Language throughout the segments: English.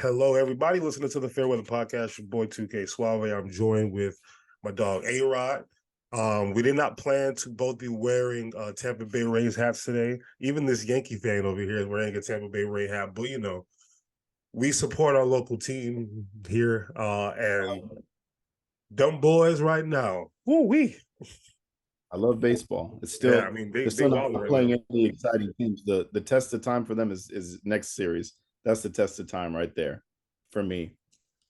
Hello, everybody listening to the Fairweather Podcast. Your boy 2K Suave. I'm joined with my dog A-Rod. We did not plan to both be wearing Tampa Bay Rays hats today. Even this Yankee fan over here is wearing a Tampa Bay Ray hat. But, we support our local team here. And them boys right now. Woo-wee. I love baseball. It's still, they're still not playing any exciting teams. The test of time for them is next series. That's the test of time right there for me,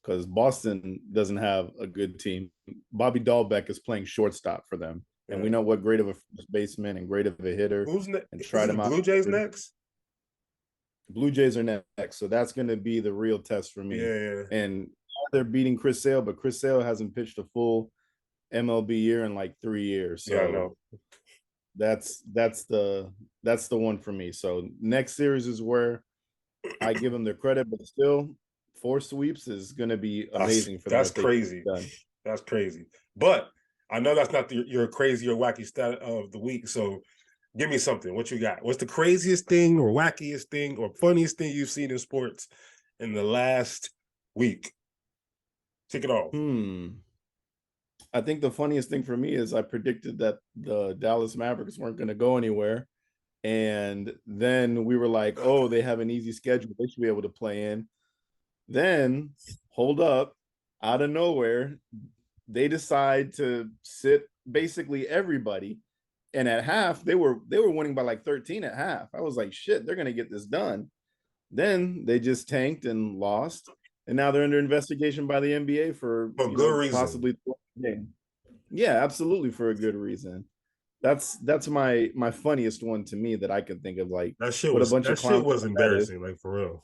because Boston doesn't have a good team. Bobby Dahlbeck is playing shortstop for them, and we know what great of a first baseman and great of a hitter. Who's next? And try them out. Blue Jays next? Blue Jays are next, so that's going to be the real test for me. Yeah. And they're beating Chris Sale, but Chris Sale hasn't pitched a full MLB year in like 3 years. So yeah, I know. That's the one for me. So next series is where I give them their credit, but still 4 sweeps is going to be amazing for them. That's crazy. That's crazy. But I know that's not your crazy or wacky stat of the week. So give me something. What you got? What's the craziest thing or wackiest thing or funniest thing you've seen in sports in the last week? Take it off. I think the funniest thing for me is I predicted that the Dallas Mavericks weren't going to go anywhere. And then we were like, oh, they have an easy schedule. They should be able to play in. Then, hold up, out of nowhere, they decide to sit basically everybody. And at half, they were winning by like 13 at half. I was like, shit, they're going to get this done. Then they just tanked and lost. And now they're under investigation by the NBA for good reason. Possibly. Yeah, absolutely, for a good reason. That's my funniest one to me that I could think of. Like that shit was embarrassing, like for real.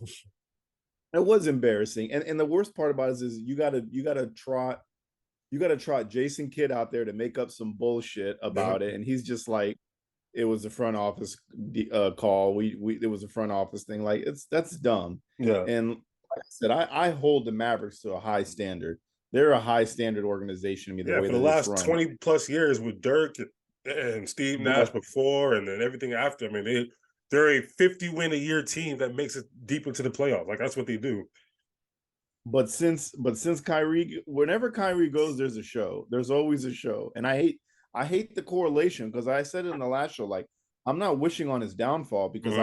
It was embarrassing, and the worst part about it is you gotta trot Jason Kidd out there to make up some bullshit about it, and he's just like, it was a front office call. It was a front office thing. Like that's dumb. Yeah, and like I said, I hold the Mavericks to a high standard. They're a high standard organization. For the last 20 plus years with Dirk and Steve Nash before, and then everything after. I mean, they're a 50-win-a-year team that makes it deep into the playoffs. Like that's what they do. But since Kyrie, whenever Kyrie goes, there's a show. There's always a show, and I hate the correlation, because I said it in the last show. Like, I'm not wishing on his downfall, because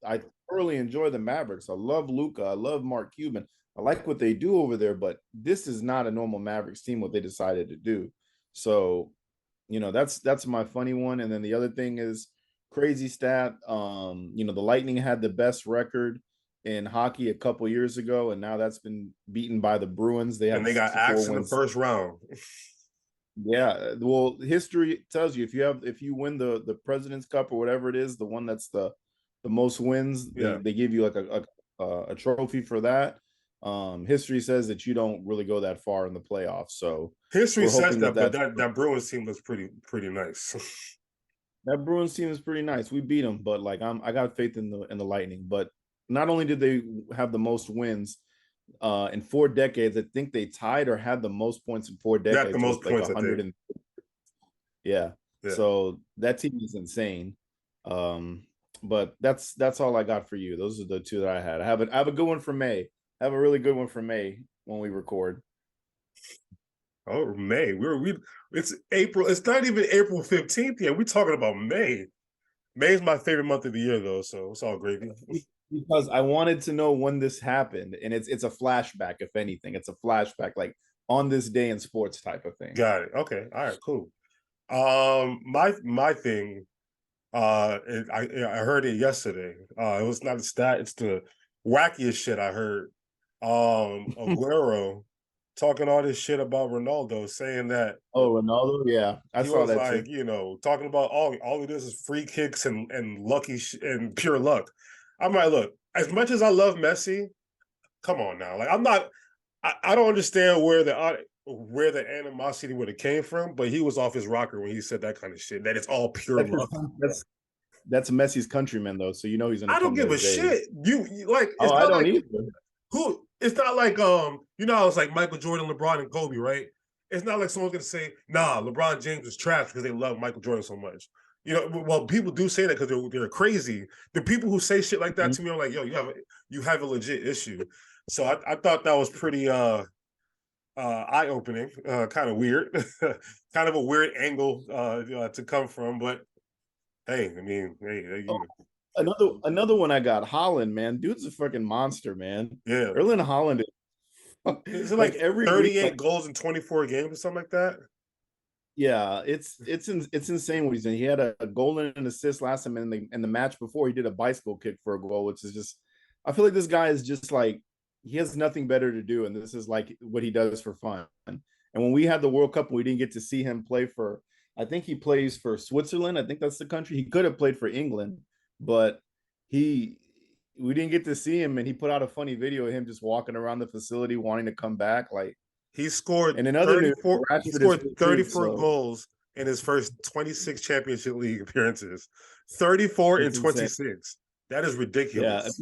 I thoroughly enjoy the Mavericks. I love Luka. I love Mark Cuban. I like what they do over there, but this is not a normal Mavericks team, what they decided to do. So, that's my funny one. And then the other thing is crazy stat. The Lightning had the best record in hockey a couple years ago, and now that's been beaten by the Bruins. They got axed in the first round. Yeah, well, history tells you if you win the President's Cup or whatever it is, the one that's the most wins, they give you like a trophy for that. History says that you don't really go that far in the playoffs. So history says that, but that Bruins team looks pretty nice. That Bruins team is pretty nice. We beat them, but like I got faith in the Lightning. But not only did they have the most wins in 4 decades, I think they tied or had the most points in 4 decades. Got the most points, 100. Yeah. So that team is insane. But that's all I got for you. Those are the 2 that I had. I have a good one for May. I have a really good one for May when we record. Oh, May. It's April. It's not even April 15th yet. We're talking about May. May is my favorite month of the year, though, so it's all gravy. Because I wanted to know when this happened, and it's a flashback, if anything. It's a flashback, like on this day in sports type of thing. Got it. Okay. All right, cool. My thing, I heard it yesterday. It was not a stat, it's the wackiest shit I heard. Aguero talking all this shit about Ronaldo, saying that Ronaldo, yeah, I saw that like, too. Talking about all of this is free kicks and lucky and pure luck. I'm like, look, as much as I love Messi, come on now, like I don't understand where the animosity would have came from, but he was off his rocker when he said that kind of shit. That it's all pure luck. That's Messi's countryman, though, so he's. I don't give a shit. You like? It's I don't either. Who? It's not like it's like Michael Jordan, LeBron, and Kobe, right? It's not like someone's gonna say, "Nah, LeBron James is trash" because they love Michael Jordan so much. Well, people do say that because they're crazy. The people who say shit like that to me are like, "Yo, you have a legit issue." So I thought that was pretty eye opening, kind of weird, kind of a weird angle to come from. But hey, I mean, hey, Oh, another one I got. Holland, man, dude's a fucking monster, man. yeah. Erling Holland Is it like like every week, 38 like goals in 24 games or something like that? yeah, it's insane what he's doing. He had a goal and an assist last time, and the match before he did a bicycle kick for a goal, which is just I feel like this guy is just like he has nothing better to do, and this is like what he does for fun. And when we had the World Cup, and we didn't get to see him play for, I think he plays for Switzerland. I think that's the country. He could have played for England, but he we didn't get to see him, and he put out a funny video of him just walking around the facility wanting to come back. Like, He scored and in other news, 34. He Rashford is scored hurt too, 34 so goals in his first 26 Championship League appearances. 34 and it's insane. 26. That is Yeah, ridiculous.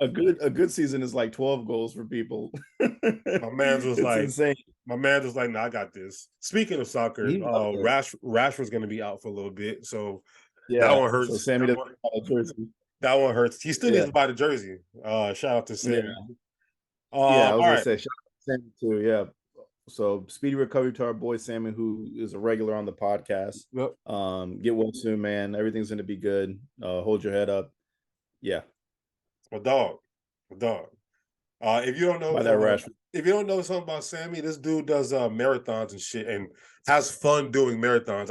a good season is like 12 goals for people. My man was It's like, insane. no, I got this. Speaking of soccer, He loves it. Rashford's going to be out for a little bit, so that Yeah. one So hurts. Sammy doesn't have a jersey. That one hurts. He still needs Yeah. to buy the jersey. Shout out to Yeah. Sammy. Yeah. I All was gonna right. say shout out to Sammy too. Yeah. So speedy recovery to our boy Sammy, who is a regular on the podcast. Yep. Get well soon, man. Everything's gonna be good. Hold your head up. Yeah. My dog. My dog. If you don't know, By that Rashford. if you don't know something about Sammy, this dude does marathons and shit, and has fun doing marathons.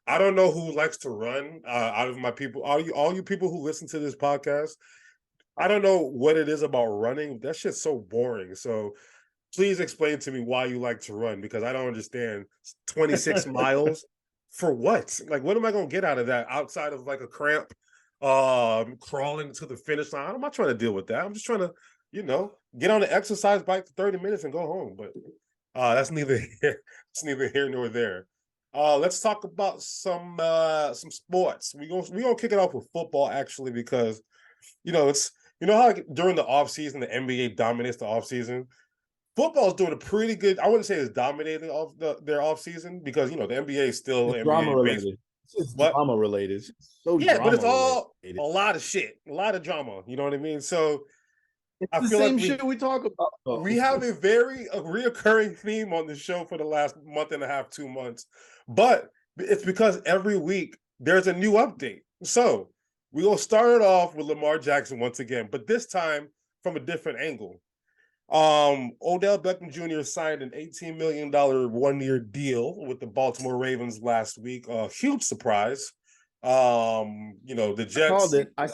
I don't know who likes to run out of my people. All you people who listen to this podcast, I don't know what it is about running. That shit's so boring. So please explain to me why you like to run, because I don't understand. 26 miles for what? Like, what am I gonna get out of that outside of like a cramp, crawling to the finish line? I'm not trying to deal with that. I'm just trying to, get on the exercise bike for 30 minutes and go home. But that's neither here, it's neither here nor there. Let's talk about some sports. We're gonna kick it off with football, actually, because it's how like, during the offseason the NBA dominates the offseason. Football's doing a pretty good. I wouldn't say it's dominating their offseason, because the NBA is still It's drama NBA based. related. It's What? drama related. It's so Yeah, but drama it's all related. a lot of shit, a lot of drama. You know what I mean? So It's I the feel like same shit we talk about. we have a reoccurring theme on the show for the last month and a half, 2 months, but it's because every week there's a new update. So we're gonna start it off with Lamar Jackson once again, but this time from a different angle. Odell Beckham Jr. signed an $18 million 1-year deal with the Baltimore Ravens last week. Huge surprise. The I called Jets. it. I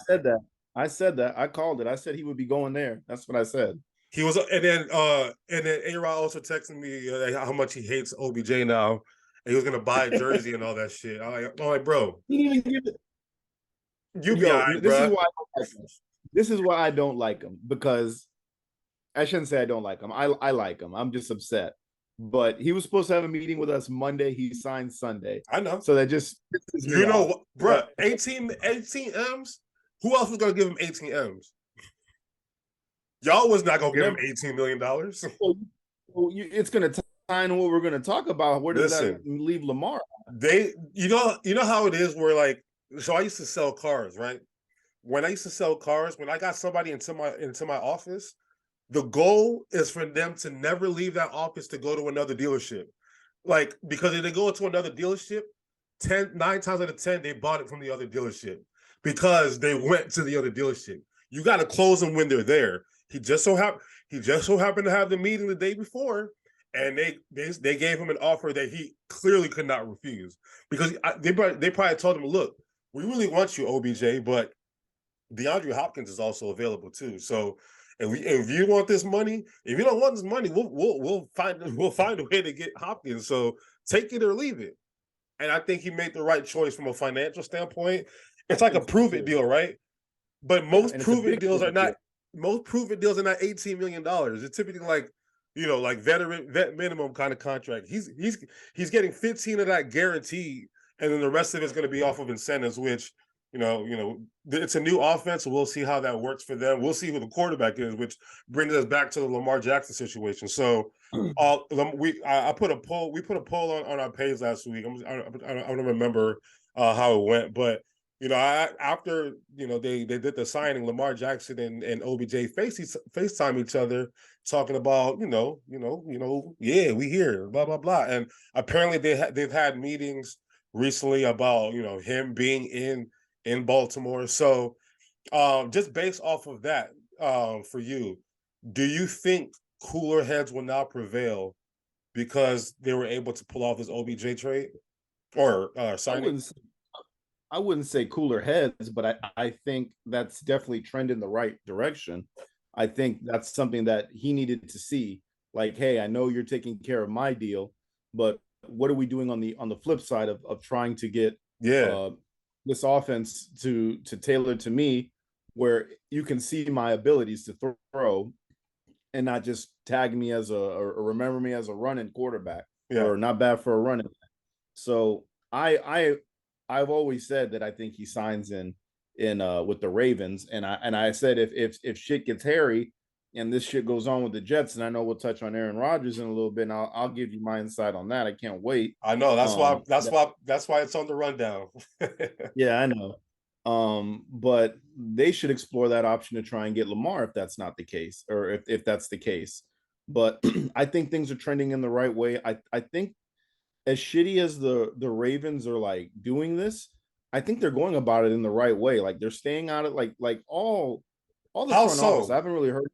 said that. I called it. I said he would be going there. That's what I said. He was, and then A-Rod also texted me how much he hates OBJ now, and he was gonna buy a jersey and all that shit. I'm like, bro, He didn't even give it. you be all right, bro. This is why I don't like him, because I shouldn't say I don't like him. I like him. I'm just upset. But he was supposed to have a meeting with us Monday. He signed Sunday. I know. So that just bro, 18 M's. Who else was gonna give him 18 M's? Y'all was not gonna give him $18 million. It's gonna tie in what we're gonna talk about. Where does that leave Lamar? You know how it is, where like, so I used to sell cars, right? When I used to sell cars, when I got somebody into my office, the goal is for them to never leave that office to go to another dealership. Like, because if they go to another dealership, 9 times out of 10, they bought it from the other dealership because they went to the other dealership. You got to close them when they're there. He just so happened to have the meeting the day before, and they gave him an offer that he clearly could not refuse, because they probably told him, look, we really want you, OBJ, but DeAndre Hopkins is also available too. So if you want this money, if you don't want this money, we'll find a way to get Hopkins. So take it or leave it. And I think he made the right choice from a financial standpoint. It's like a prove it deal, right? But most prove it deals are not $18 million. It's typically like, like vet minimum kind of contract. He's getting 15 of that guaranteed, and then the rest of it's going to be off of incentives, which it's a new offense, so we'll see how that works for them. We'll see who the quarterback is, which brings us back to the Lamar Jackson situation. So, I put a poll. We put a poll on our page last week. I don't remember how it went, but After they did the signing, Lamar Jackson and OBJ FaceTime each other, talking about yeah, we here, blah blah blah, and apparently they've had meetings recently about him being in Baltimore. So just based off of that, for you, do you think cooler heads will now prevail because they were able to pull off this OBJ trade or I signing? wouldn't I wouldn't say cooler heads, but I think that's definitely trend in the right direction. I think that's something that he needed to see. Like, hey, I know you're taking care of my deal, but what are we doing on the flip side of trying to get Yeah, uh, this offense to tailor to me, where you can see my abilities to throw and not just tag me as or remember me as a running quarterback yeah. or not bad for a running. So I've always said that I think he signs in with the Ravens, and I said if shit gets hairy and this shit goes on with the Jets, and I know we'll touch on Aaron Rodgers in a little bit, and I'll give you my insight on that. I can't wait. I know that's why That, that's why it's on the rundown. yeah, I know. But they should explore that option to try and get Lamar if that's not the case, or if that's the case. But I think things are trending in the right way. I think as shitty as the Ravens are like doing this, I think they're going about it in the right way. Like they're staying out of like all the How front office. I so? haven't really heard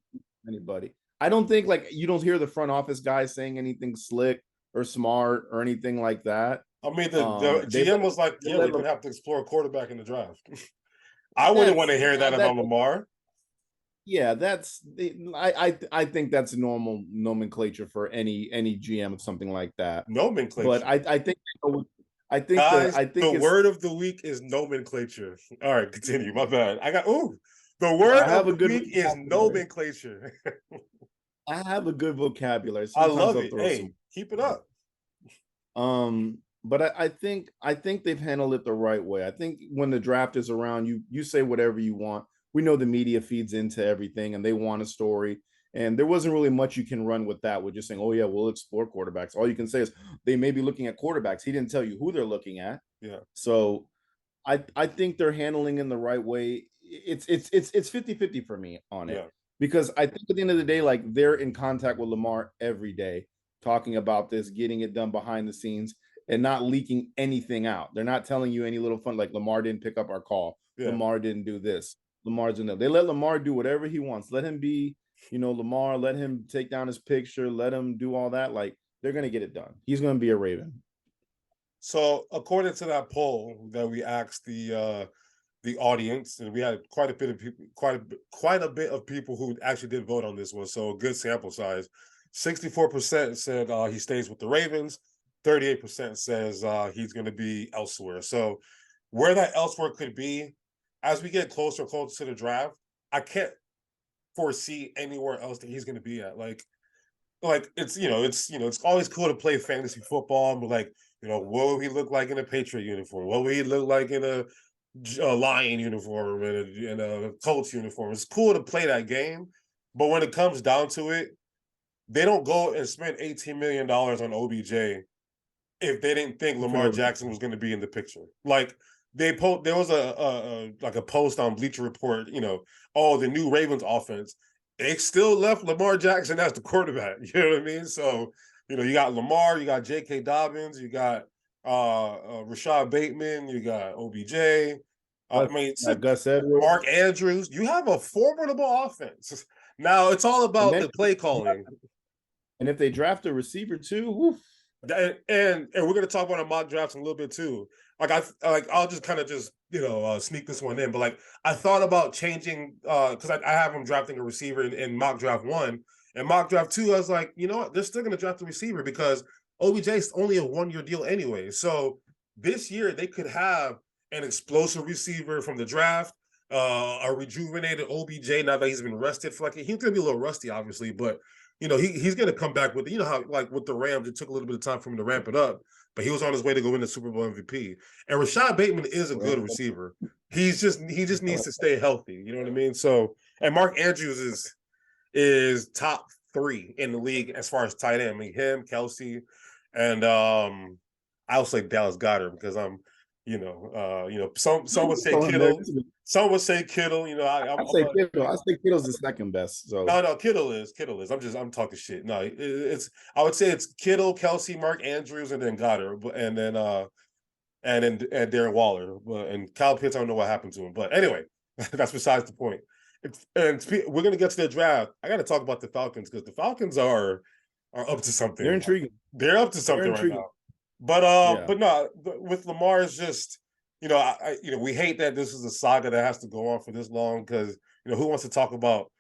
anybody. I don't think like you don't hear the front office guys saying anything slick or smart or anything like that. I mean, the They GM was like, they yeah, we're let gonna have to explore a quarterback in the draft. I wouldn't want that's to hear that that about Lamar. yeah, that's I think that's normal nomenclature for any GM of something like that. But Nomenclature. I think Guys, I the think it's word of the week is nomenclature. All right, continue. My bad. The word I have of a the good week is vocabulary. nomenclature. I have a good vocabulary. I Sometimes love I'll it. throw some. Hey, keep it up. But I think they've handled it the right way. I think when the draft is around, you say whatever you want. We know the media feeds into everything, and they want a story. And there wasn't really much you can run with that. With just saying, "Oh yeah, we'll explore quarterbacks." All you can say is they may be looking at quarterbacks. He didn't tell you who they're looking at. Yeah, So I think they're handling in the right way. It's 50-50 for me on it yeah, because I think at the end of the day, like they're in contact with Lamar every day, talking about this, getting it done behind the scenes, and not leaking anything out. They're not telling you any little fun like Lamar didn't pick up our call, yeah. Lamar didn't do this, Lamar's in there. They let Lamar do whatever he wants. Let him be, Lamar. Let him take down his picture. Let him do all that. Like they're gonna get it done. He's gonna be a Raven. So according to that poll that we asked the audience, and we had quite a bit of people, quite a bit of people who actually did vote on this one. So a good sample size. 64% said he stays with the Ravens. 38% says he's going to be elsewhere. So where that elsewhere could be, as we get closer and closer to the draft, I can't foresee anywhere else that he's going to be at. Like it's always cool to play fantasy football, but like what would he look like in a Patriot uniform? What would he look like in a Lion uniform and a Colts uniform? It's cool to play that game, but when it comes down to it, they don't go and spend $18 million on OBJ if they didn't think For Lamar no Jackson was going to be in the picture. Like there was a post on Bleacher Report, oh, the new Ravens offense. They still left Lamar Jackson as the quarterback. You know what I mean? So, you got Lamar, you got J.K. Dobbins, you got Rashad Bateman, you got OBJ. I mean, Gus Edwards. Mark Andrews. You have a formidable offense. Now it's all And about then the play calling. and if they draft a receiver too, woof. And we're gonna talk about our mock drafts in a little bit too. I'll just kind of just sneak this one in, but like I thought about changing because I have them drafting a receiver in mock draft 1 and mock draft 2. I was like, you know what, they're still gonna draft a receiver because OBJ is only a 1-year deal anyway. So this year they could have an explosive receiver from the draft, a rejuvenated OBJ now that he's been rested for he's gonna be a little rusty, obviously, but he's going to come back with, how like with the Rams, it took a little bit of time for him to ramp it up, but he was on his way to go win the Super Bowl MVP. And Rashad Bateman is a good receiver. He just needs to stay healthy. You know what I mean? So, and Mark Andrews is top 3 in the league as far as tight end. I mean, him, Kelsey, and I'll say Dallas Goedert because Some would say Kittle. Some would say Kittle. I say Kittle. I say Kittle's the second best. So no, Kittle is. I'm talking shit. No, it's. I would say it's Kittle, Kelsey, Mark Andrews, and then Goddard, and then Darren Waller, and Kyle Pitts. I don't know what happened to him, but anyway, that's besides the point. We're gonna get to the draft. I got to talk about the Falcons because the Falcons are up to something. They're intriguing. They're up to something right now. But no, with Lamar, it's just we hate that this is a saga that has to go on for this long because who wants to talk about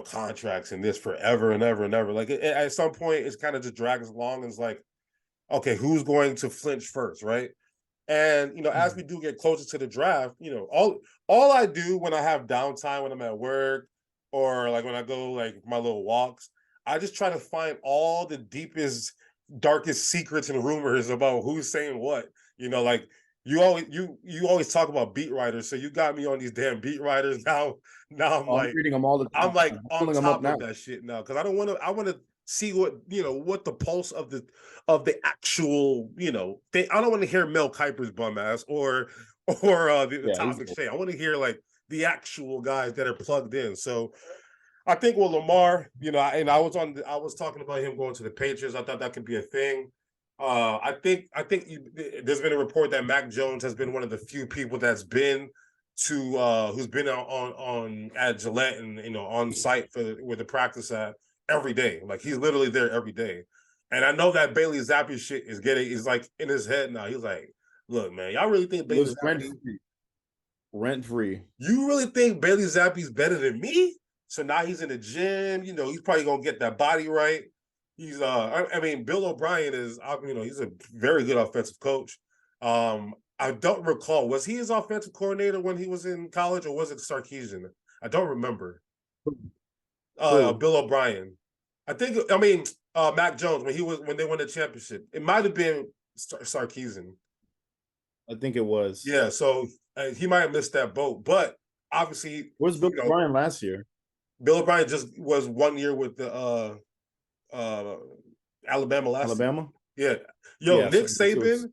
contracts and this forever and ever and ever. Like at some point, it's kind of just drags along. And it's like, okay, who's going to flinch first, right? And as we do get closer to the draft, all I do when I have downtime when I'm at work or like when I go like my little walks, I just try to find all the deepest, darkest secrets and rumors about who's saying what. Like you always talk about beat writers, so you got me on these damn beat writers now. Now I'm reading them all the time. I'm like on top of that shit now because I want to see what what the pulse of the actual thing. I don't want to hear Mel Kiper's bum ass or the Toxic Shay. I want to hear like the actual guys that are plugged in. So I think with Lamar, I was talking about him going to the Patriots. I thought that could be a thing. I think there's been a report that Mac Jones has been one of the few people that's been to who's been on at Gillette and on site where the practice at every day. Like he's literally there every day. And I know that Bailey Zappi shit is like in his head now. He's like, look, man, y'all really think Bailey Zappi rent free? You really think Bailey Zappi's better than me? So now he's in the gym. He's probably gonna get that body right. He's Bill O'Brien is he's a very good offensive coach. I don't recall, was he his offensive coordinator when he was in college, or was it Sarkisian? I don't remember. Bill O'Brien. I think Mac Jones when they won the championship. It might have been Sarkisian. I think it was. Yeah, so he might have missed that boat, but obviously, where's Bill O'Brien last year? Bill O'Brien just was 1 year with the Alabama last Alabama? year. Yeah. Nick Saban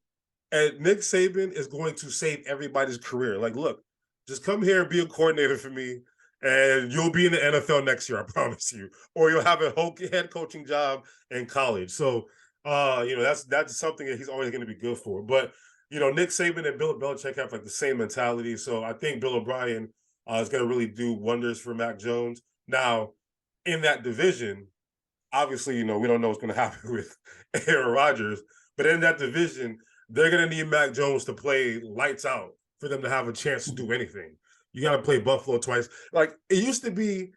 is going to save everybody's career. Like, look, just come here and be a coordinator for me, and you'll be in the NFL next year, I promise you. Or you'll have a whole head coaching job in college. So, that's something that he's always going to be good for. But, Nick Saban and Bill Belichick have like the same mentality. So I think Bill O'Brien is going to really do wonders for Mac Jones. Now, in that division, obviously, we don't know what's going to happen with Aaron Rodgers, but in that division, they're going to need Mac Jones to play lights out for them to have a chance to do anything. You got to play Buffalo twice. Like, it used to be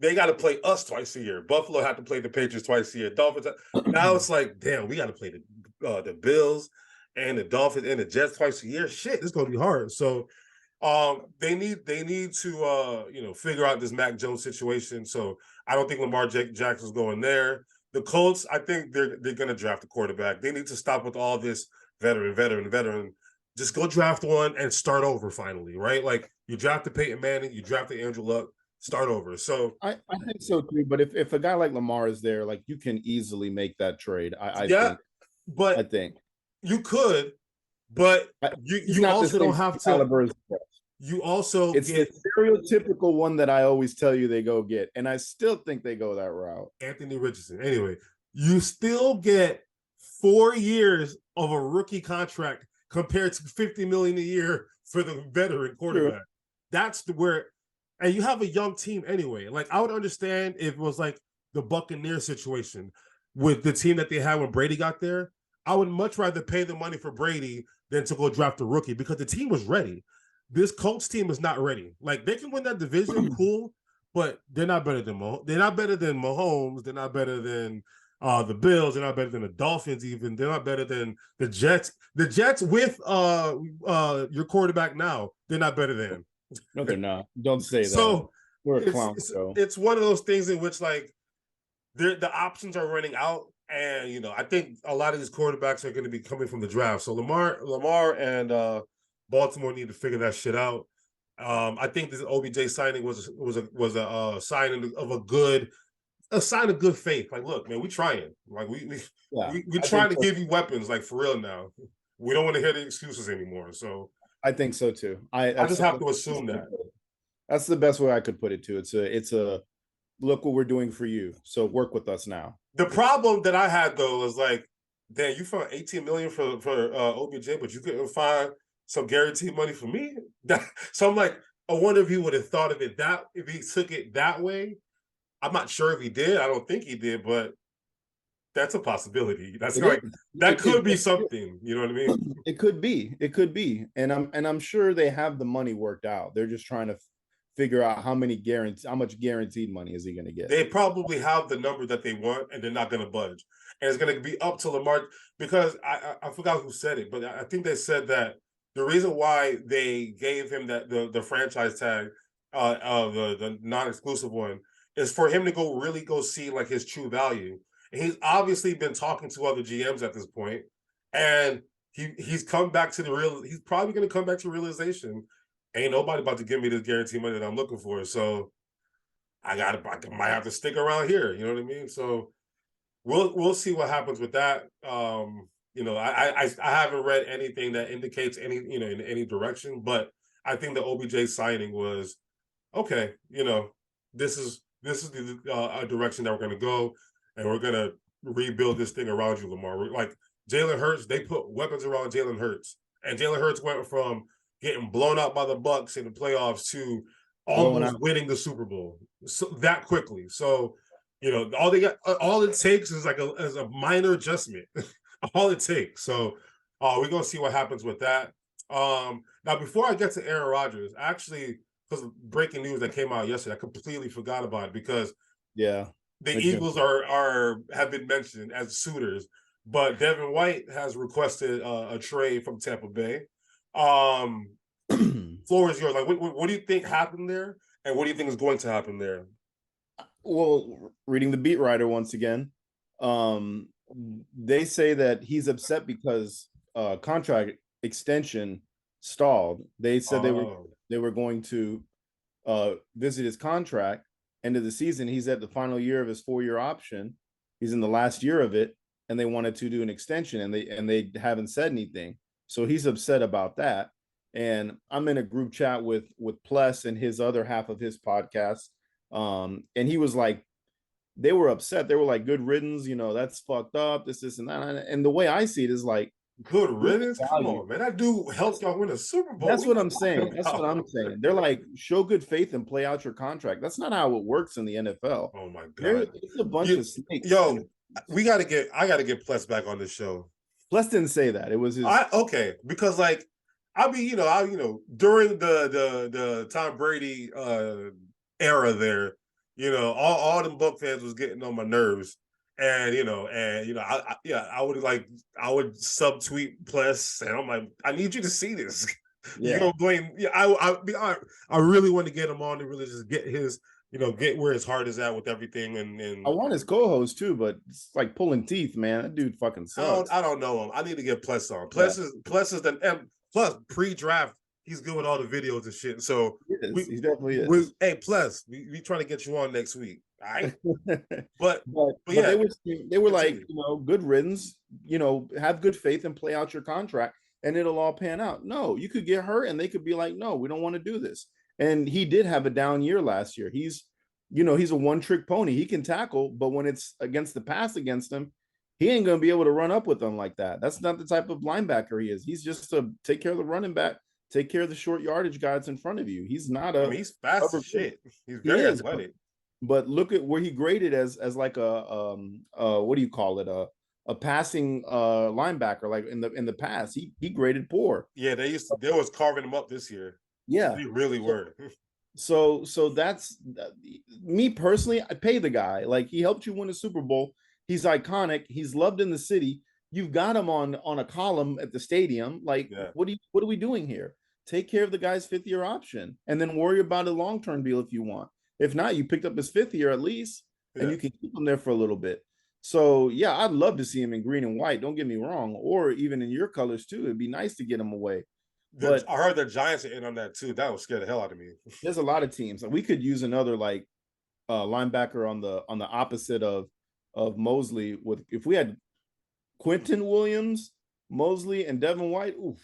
they got to play us twice a year. Buffalo had to play the Patriots twice a year. Dolphins. Now it's like, damn, we got to play the Bills and the Dolphins and the Jets twice a year. Shit, it's going to be hard. So they need to figure out this Mac Jones situation. So I don't think Lamar Jackson's going there. The Colts, I think they're going to draft a quarterback. They need to stop with all this veteran. Just go draft one and start over finally, right? Like you drafted Peyton Manning, you drafted Andrew Luck, start over. So I think so too. But if a guy like Lamar is there, like you can easily make that trade. I think you could, but you also don't have to. You also it's the stereotypical one that I always tell you they go get, and I still think they go that route. Anthony Richardson. Anyway, you still get 4 years of a rookie contract compared to $50 million a year for the veteran quarterback. Sure. That's and you have a young team anyway. Like I would understand if it was like the Buccaneers situation with the team that they had when Brady got there. I would much rather pay the money for Brady than to go draft a rookie because the team was ready. This Colts team is not ready. Like they can win that division, cool, but they're not better than They're not better than Mahomes. They're not better than the Bills. They're not better than the Dolphins. Even they're not better than the Jets. The Jets with your quarterback now, they're not better than. No, they're not. Don't say that. So we're a clown. It's one of those things in which like the options are running out, and I think a lot of these quarterbacks are going to be coming from the draft. So Lamar and Baltimore need to figure that shit out. I think this OBJ signing was a sign of sign of good faith. Like, look, man, we trying. Like we trying to give you weapons, like for real now. we don't want to hear the excuses anymore. So I think so too. I just have to assume that. That's the best way I could put it too. It's a look what we're doing for you. So work with us now. The problem that I had though was like, damn, you found 18 million for OBJ, but you couldn't find some guaranteed money for me. So I'm like, I wonder if he would have thought of it that if he took it that way. I'm not sure if he did. I don't think he did, but that's a possibility. That's like that could be something. You know what I mean? It could be. It could be. And I'm sure they have the money worked out. They're just trying to figure out how much guaranteed money is he going to get. They probably have the number that they want, and they're not going to budge. And it's going to be up to Lamar because I forgot who said it, but I think they said that the reason why they gave him that the franchise tag, the non-exclusive one, is for him to go see like his true value. And he's obviously been talking to other GMs at this point, and he's come back to he's probably going to come back to realization. Ain't nobody about to give me this guarantee money that I'm looking for. So I might have to stick around here. You know what I mean? So we'll see what happens with that. You know, I haven't read anything that indicates in any direction, but I think the OBJ signing was okay. You know, this is the direction that we're going to go, and we're going to rebuild this thing around you, Lamar. Like Jalen Hurts, they put weapons around Jalen Hurts, and Jalen Hurts went from getting blown out by the Bucs in the playoffs to almost winning the Super Bowl that quickly. So, you know, all it takes is like a minor adjustment. All it takes. So, we're gonna see what happens with that. Now, before I get to Aaron Rodgers, actually, because of breaking news that came out yesterday, I completely forgot about it because the Eagles have been mentioned as suitors, but Devin White has requested a trade from Tampa Bay. Floor is yours. Like, what do you think happened there, and what do you think is going to happen there? Well, reading the beat writer once again, they say that he's upset because contract extension stalled. They said they were going to visit his contract end of the season. He's at the final year of his 4-year option. He's in the last year of it, and they wanted to do an extension, and they haven't said anything. So he's upset about that. And I'm in a group chat with Pless and his other half of his podcast. And he was like, they were upset. They were like, good riddance, you know, that's fucked up, this and that. And the way I see it is like, good riddance? Come on, man. That dude helped y'all win a Super Bowl. That's what I'm saying. That's what I'm saying. They're like, show good faith and play out your contract. That's not how it works in the NFL. Oh my God. It's a bunch of snakes. Yo, I gotta get Pless back on this show. Pless didn't say that. It was his okay, because like during the Tom Brady era there, all them Buck fans was getting on my nerves. And I would subtweet Pless, and I'm like, I need you to see this. Yeah. You don't blame. Yeah, I really want to get him on to really just get his, get where his heart is at with everything. And I want his co-host too, but it's like pulling teeth, man. That dude fucking sucks. I don't know him. I need to get Pless on. Pless is the plus pre-draft. He's good with all the videos and shit. So he definitely is. Hey, Pless, we trying to get you on next week. All right. But yeah, they were like, good riddance, have good faith and play out your contract and it'll all pan out. No, you could get hurt and they could be like, no, we don't want to do this. And he did have a down year last year. He's a one-trick pony. He can tackle, but when it's against the pass against him, he ain't going to be able to run up with them like that. That's not the type of linebacker he is. He's just to take care of the running back, take care of the short yardage guys in front of you. He's not he's fast as shit. He's very athletic. But look at where he graded as like a what do you call it? A passing linebacker. Like in the past, he graded poor. Yeah, they was carving him up this year. Yeah, they really were. So that's me personally. I pay the guy. Like, he helped you win a Super Bowl. He's iconic. He's loved in the city. You've got him on a column at the stadium. Like, what are we doing here? Take care of the guy's 5th-year option, and then worry about a long-term deal if you want. If not, you picked up his 5th year at least, and you can keep him there for a little bit. So, yeah, I'd love to see him in green and white. Don't get me wrong, or even in your colors too. It'd be nice to get him away. But I heard the Giants are in on that too. That would scare the hell out of me. There's a lot of teams. We could use another linebacker on the opposite of Mosley. If we had Quentin Williams Mosley and Devin White. Oof.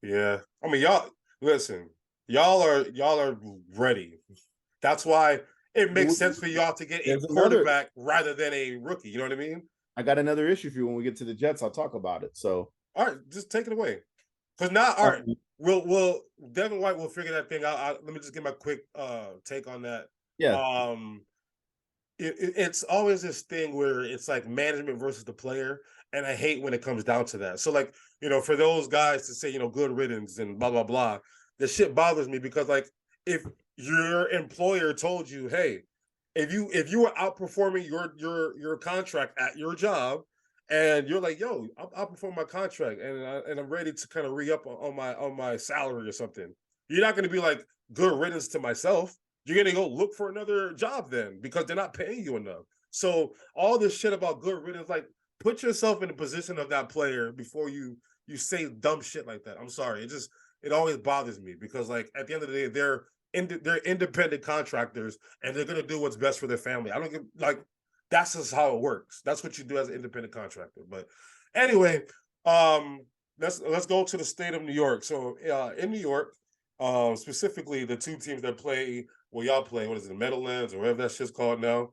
Yeah, I mean, y'all listen. Y'all are ready. That's why it makes sense for y'all to get a There's quarterback rather than a rookie. You know what I mean? I got another issue for you when we get to the Jets. I'll talk about it. So, all right, just take it away. Because now, all right, we'll Devin White will figure that thing out. Let me just give my quick take on that. Yeah. It's always this thing where it's like management versus the player, and I hate when it comes down to that. So, like, for those guys to say, good riddance and blah blah blah, the shit bothers me because, like, if your employer told you, hey, if you were outperforming your contract at your job, and you're like, yo, I'll outperform my contract, and I'm ready to kind of re-up on my salary or something, you're not going to be like, good riddance to myself. You're going to go look for another job then because they're not paying you enough. So all this shit about good riddance, like, put yourself in the position of that player before you say dumb shit like that. I'm sorry. It always bothers me because, like, at the end of the day, they're independent contractors and they're going to do what's best for their family. I don't give, like, that's just how it works. That's what you do as an independent contractor. But anyway, let's go to the state of New York. So in New York, specifically the two teams that play, well, y'all play, what is it, Meadowlands or whatever that shit's called now?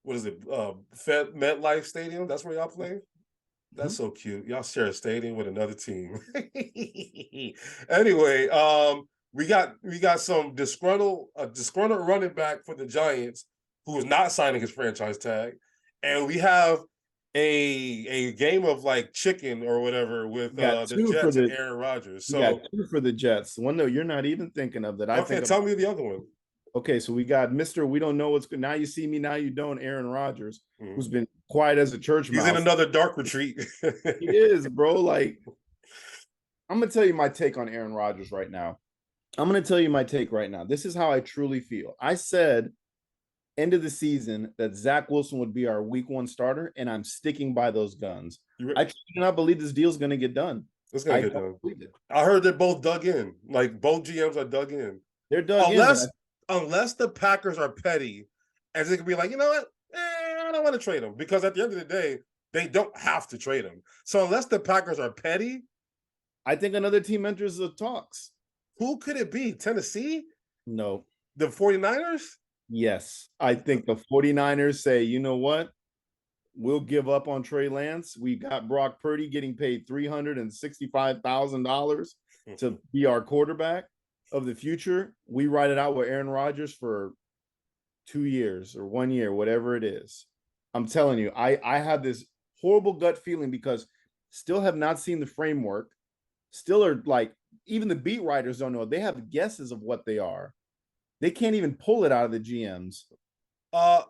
What is it? MetLife Stadium? That's where y'all play? That's so cute. Y'all share a stadium with another team. Anyway, we got some disgruntled running back for the Giants who is not signing his franchise tag, and we have a game of like chicken or whatever with the Jets and Aaron Rodgers. So got two for the Jets. One that you're not even thinking of that I think. Tell me the other one. Okay, so we got Mr. We don't know what's good. Now you see me, now you don't. Aaron Rodgers, who's been quiet as a church mouse. He's in another dark retreat. He is, bro. Like, I'm gonna tell you my take on Aaron Rodgers right now. This is how I truly feel. I said end of the season that Zach Wilson would be our week 1 starter, and I'm sticking by those guns. I do not believe this deal's going to get done. It's going to get done. I heard they're both dug in. Like, both GMs are dug in. They're dug in. Unless the Packers are petty, and they can be like, you know what? I don't want to trade him. Because at the end of the day, they don't have to trade him. So unless the Packers are petty, I think another team enters the talks. Who could it be? Tennessee? No. The 49ers? Yes. I think the 49ers say, you know what? We'll give up on Trey Lance. We got Brock Purdy getting paid $365,000 to be our quarterback of the future. We ride it out with Aaron Rodgers for 2 years or 1 year, whatever it is. I'm telling you, I have this horrible gut feeling because still have not seen the framework. Still are like, even the beat writers don't know. They have guesses of what they are. They can't even pull it out of the GMs. A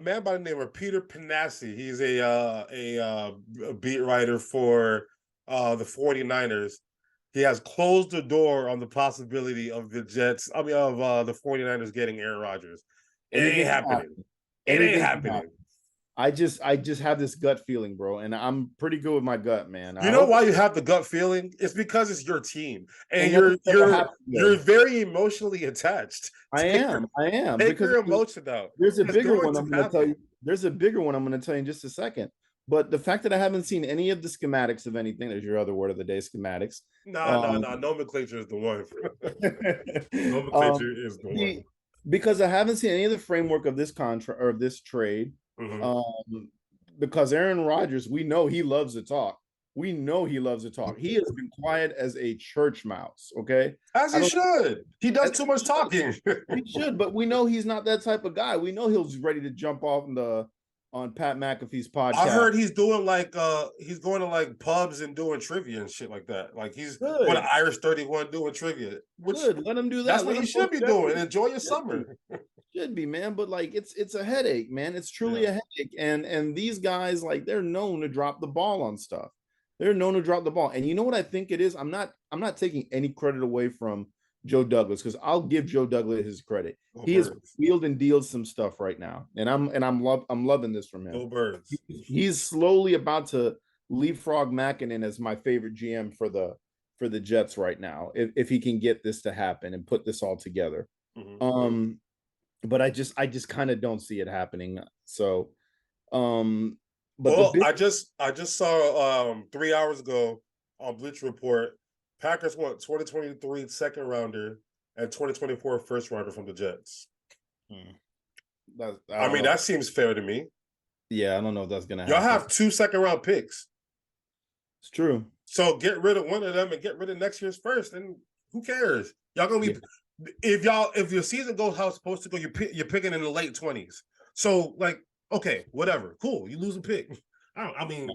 man by the name of Peter Panassi. He's a beat writer for the 49ers. He has closed the door on the possibility of the Jets. I mean, of the 49ers getting Aaron Rodgers. It ain't happening. It ain't happening. I just have this gut feeling, bro, and I'm pretty good with my gut, man. You know why you have the gut feeling? It's because it's your team, and you're very emotionally attached. I am. Take your emotion out. There's a bigger one I'm going to tell you. There's a bigger one I'm going to tell you in just a second. But the fact that I haven't seen any of the schematics of anything, there's your other word of the day, schematics. No. Nomenclature is the one. Nomenclature is the one. Because I haven't seen any of the framework of this contract or this trade. Because Aaron Rodgers, we know he loves to talk. He has been quiet as a church mouse, okay? As he should. He does too much talking. He should, but we know he's not that type of guy. We know he's ready to jump off on Pat McAfee's podcast. I heard he's doing he's going to like pubs and doing trivia and shit like that. Like he's going to Irish 31 doing trivia. Let him do that. That's what he should be doing. Enjoy your summer. Should be, man, but like it's a headache, man. It's truly a headache, and these guys, like, they're known to drop the ball on stuff. They're known to drop the ball, and you know what I think it is. I'm not taking any credit away from Joe Douglas, because I'll give Joe Douglas his credit. He has wheeled and dealed some stuff right now, and I'm loving this from him. Go Birds. He's slowly about to leapfrog Mackinnon as my favorite GM for the Jets right now, if he can get this to happen and put this all together. But I just kind of don't see it happening. So But Well, I just saw 3 hours ago on Bleacher Report, Packers want 2023 second rounder and 2024 first rounder from the Jets. I I don't mean, know. that seems fair to me. Yeah, I don't know if that's gonna Y'all happen. have 2 second round picks. It's true. So get rid of one of them and get rid of next year's first, and who cares? Y'all gonna be if your season goes how it's supposed to go, you're picking in the late 20s. So like, okay, whatever, cool. You lose a pick. I mean,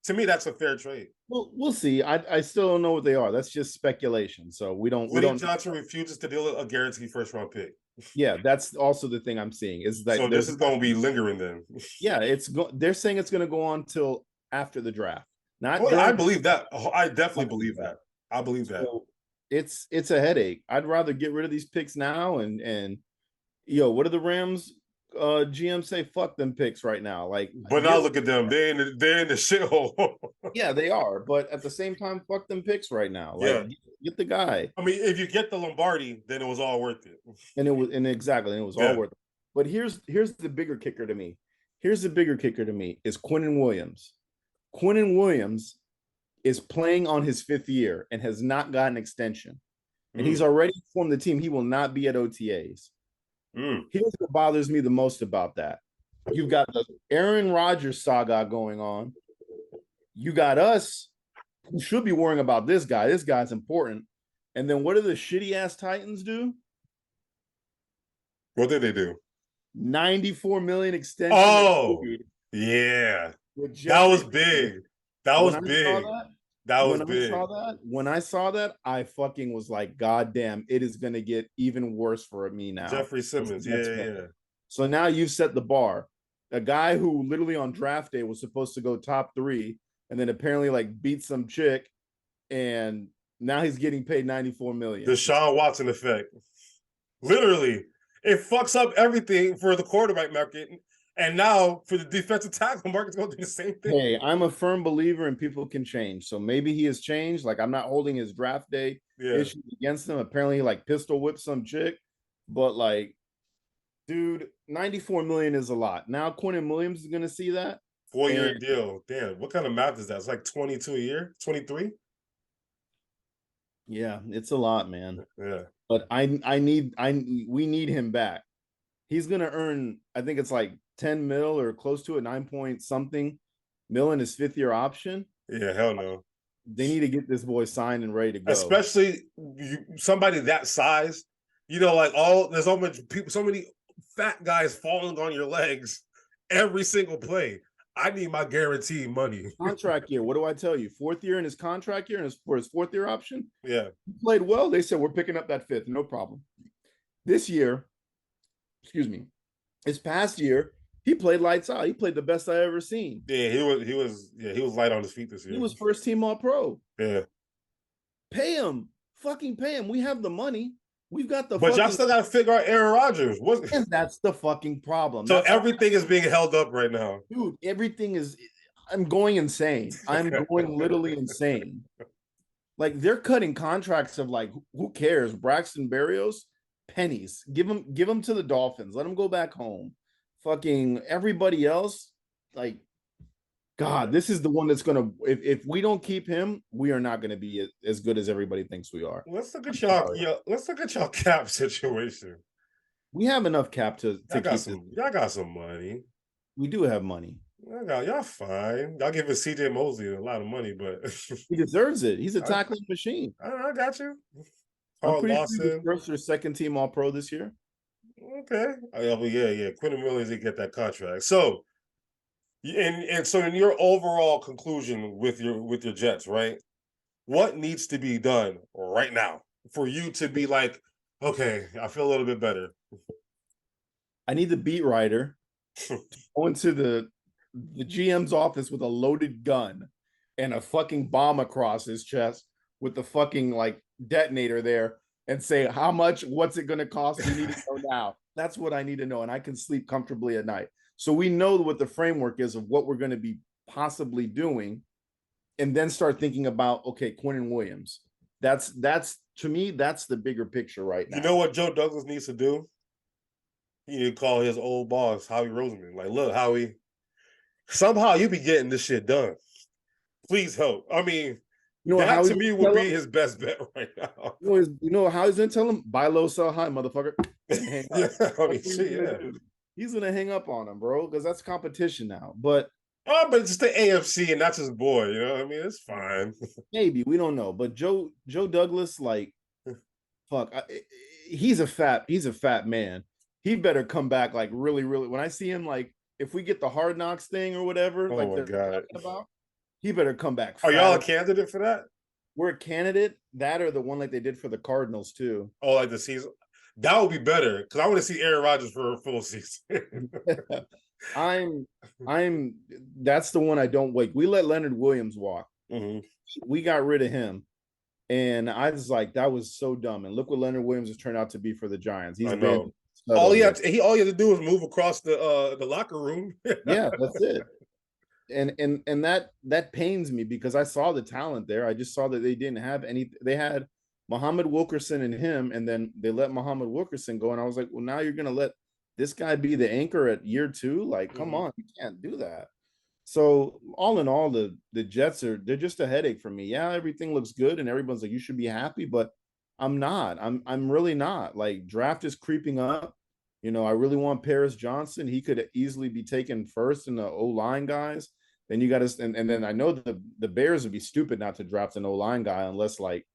to me, that's a fair trade. Well, we'll see. I still don't know what they are. That's just speculation. So we don't. Johnson refuses to deal a guaranteed first round pick. Yeah, that's also the thing I'm seeing is that So this is going to be lingering then. Yeah, they're saying it's going to go on till after the draft. Not I believe that. I definitely believe that. I believe that. So it's a headache. I'd rather get rid of these picks now and what do the Rams GM say? Fuck them picks right now. Like, but now look at them. They're in the shithole. Yeah, they are. But at the same time, fuck them picks right now. Like, get the guy. I mean, if you get the Lombardi, then it was all worth it. And it was all worth it. But here's the bigger kicker to me. Here's the bigger kicker to me is Quinnen Williams. Quinnen Williams is playing on his 5th year and has not got an extension. And he's already formed the team. He will not be at OTAs. Here's what bothers me the most about that. You've got the Aaron Rodgers saga going on. You got us who should be worrying about this guy. This guy's important. And then what do the shitty ass Titans do? What did they do? 94 million extension. Oh, yeah. That was big. That was big. When I saw that, I fucking was like, God damn, it is going to get even worse for me now. Jeffrey Simmons. Yeah. So now you've set the bar. A guy who literally on draft day was supposed to go top 3 and then apparently like beat some chick, and now he's getting paid 94 million. The Sean Watson effect. Literally, it fucks up everything for the quarterback market. And now for the defensive tackle market's going to do the same thing. Hey, I'm a firm believer in people can change. So maybe he has changed. Like, I'm not holding his draft day issues against him. Apparently, he like pistol whipped some chick. But like, dude, 94 million is a lot. Now Quinnen Williams is going to see that. 4-year deal. Damn, what kind of math is that? It's like 22 a year? 23? Yeah, it's a lot, man. Yeah. But we need him back. He's going to earn, I think it's like 10 mil or close to a 9 point something mil in his 5th year option. Yeah, hell no. They need to get this boy signed and ready to go. Especially somebody that size. Like there's so many fat guys falling on your legs every single play. I need my guaranteed money. Contract year. What do I tell you? 4th year in his contract year and for his 4th year option? Yeah. He played well. They said, we're picking up that 5th. No problem. This year, his past year, he played lights out. He played the best I ever seen. Yeah, he was light on his feet this year. He was first team All-Pro. Yeah. Pay him. Fucking pay him. We have the money. We've got the But y'all still got to figure out Aaron Rodgers. And that's the fucking problem. So everything is being held up right now. Dude, everything is – I'm going insane. I'm going literally insane. Like, they're cutting contracts of, like, who cares? Braxton Berrios, pennies. Give him to the Dolphins. Let him go back home. Fucking everybody else, like, God, this is the one that's going to – if we don't keep him, we are not going to be as good as everybody thinks we are. Let's look at y'all cap situation. We have enough cap to keep it. Y'all got some money. We do have money. Y'all fine. Y'all giving CJ Mosley a lot of money, but he deserves it. He's a tackling machine. I got you. I'm pretty sure he's first or second team All-Pro this year. Okay. Yeah. Quinnen Williams didn't get that contract. So, and so in your overall conclusion with your Jets, right? What needs to be done right now for you to be like, okay, I feel a little bit better? I need the beat writer to go into the GM's office with a loaded gun and a fucking bomb across his chest with the fucking like detonator there and say, how much, what's it going to cost? We need to know now. That's what I need to know. And I can sleep comfortably at night. So we know what the framework is of what we're going to be possibly doing, and then start thinking about, okay, Quinnen Williams. That's to me, that's the bigger picture right now. You know what Joe Douglas needs to do? He need to call his old boss, Howie Roseman. Like, look, Howie, Somehow you be getting this shit done. Please help. I mean, You know that how he's to gonna me would tell be him? his best bet right now. You know how he's gonna tell him? Buy low, sell high, motherfucker, and hang Yeah, up. I mean, That's what he's shit, gonna yeah. do. He's gonna hang up on him, bro, because that's competition now. But Oh, but it's the AFC and that's his boy. You know what I mean? It's fine. maybe we don't know. But Joe Douglas, like, fuck, he's a fat man. He better come back like really, really. When I see him, like, if we get the Hard Knocks thing or whatever, like Oh my they're god. talking about, he better come back Are y'all a fat. candidate for that? We're a candidate. That or the one like they did for the Cardinals too. Oh, like the season? That would be better because I want to see Aaron Rodgers for a full season. I'm I'm that's the one I don't wait. We let Leonard Williams walk. Mhm. We got rid of him. And I was like, that was so dumb. And look what Leonard Williams has turned out to be for the Giants. He's I been know. all All he had to do was move across the locker room. yeah, that's it. And that pains me because I saw the talent there. I just saw that they didn't have any. They had Muhammad Wilkerson and him, and then they let Muhammad Wilkerson go. And I was like, well, now you're gonna let this guy be the anchor at year 2? Like, come on, you can't do that. So all in all, the Jets they're just a headache for me. Yeah, everything looks good, and everyone's like, you should be happy, but I'm not. I'm really not. Like, draft is creeping up. You know, I really want Paris Johnson. He could easily be taken first in the O-line guys. Then you got to, and then I know the Bears would be stupid not to draft an O-line guy unless like,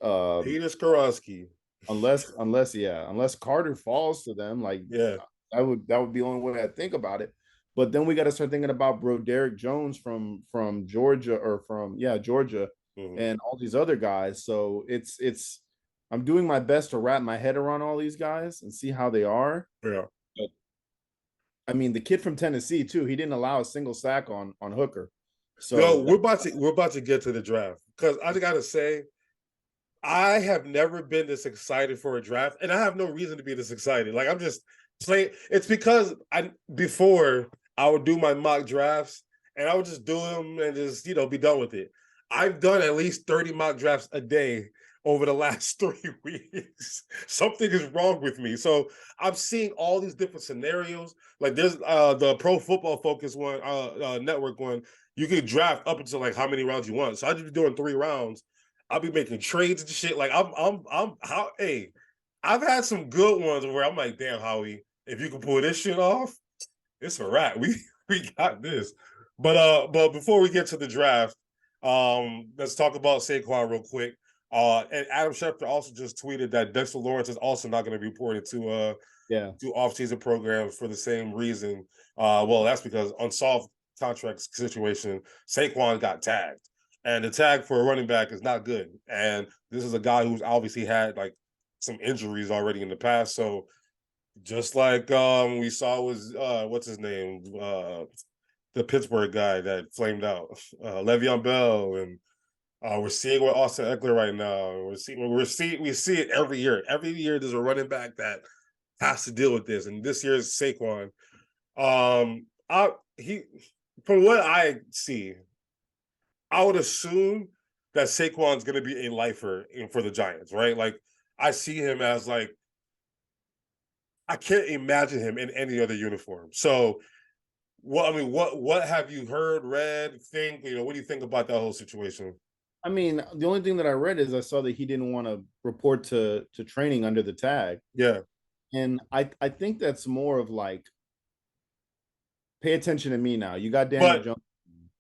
Peter Skoronsky. unless Carter falls to them. Like, Yeah. that would be the only way I think about it. But then we got to start thinking about bro Derek Jones from Georgia or from Georgia and all these other guys. So it's I'm doing my best to wrap my head around all these guys and see how they are. Yeah. But, I mean, the kid from Tennessee too. He didn't allow a single sack on Hooker. So No, we're about to get to the draft because I gotta say, I have never been this excited for a draft, and I have no reason to be this excited. Like I'm just playing. It's because before I would do my mock drafts, and I would just do them and just be done with it. I've done at least 30 mock drafts a day over the last 3 weeks. Something is wrong with me. So I'm seeing all these different scenarios. Like there's the Pro Football Focus one, network one. You can draft up until like how many rounds you want. So I just be doing 3 rounds. I'll be making trades and shit. Like hey, I've had some good ones where I'm like, damn, Howie, if you can pull this shit off, it's a wrap. We got this. But before we get to the draft, let's talk about Saquon real quick. And Adam Schefter also just tweeted that Dexter Lawrence is also not going to be reported to offseason programs for the same reason. Well, that's because unsolved contract situation, Saquon got tagged. And the tag for a running back is not good. And this is a guy who's obviously had like some injuries already in the past. So just like we saw was what's his name? The Pittsburgh guy that flamed out, Le'Veon Bell, and we're seeing with Austin Eckler right now. We see it every year. Every year there's a running back that has to deal with this, and this year's Saquon. From what I see, I would assume that Saquon's going to be a lifer for the Giants, right? Like I see him as like I can't imagine him in any other uniform. So, what have you heard, read, think? What do you think about that whole situation? I mean, the only thing that I read is I saw that he didn't want to report to training under the tag. Yeah, and I think that's more of like, pay attention to me now. You got Daniel Jones.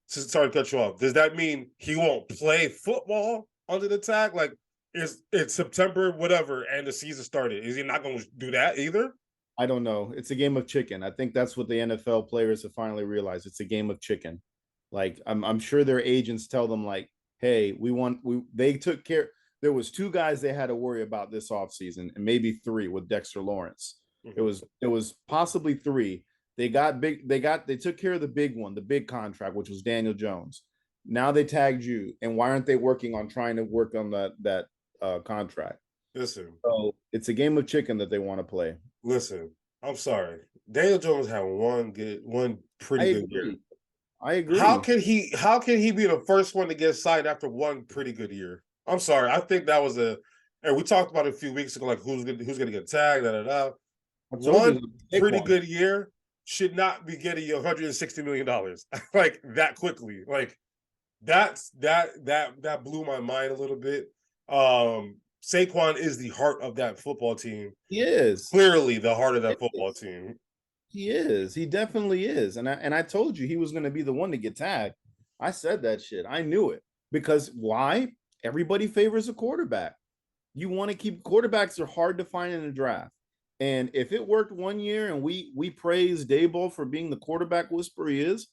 Sorry to cut you off. Does that mean he won't play football under the tag? Like, it's September, whatever, and the season started. Is he not going to do that either? I don't know. It's a game of chicken. I think that's what the NFL players have finally realized. It's a game of chicken. Like, I'm sure their agents tell them like, hey, they took care. There was 2 guys they had to worry about this offseason, and maybe 3 with Dexter Lawrence. Mm-hmm. It was possibly 3. They took care of the big one, the big contract, which was Daniel Jones. Now they tagged you, and why aren't they working on trying to work on that contract? Listen, so it's a game of chicken that they want to play. Listen, I'm sorry. Daniel Jones had one pretty good year. I agree. How can he be the first one to get signed after one pretty good year? I'm sorry. I think that was and we talked about it a few weeks ago, like who's gonna get tagged, One pretty good year. should not be getting you $160 million like that quickly. Like that blew my mind a little bit. Saquon is the heart of that football team. He is Clearly the heart of that football team. He is. He definitely is. And I told you he was going to be the one to get tagged. I said that shit. I knew it. Because why? Everybody favors a quarterback. You want to keep quarterbacks are hard to find in the draft. And if it worked one year and we praise Daboll for being the quarterback whisperer he is,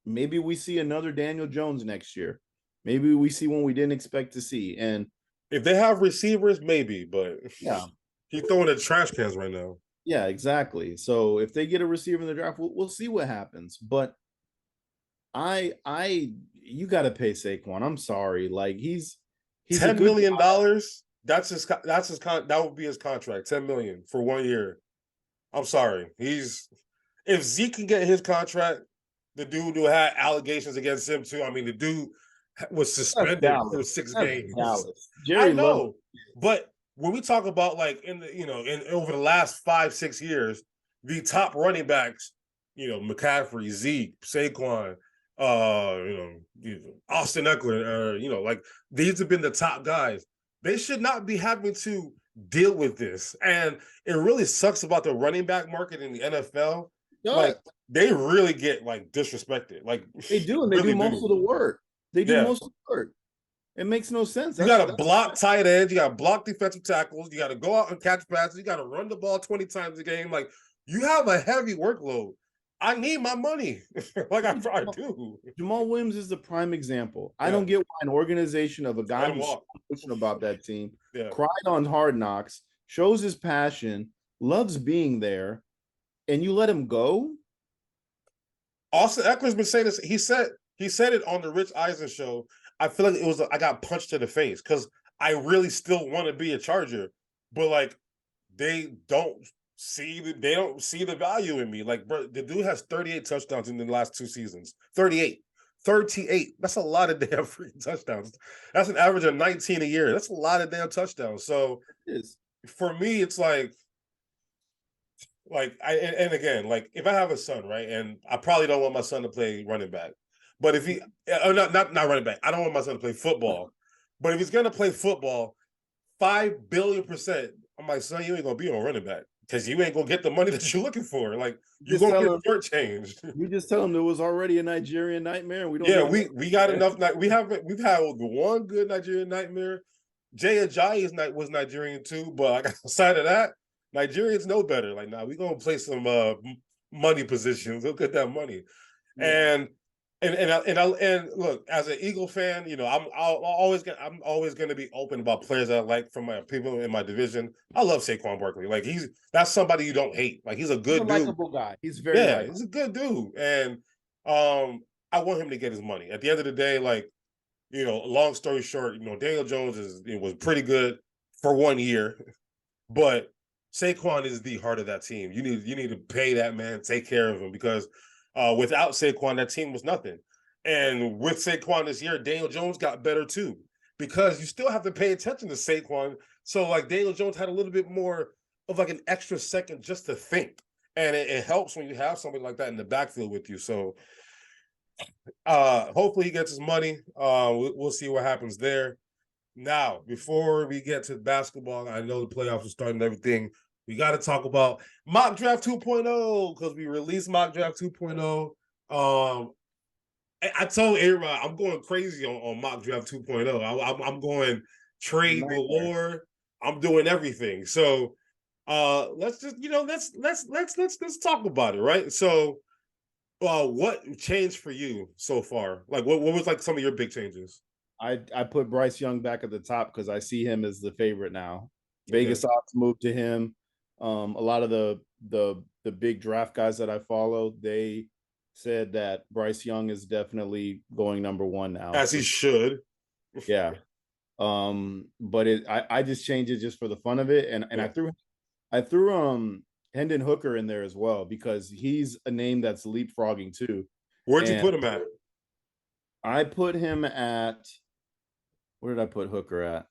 maybe we see another Daniel Jones next year. Maybe we see one we didn't expect to see. And if they have receivers, maybe, but yeah, he's throwing the trash cans right now. Yeah, exactly. So if they get a receiver in the draft, we'll see what happens. But you got to pay Saquon. I'm sorry, like he's $10 million. That would be his contract. $10 million for 1 year. I'm sorry. If Zeke can get his contract, the dude who had allegations against him too. I mean, the dude was suspended for 6 games. Jerry I know, but when we talk about like in over the last 5-6 years, the top running backs, McCaffrey, Zeke, Saquon, Austin Eckler, like these have been the top guys. They should not be having to deal with this, and it really sucks about the running back market in the NFL. Like they really get like disrespected. Like they do, and they really do most of the work. They do most of the work. It makes no sense. You got to block tight ends. You got to block defensive tackles. You got to go out and catch passes. You got to run the ball 20 times a game. Like, you have a heavy workload. I need my money. Like, I do. Jamal Williams is the prime example. Yeah. I don't get why an organization of a guy who's pushing about that team, cried on Hard Knocks, shows his passion, loves being there, and you let him go? Austin Eckler's been saying this. He said it on the Rich Eisen show. I feel like I got punched in the face because I really still want to be a Charger, but like they don't see the value in me. Like, bro, the dude has 38 touchdowns in the last 2 seasons. 38. That's a lot of damn freaking touchdowns. That's an average of 19 a year. That's a lot of damn touchdowns. So for me, it's like and again, like if I have a son, right, and I probably don't want my son to play running back. But if he, not running back, I don't want my son to play football. But if he's gonna play football, 5 billion%, I'm like, son, you ain't gonna be on running back because you ain't gonna get the money that you're looking for. Like you're gonna get shortchanged. You just tell him there was already a Nigerian nightmare. And we don't. Yeah, we got enough. We've had one good Nigerian nightmare. Jay Ajayi was Nigerian too, but like outside of that, Nigerians know better. Like, nah, we gonna play some money positions. Look at that money, and look, as an Eagle fan, I'm always going to be open about players that I like from my people in my division. I love Saquon Barkley. Like that's somebody you don't hate. Like he's a good dude. Likable guy. He's very likable. He's a good dude, and I want him to get his money. At the end of the day, like long story short, Daniel Jones was pretty good for 1 year, but Saquon is the heart of that team. You need to pay that man, take care of him because. Without Saquon, that team was nothing. And with Saquon this year, Daniel Jones got better too because you still have to pay attention to Saquon. So like Daniel Jones had a little bit more of like an extra second just to think. And it helps when you have somebody like that in the backfield with you. So hopefully he gets his money. We'll see what happens there. Now, before we get to basketball, I know the playoffs are starting and everything. We got to talk about Mock Draft 2.0 because we released Mock Draft 2.0. I told A-Rod I'm going crazy on Mock Draft 2.0. I'm going trade galore. I'm doing everything. So let's just let's talk about it, right? So what changed for you so far? Like what was like some of your big changes? I put Bryce Young back at the top because I see him as the favorite now. Vegas odds moved to him. A lot of the big draft guys that I follow, they said that Bryce Young is definitely going number 1 now. As he should. Yeah. But I just changed it just for the fun of it. And I threw Hendon Hooker in there as well because he's a name that's leapfrogging too. Where'd you put him at? I put him at where did I put Hooker at?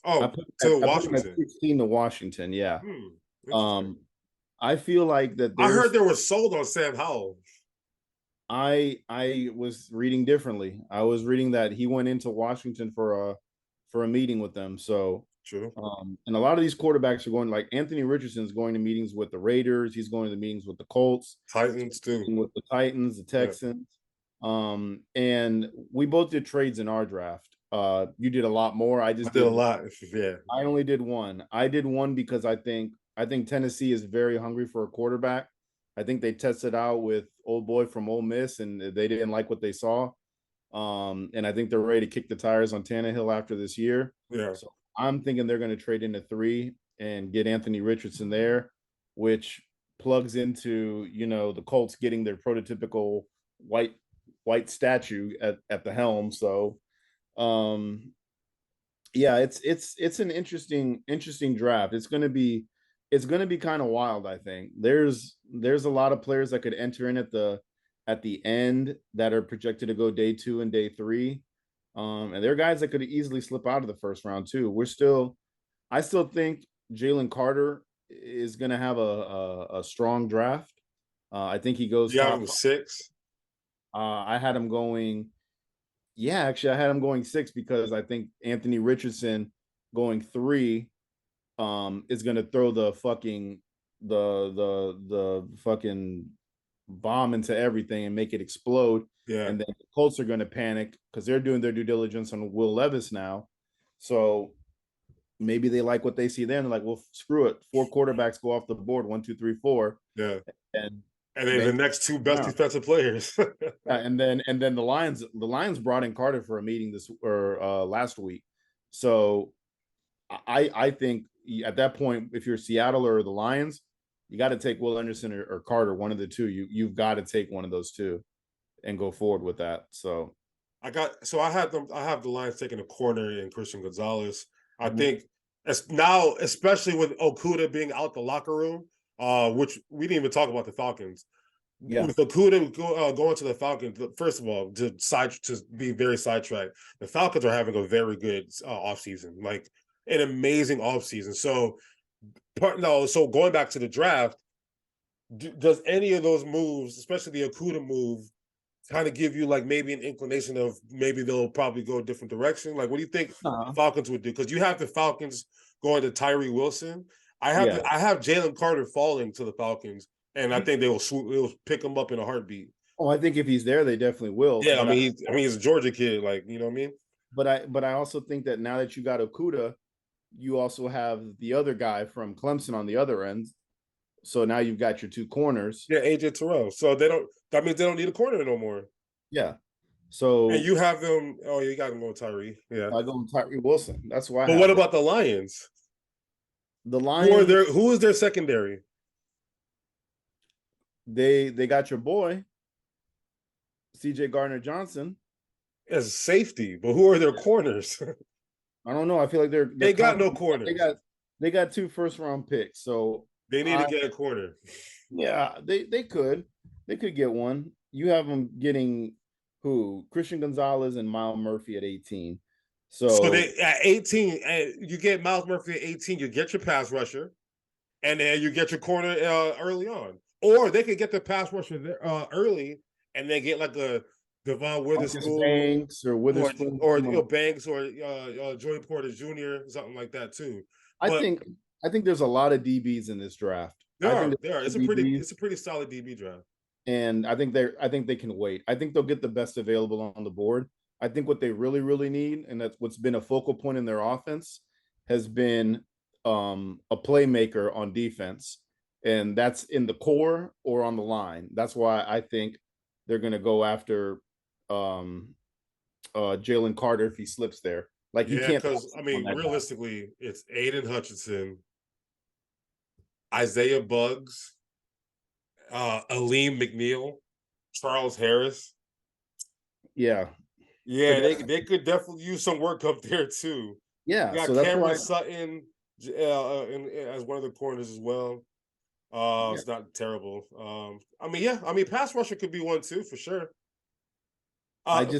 Oh, to Washington. 16 to Washington, yeah. I feel like that I heard there's they were sold on Sam Howell. I was reading differently. I was reading that he went into Washington for a meeting with them. So True. and a lot of these quarterbacks are going, like Anthony Richardson's going to meetings with the Raiders. He's going to meetings with the Colts, Titans too. with the Titans, the Yeah. Texans. And we both did trades in our draft. You did a lot more. I just I did a did lot. Yeah. I only did one. I did one because I think Tennessee is very hungry for a quarterback. I think they tested out with old boy from Ole Miss, and they didn't like what they saw. And I think they're ready to kick the tires on Tannehill after this year. Yeah. So I'm thinking they're going to trade into 3 and get Anthony Richardson there, which plugs into the Colts getting their prototypical white statue at the helm. So um yeah, it's an interesting draft. It's gonna be kind of wild. I think there's a lot of players that could enter in at the end that are projected to go day 2 and day 3. And there are guys that could easily slip out of the first round too. I still think Jalen Carter is gonna have a strong draft. I think he goes You have top. him 6. I had him going. Yeah, actually, I had him going 6 because I think Anthony Richardson going 3 is going to throw the fucking bomb into everything and make it explode. Yeah. And then the Colts are going to panic because they're doing their due diligence on Will Levis now. So maybe they like what they see then. They're like, well, screw it. 4 quarterbacks go off the board, 1, 2, 3, 4. Yeah. And then the next 2 best defensive players. and then the Lions brought in Carter for a meeting last week. So I think at that point, if you're Seattle or the Lions, you got to take Will Anderson or Carter, one of the two. You've got to take one of those two and go forward with that. So I have the Lions taking a corner in Christian Gonzalez. I think now, especially with Okuda being out the locker room, which we didn't even talk about the Falcons. Yeah. With Okuda going to the Falcons, first of all, to be very sidetracked, the Falcons are having a very good offseason, like an amazing offseason. So going back to the draft, does any of those moves, especially the Okuda move, kind of give you like maybe an inclination of maybe they'll probably go a different direction? Like, what do you think the Falcons would do? Because you have the Falcons going to Tyree Wilson. I have Jalen Carter falling to the Falcons, and I think they will pick him up in a heartbeat. Oh, I think if he's there, they definitely will. Yeah, he's a Georgia kid, like, you know what I mean? But I also think that now that you got Okuda, you also have the other guy from Clemson on the other end. So now you've got your 2 corners. Yeah, AJ Terrell. So that means they don't need a corner no more. Yeah. So and you have them. Oh, you got them going Tyree. Yeah, I go with Tyree Wilson. That's why. But what about the Lions? The Lions. Who is their secondary? They got your boy, C.J. Gardner-Johnson, as safety, but who are their corners? I don't know. I feel like they got no corners. They got 2 first-round picks, so they need to get a corner. Yeah, they could get one. You have them getting who? Christian Gonzalez and Miles Murphy at 18. So they at 18, you get Miles Murphy at 18, you get your pass rusher, and then you get your corner early on. Or they could get the pass rusher there, early, and then get like a Devon Witherspoon, Banks or Witherspoon, or Banks, or Joey Porter Jr., something like that too. I think there's a lot of DBs in this draft. There are. It's a pretty solid DB draft. And I think they can wait. I think they'll get the best available on the board. I think what they really, really need, and that's what's been a focal point in their offense, has been a playmaker on defense. And that's in the core or on the line. That's why I think they're going to go after Jalen Carter if he slips there. Like, you can't. Because realistically, it's Aiden Hutchinson, Isaiah Buggs, Aleem McNeil, Charles Harris. Yeah. Yeah, they could definitely use some work up there too. Yeah. You got so Cameron Sutton as one of the corners as well. It's not terrible. Pass rusher could be one too for sure.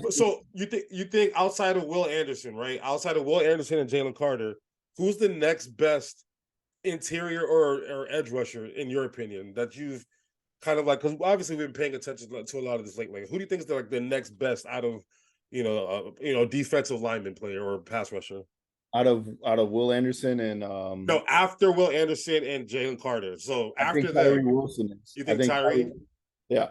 So you think outside of Will Anderson, right? Outside of Will Anderson and Jalen Carter, who's the next best interior or edge rusher in your opinion that you've kind of like, because obviously we've been paying attention to a lot of this lately. Who do you think is like the next best out of defensive lineman player or pass rusher? Out of Will Anderson and No, after Will Anderson and Jalen Carter. So I after think them, Tyree Wilson is. you I think think Tyree? yeah.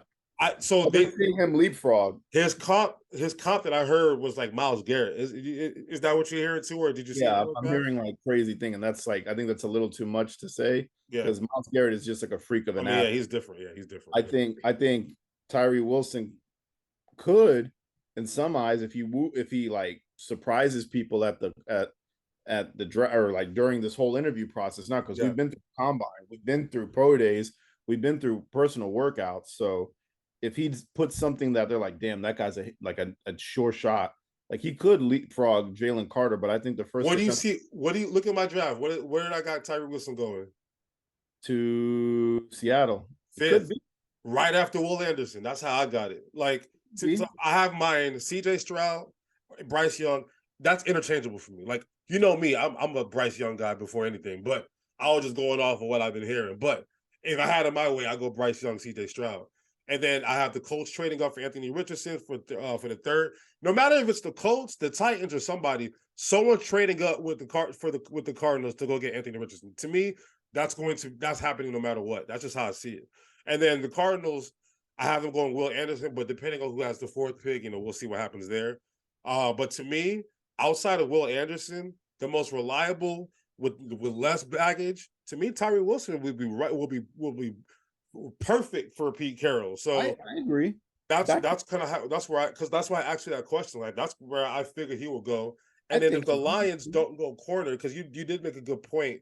So I've been seeing him leapfrog. his comp that I heard was like Myles Garrett. Is that what you're hearing too, or did you see Yeah, it like I'm that? hearing like crazy thing, and that's like I think that's a little too much to say Yeah. because Myles Garrett is just like a freak of I an mean, yeah, athlete. he's different. Yeah, he's different. I think Tyree Wilson could, in some eyes, if he like surprises people at the draft or like during this whole interview process. Not because Yeah. we've been through combine, we've been through pro days, we've been through personal workouts. So if he puts something that they're like, damn, that guy's a sure shot. Like he could leapfrog Jalen Carter, but I think the first What do you see? What do you look at my draft? Where did I got Tyree Wilson going? to Seattle. It could Fifth, be. right after Will Anderson. That's how I got it. Like so I have mine. C.J. Stroud, Bryce Young. That's interchangeable for me. Like you know me, I'm a Bryce Young guy before anything. But I was just going off of what I've been hearing. But if I had it my way, I go Bryce Young, C.J. Stroud. And then I have the Colts trading up for Anthony Richardson for the third. No matter if it's the Colts, the Titans, or somebody, someone trading up with the Cardinals to go get Anthony Richardson. To me, that's happening no matter what. That's just how I see it. And then the Cardinals, I have them going Will Anderson, but depending on who has the fourth pick, we'll see what happens there. But to me, outside of Will Anderson, the most reliable with less baggage, to me, Tyree Wilson will be perfect for Pete Carroll. So I agree. That's kind of how that's why I asked you that question. Like that's where I figured he will go. And then if the Lions don't go corner, because you did make a good point.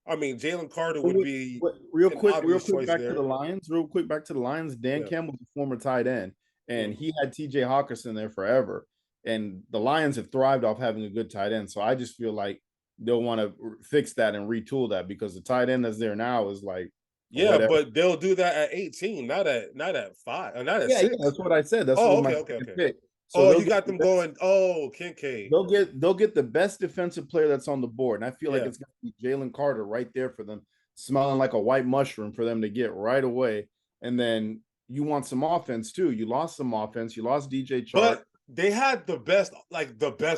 I mean, Jalen Carter would be real quick back there. to the Lions. Real quick back to the Lions. Dan Campbell's a former tight end, and he had T.J. Hawkinson there forever. And the Lions have thrived off having a good tight end. So I just feel like they'll want to fix that and retool that because the tight end that's there now is like whatever. But they'll do that at 18, not at 5, not at 6. Yeah, that's what I said. That's okay. Pick. So you got them going. Oh, Kincaid. They'll get the best defensive player that's on the board, and I feel like it's going to be Jalen Carter right there for them, smelling like a white mushroom for them to get right away. And then you want some offense too. You lost some offense. You lost DJ Chark. But they had the best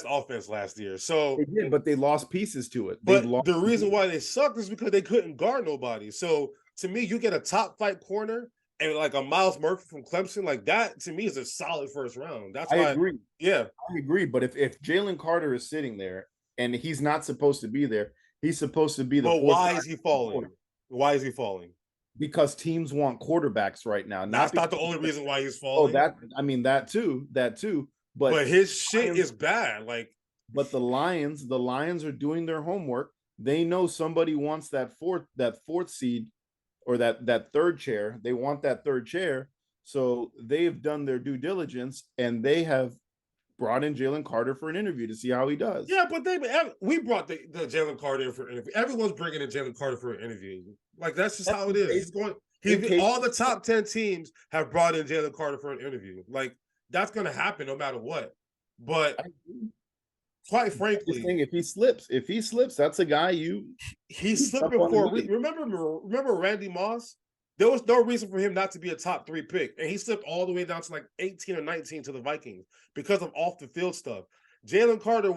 offense last year. So they did, but they lost pieces to it. But the reason why they sucked is because they couldn't guard nobody. So to me, you get a top flight corner and like a Miles Murphy from Clemson, like that to me is a solid first round. That's why I agree. Yeah, I agree. But if Jalen Carter is sitting there and he's not supposed to be there, he's supposed to be the. But why is he falling? Why is he falling? Because teams want quarterbacks right now. That's not the only reason why he's falling. That too. But his shit is bad. Like, but the Lions are doing their homework. They know somebody wants that fourth seed or that third chair. They want that third chair. So they've done their due diligence and they have brought in Jalen Carter for an interview to see how he does. Yeah, but we brought the Jalen Carter in for an interview. Everyone's bringing in Jalen Carter for an interview. Like that's just how it is. All the top 10 teams have brought in Jalen Carter for an interview. Like that's going to happen no matter what. But quite frankly, if he slips, that's a guy he slipped before. Remember Randy Moss? There was no reason for him not to be a top 3 pick, and he slipped all the way down to like 18 or 19 to the Vikings because of off the field stuff. Jalen Carter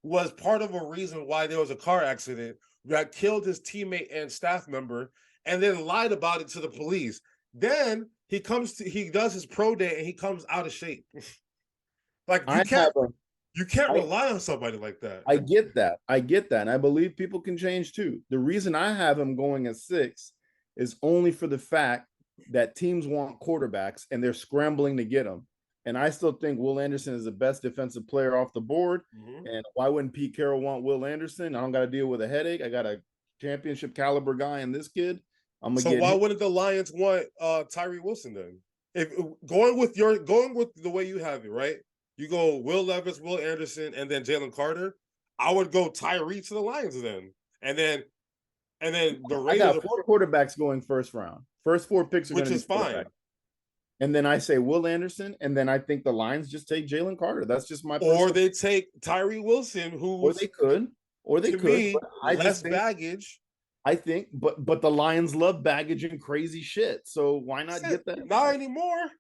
was part of a reason why there was a car accident that killed his teammate and staff member, and then lied about it to the police. Then he does his pro day, and he comes out of shape. Like you can't rely on somebody like that. I get that, and I believe people can change too. The reason I have him going at 6 is only for the fact that teams want quarterbacks and they're scrambling to get them. And I still think Will Anderson is the best defensive player off the board. Mm-hmm. And why wouldn't Pete Carroll want Will Anderson? I don't got to deal with a headache. I got a championship caliber guy in this kid. Why wouldn't the Lions want Tyree Wilson then? If going with the way you have it, right? You go Will Levis, Will Anderson, and then Jalen Carter. I would go Tyree to the Lions then, and then the Raiders. I got 4 quarterbacks going first round. First 4 picks are going to be fine. And then I say Will Anderson, and then I think the Lions just take Jalen Carter. That's just my. Or they take Tyree Wilson, who. Or they could. Less baggage. I think, but the Lions love baggage and crazy shit. So why not get that? Not anymore.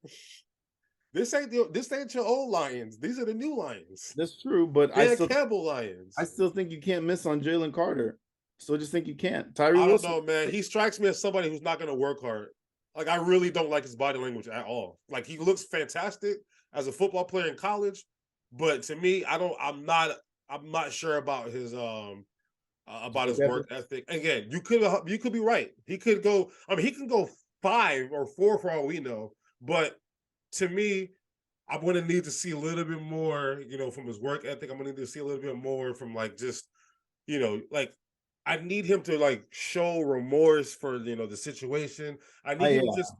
This ain't your old Lions. These are the new Lions. That's true, but Dan Campbell I Lions. still think you can't miss on Jalen Carter. Still just think you can't. Tyree I don't Wilson. know, man. He strikes me as somebody who's not going to work hard. Like, I really don't like his body language at all. Like, he looks fantastic as a football player in college, but to me, I'm not sure about his work ethic. Again, you could be right. He could go. I mean, he can go 5 or 4 for all we know. But to me, I'm going to need to see a little bit more, from his work ethic. I'm going to need to see a little bit more from like just, like I need him to like show remorse for the situation. I need him to just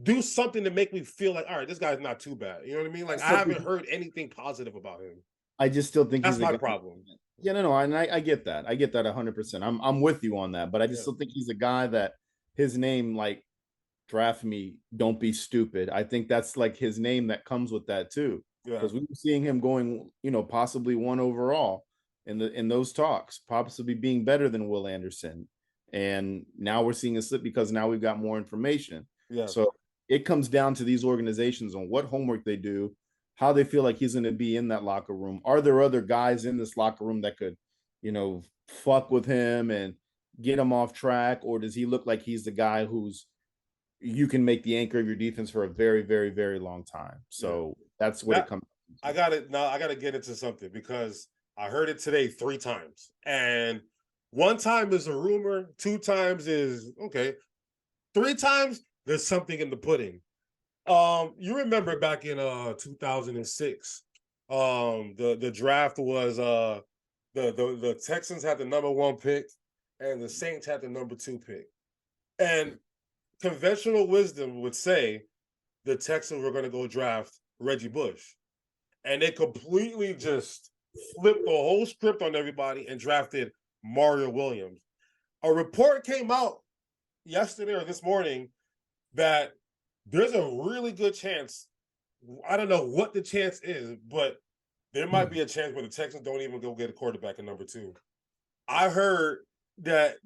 do something to make me feel like, all right, this guy's not too bad. You know what I mean? Like I haven't heard anything positive about him. I just still think that's he's my problem. Yeah, no, and I get that. I get that 100%. I'm with you on that, but I just still think he's a guy that his name, like, draft me, don't be stupid. I think that's like his name that comes with that too. Because we were seeing him going, possibly 1 overall in those talks, possibly being better than Will Anderson. And now we're seeing a slip because now we've got more information. Yeah. So it comes down to these organizations on what homework they do, how they feel like he's going to be in that locker room. Are there other guys in this locker room that could, fuck with him and get him off track? Or does he look like he's the guy who's you can make the anchor of your defense for a very, very, very long time? So that's what it comes to. I got to get into something because I heard it today 3 times. And 1 time is a rumor, 2 times is okay. 3 times there's something in the pudding. You remember back in 2006, the draft was the Texans had the number 1 pick and the Saints had the number 2 pick. And conventional wisdom would say the Texans were going to go draft Reggie Bush. And they completely just flipped the whole script on everybody and drafted Mario Williams. A report came out yesterday or this morning that there's a really good chance. I don't know what the chance is, but there might be a chance where the Texans don't even go get a quarterback in number 2. I heard that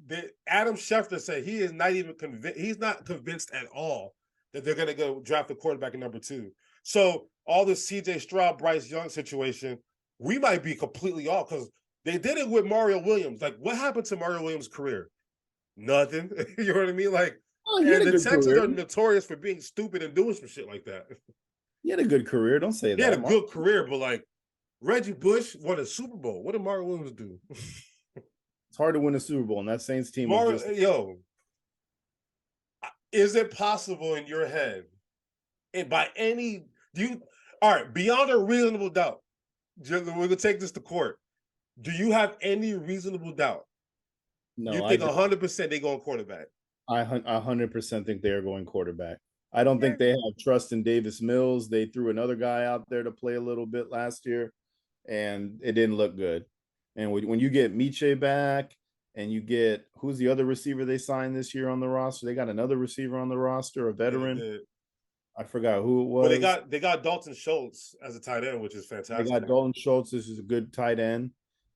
Adam Schefter said he is not even convinced. He's not convinced at all that they're going to go draft a quarterback in number 2. So all this C.J. Stroud, Bryce Young situation, we might be completely off because they did it with Mario Williams. Like, what happened to Mario Williams' career? Nothing. You know what I mean? Like, and the Texans are notorious for being stupid and doing some shit like that. He had a good career. Don't say that. He had a good career, but like Reggie Bush won a Super Bowl. What did Mario Williams do? It's hard to win a Super Bowl, and that Saints team is it possible in your head, and by any all right, beyond a reasonable doubt, we're gonna take this to court. Do you have any reasonable doubt? No, you think 100% they going quarterback? I 100% think they are going quarterback. I don't think they have trust in Davis Mills. They threw another guy out there to play a little bit last year, and it didn't look good. And when you get Miche back, and you get who's the other receiver they signed this year on the roster? They got another receiver on the roster, a veteran. I forgot who it was. But they got Dalton Schultz as a tight end, which is fantastic. They got Dalton Schultz. This is a good tight end.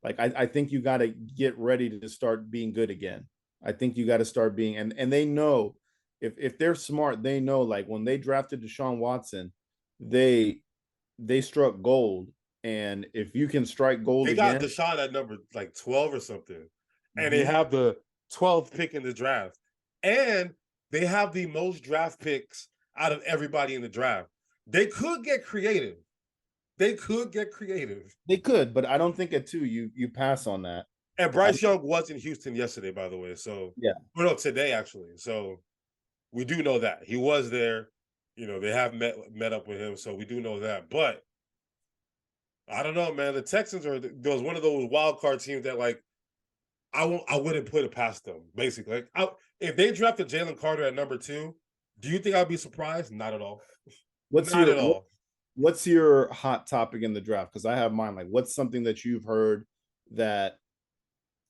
Like I think you got to get ready to start being good again. I think you got to start being and they know if they're smart, they know like when they drafted Deshaun Watson, they struck gold. And if you can strike gold, they got Deshaun at number like 12 or something. And they have the 12th pick in the draft. And they have the most draft picks out of everybody in the draft. They could get creative. They could, but I don't think at 2 you pass on that. And Bryce Young was in Houston yesterday, by the way. So today actually. So we do know that he was there. They have met up with him, so we do know that. But I don't know, man. The Texans was one of those wild card teams that like I wouldn't put it past them. Basically, like if they drafted Jalen Carter at number 2, do you think I'd be surprised? Not at all. Not at all. What's your hot topic in the draft? Because I have mine. Like, what's something that you've heard that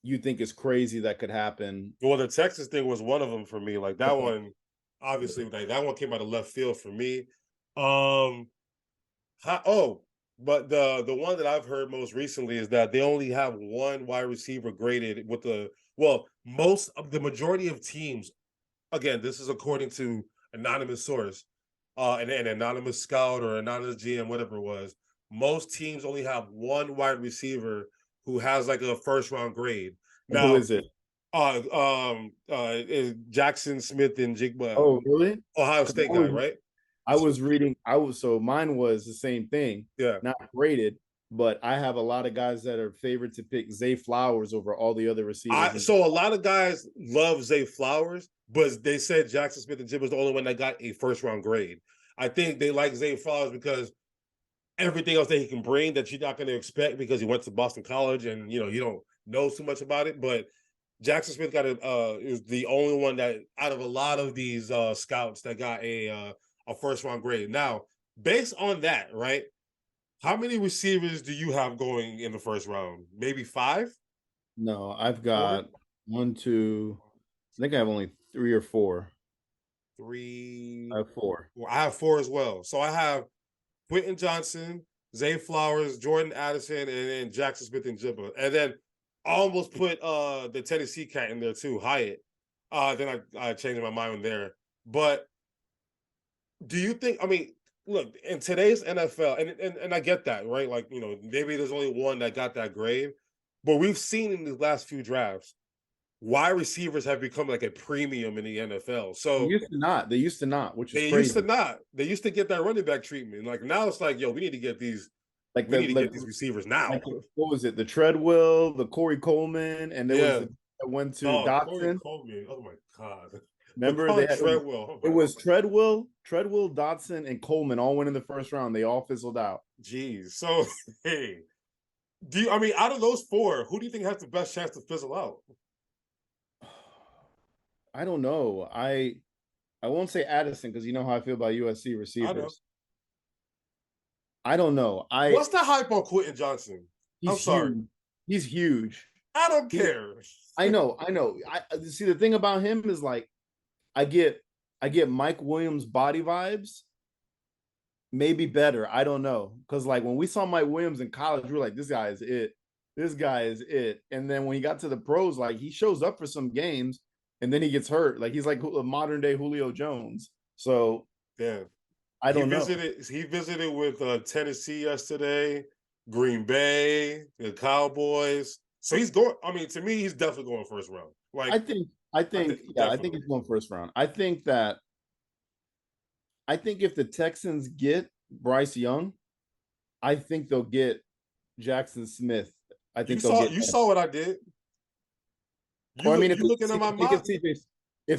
you think is crazy that could happen? Well, the Texas thing was one of them for me. Like that one, obviously, like that one came out of left field for me. But the one that I've heard most recently is that they only have one wide receiver graded with the Well, the majority of teams, again, this is according to anonymous source, an anonymous scout or anonymous GM, whatever it was. Most teams only have one wide receiver who has like a first round grade. And who Now, is it? Jackson Smith and Jigba, Oh, really? Ohio 'Cause State guy, right? I was reading. So mine was the same thing. Yeah. Not graded, but I have a lot of guys that are favored to pick Zay Flowers over all the other receivers. So a lot of guys love Zay Flowers, but they said Jackson Smith and Jigba was the only one that got a first round grade. I think they like Zay Flowers because everything else that he can bring that you're not going to expect because he went to Boston College and you don't know too much about it. But Jackson Smith is the only one that out of a lot of these scouts that got a first round grade. Now, based on that, right? How many receivers do you have going in the first round? Maybe 5? No, I've got 1, 2. I think I have only 3 or 4. 3. I have 4. Well, I have 4 as well. So I have Quentin Johnson, Zay Flowers, Jordan Addison, and then Jackson Smith and Jibba. And then I almost put the Tennessee cat in there too, Hyatt. Then I changed my mind there. But do you think, I mean, look, in today's NFL, and I get that, right? Like, maybe there's only one that got that grade. But we've seen in the last few drafts, wide receivers have become like a premium in the NFL. So They used to not. They used to not, which is they crazy. used to not. They used to get that running back treatment. Like now it's like, yo, we need to get these get these receivers now. Like, what was it? The Treadwell, the Corey Coleman, and there was that went to Dotson. Corey Coleman. Oh my God. Remember they had Treadwell. It was Treadwell, Dotson, and Coleman all went in the first round. They all fizzled out. Jeez. So hey, out of those 4, who do you think has the best chance to fizzle out? I don't know. I won't say Addison because you know how I feel about USC receivers. I don't know. What's the hype on Quentin Johnson? I'm sorry. He's huge. I don't care. I know. I see the thing about him is like I get Mike Williams body vibes. Maybe better. I don't know. Because like when we saw Mike Williams in college, we were like, this guy is it. This guy is it. And then when he got to the pros, like he shows up for some games and then he gets hurt. Like he's like a modern day Julio Jones. So yeah. I don't know. He visited with Tennessee yesterday, Green Bay, the Cowboys. So he's going. I mean, to me, he's definitely going first round. Like I think he's going first round. I think if the Texans get Bryce Young, I think they'll get Jackson Smith. I think you saw what I did. If looking at my mouth. You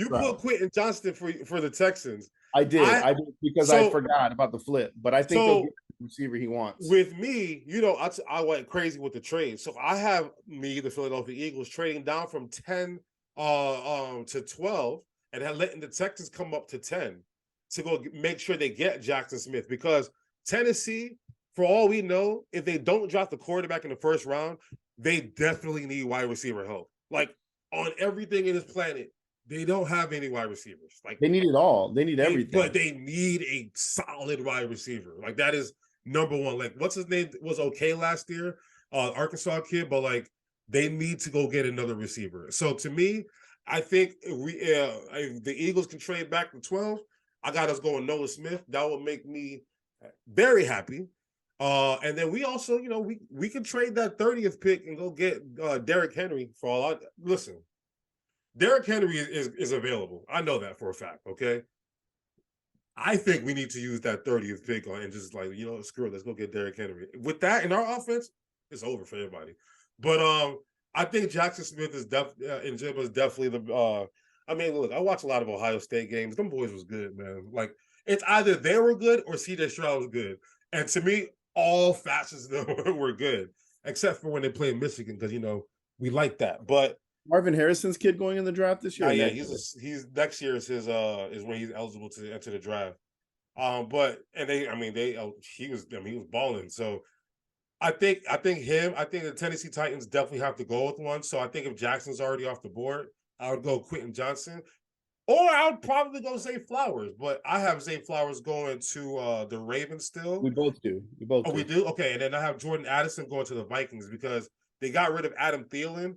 put Quentin Johnston for the Texans. I did because I forgot about the flip, but I think they'll get the receiver he wants. With me, I went crazy with the trade. So I have the Philadelphia Eagles trading down from 10 to 12 and letting the Texans come up to 10 to go make sure they get Jackson Smith, because Tennessee, for all we know, if they don't drop the quarterback in the first round, they definitely need wide receiver help. Like on everything in this planet, they don't have any wide receivers. Like they need it all. They need everything. But they need a solid wide receiver. Like that is number one. Like what's his name was okay last year, Arkansas kid, but like they need to go get another receiver. So to me, I think if the Eagles can trade back to 12, I got us going Noah Smith. That would make me very happy. And then we also, we can trade that 30th pick and go get Derrick Henry for all. Listen, Derrick Henry is available. I know that for a fact. Okay. I think we need to use that 30th pick and just like, screw it. Let's go get Derrick Henry. With that in our offense, it's over for everybody. But I think Jackson Smith is and Jim is definitely the. I mean, look, I watch a lot of Ohio State games. Them boys was good, man. Like it's either they were good or C.J. Stroud was good. And to me, all facets of them were good, except for when they play Michigan, because we like that. But Marvin Harrison's kid going in the draft this year. Yeah, he's next year is his is when he's eligible to enter the draft. He was balling. So I think the Tennessee Titans definitely have to go with one. So I think if Jackson's already off the board, I would go Quentin Johnson, or I would probably go Zay Flowers. But I have Zay Flowers going to the Ravens still. We both do. We do? Okay, and then I have Jordan Addison going to the Vikings because they got rid of Adam Thielen.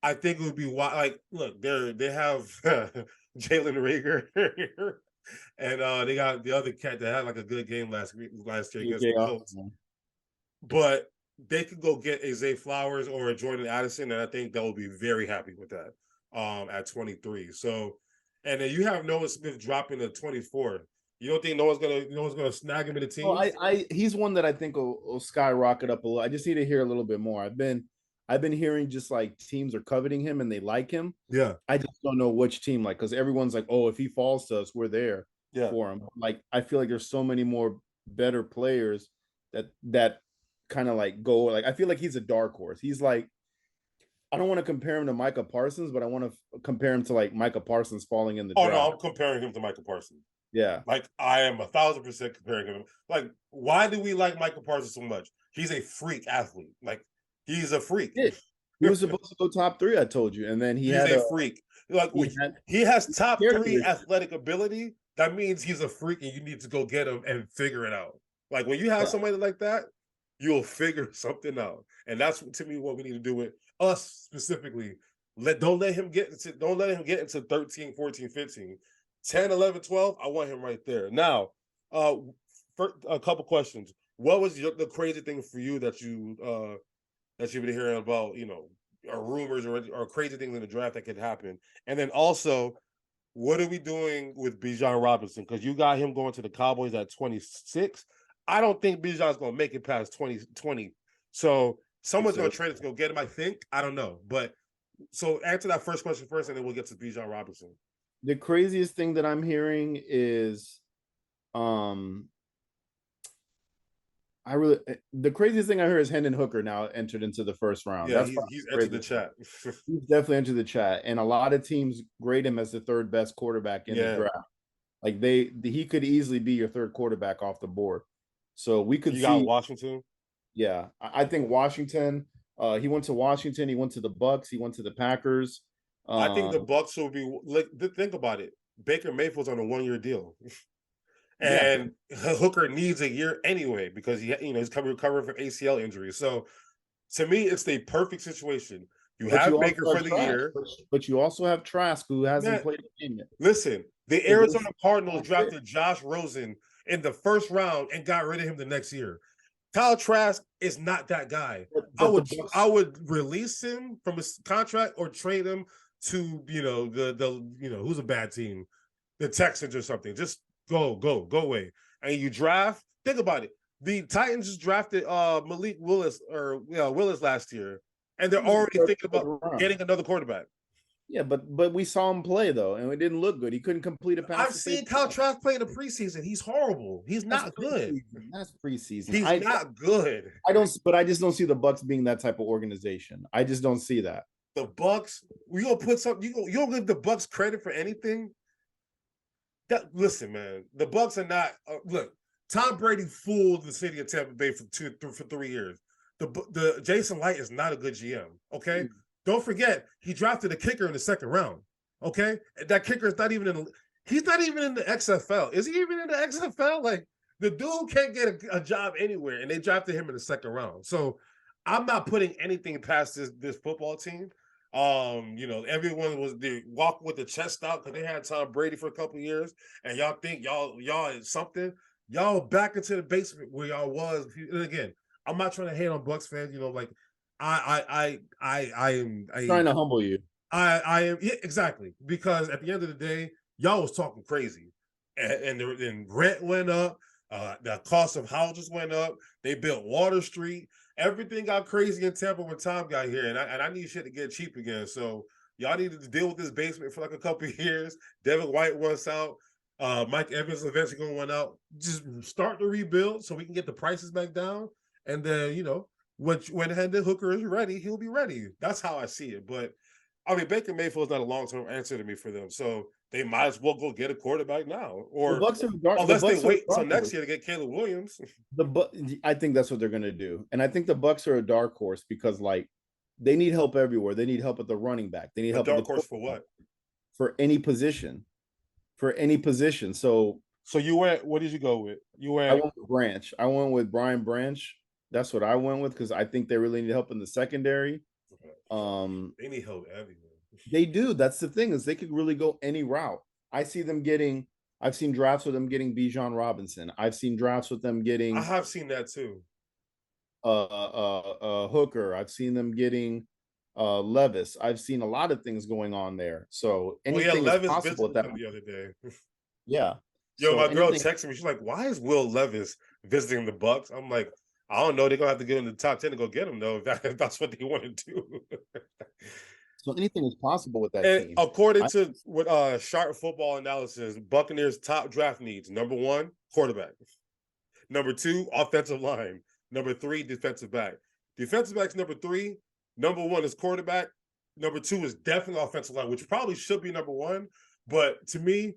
I think it would be like, look, they have Jalen Rager, and they got the other cat that had like a good game last year against Okay, the Colts. But they could go get a Zay Flowers or a Jordan Addison, and I think they'll be very happy with that. At 23. So, and then you have Noah Smith dropping to 24. You don't think Noah's gonna snag him in the team? Well, he's one that I think will skyrocket up a little. I just need to hear a little bit more. I've been hearing just like teams are coveting him and they like him. Yeah. I just don't know which team, like, because everyone's like, oh, if he falls to us, we're there for him. Like, I feel like there's so many more better players that kind of like go, like, I feel like he's a dark horse. He's like, I don't want to compare him to Micah Parsons, but I want to compare him to like Micah Parsons falling in the draft. No, I'm comparing him to Micah Parsons. Yeah. Like, I am 1,000% comparing him. Like, why do we like Micah Parsons so much? He's a freak athlete. Like, he's a freak. He was supposed to go top 3, I told you, and then he's a freak. Like, he has top 3 athletic ability. That means he's a freak, and you need to go get him and figure it out. Like, when you have somebody like that, you'll figure something out, and that's, to me, what we need to do with us specifically. Don't let him get into 13, 14, 15. 10, 11, 12, I want him right there. Now, for a couple questions. What was the crazy thing for you that you've been hearing about, or rumors or crazy things in the draft that could happen? And then also, what are we doing with Bijan Robinson? Because you got him going to the Cowboys at 26. I don't think Bijan's going to make it past 2020. So someone's going to trade to go get him, I think. I don't know. But so answer that first question first, and then we'll get to Bijan Robinson. The craziest thing that I'm hearing is, the craziest thing I heard is Hendon Hooker now entered into the first round. Yeah, he's entered the chat. He's definitely entered the chat, and a lot of teams grade him as the 3rd best quarterback in the draft. Like, he could easily be your 3rd quarterback off the board. So we could see Washington. Yeah, I think Washington. He went to Washington. He went to the Bucks. He went to the Packers. I think the Bucks will be. Think about it. Baker Mayfield's on a 1-year deal, and Hooker needs a year anyway because he's recovering from ACL injury. So, to me, it's the perfect situation. You have Baker for the year, but you also have Trask, who hasn't played the game yet. Listen, the Arizona Cardinals drafted Josh Rosen in the 1st round and got rid of him the next year. Kyle Trask is not that guy. I would release him from his contract or trade him to the who's a bad team, the Texans or something. Just go away. And you draft. Think about it. The Titans just drafted Malik Willis Willis last year, and they're already thinking about getting another quarterback. Yeah, but we saw him play though, and it didn't look good. He couldn't complete a pass. I've seen Kyle Trask play in the preseason. He's horrible. He's not good. That's preseason. He's not good. I just don't see the Bucks being that type of organization. I just don't see that. The Bucks, we gonna put something. You don't give the Bucks credit for anything. Listen, man, the Bucks are not. Look, Tom Brady fooled the city of Tampa Bay for 3 years. The Jason Light is not a good GM. Okay, don't forget he drafted a kicker in the 2nd round. Okay, that kicker is not even he's not even in the XFL. Is he even in the XFL? Like, the dude can't get a job anywhere, and they drafted him in the 2nd round. So I'm not putting anything past this football team. Everyone was they walk with the chest out because they had Tom Brady for a couple of years, and y'all think y'all is something. Y'all back into the basement where y'all was. And again, I'm not trying to hate on Bucks fans. I am trying to humble you. I am exactly, because at the end of the day, y'all was talking crazy, and rent went up. The cost of houses went up. They built Water Street. Everything got crazy in Tampa when Tom got here, and I need shit to get cheap again. So y'all needed to deal with this basement for like a couple of years. Devin White wants out. Mike Evans eventually going to want out. Just start the rebuild so we can get the prices back down. And then, when Hendon Hooker is ready, he'll be ready. That's how I see it. But, I mean, Baker Mayfield is not a long-term answer to me for them. So they might as well go get a quarterback now. Or unless they wait until next year to get Caleb Williams. I think that's what they're going to do. And I think the Bucks are a dark horse because, like, they need help everywhere. They need help at the running back. They need help. Dark horse for what? For any position. So you went, what did you go with? I went with Branch. I went with Brian Branch. That's what I went with because I think they really need help in the secondary. Um, They need help everywhere. they do. That's the thing, is they could really go any route. I see them getting. I've seen drafts with them getting Bijan Robinson. I've seen drafts with them I getting have seen that too. Hooker. I've seen them getting Levis. I've seen a lot of things going on there. So Oh yeah, anything is Levis possible at visited that them point. the other day. Yeah. Yo, So my girl anything. texted me. She's like, "Why is Will Levis visiting the Bucks?" I'm like, "I don't know. They're gonna have to get in the top 10 to go get him, though. If that's what they want to do." So anything is possible with that And team. according I to what Sharp Football Analysis, Buccaneers' top draft needs: number one, quarterback; number two, offensive line; number three, defensive back. Defensive back's number three. Number one is quarterback. Number two is definitely offensive line, which probably should be number one. But to me,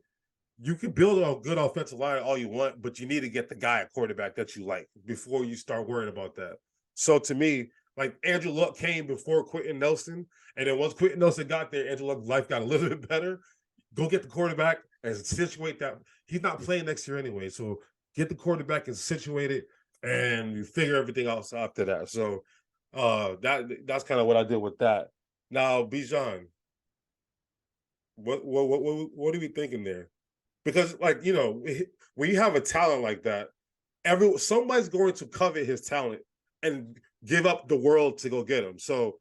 you can build a good offensive line all you want, but you need to get the guy at quarterback that you like before you start worrying about that. So to me, like Andrew Luck came before Quentin Nelson, and then once Quentin Nelson got there, Andrew Luck's life got a little bit better. Go get the quarterback and situate that. He's not playing next year anyway, so get the quarterback and situate it, and you figure everything else after that. So that's kind of what I did with that. Now, Bijan, what are we thinking there? Because like when you have a talent like that, somebody's going to covet his talent and give up the world to go get him. So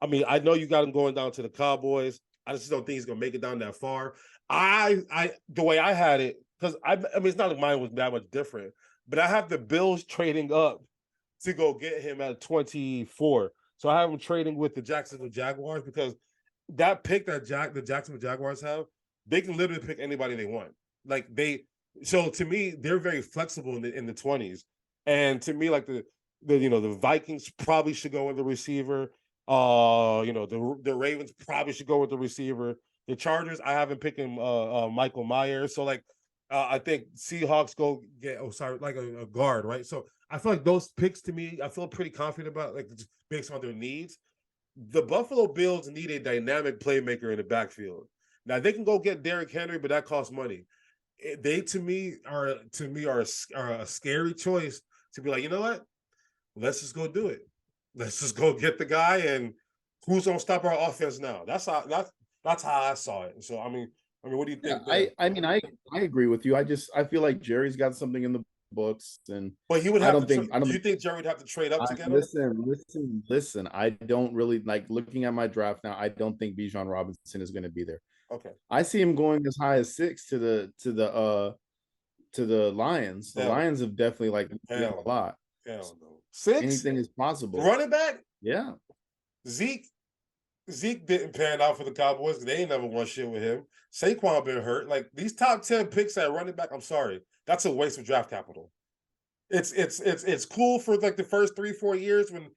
I mean, I know you got him going down to the Cowboys. I just don't think he's gonna make it down that far. The way I had it, because I mean it's not like mine was that much different, but I have the Bills trading up to go get him at 24. So I have him trading with the Jacksonville Jaguars because that pick that the Jacksonville Jaguars have, they can literally pick anybody they want. Like so to me, they're very flexible in the 20s. And to me, like the Vikings probably should go with the receiver. The Ravens probably should go with the receiver. The Chargers, I haven't picked him Michael Myers. So like I think Seahawks go get like a guard, right? So I feel like those picks to me, I feel pretty confident about, like just based on their needs. The Buffalo Bills need a dynamic playmaker in the backfield. Now they can go get Derrick Henry, but that costs money. They to me are a scary choice to be like, you know what? Let's just go do it. Let's just go get the guy, and who's gonna stop our offense now? That's how I saw it. So I mean, what do you think? Yeah, I mean I agree with you. I feel like Jerry's got something in the books, and But he would I have don't to. think I don't Do you think Jerry would have to trade up to get him? listen. I don't really like looking at my draft now. I don't think Bijan Robinson is going to be there. Okay. I see him going as high as 6 to the Lions. The Hell, Lions have definitely like hell a lot. Hell no. 6 Anything is possible. running back. Yeah. Zeke didn't pan out for the Cowboys. They ain't never won shit with him. Saquon been hurt. Like these top 10 picks at running back, I'm sorry, that's a waste of draft capital. It's cool for like the first 3-4 years when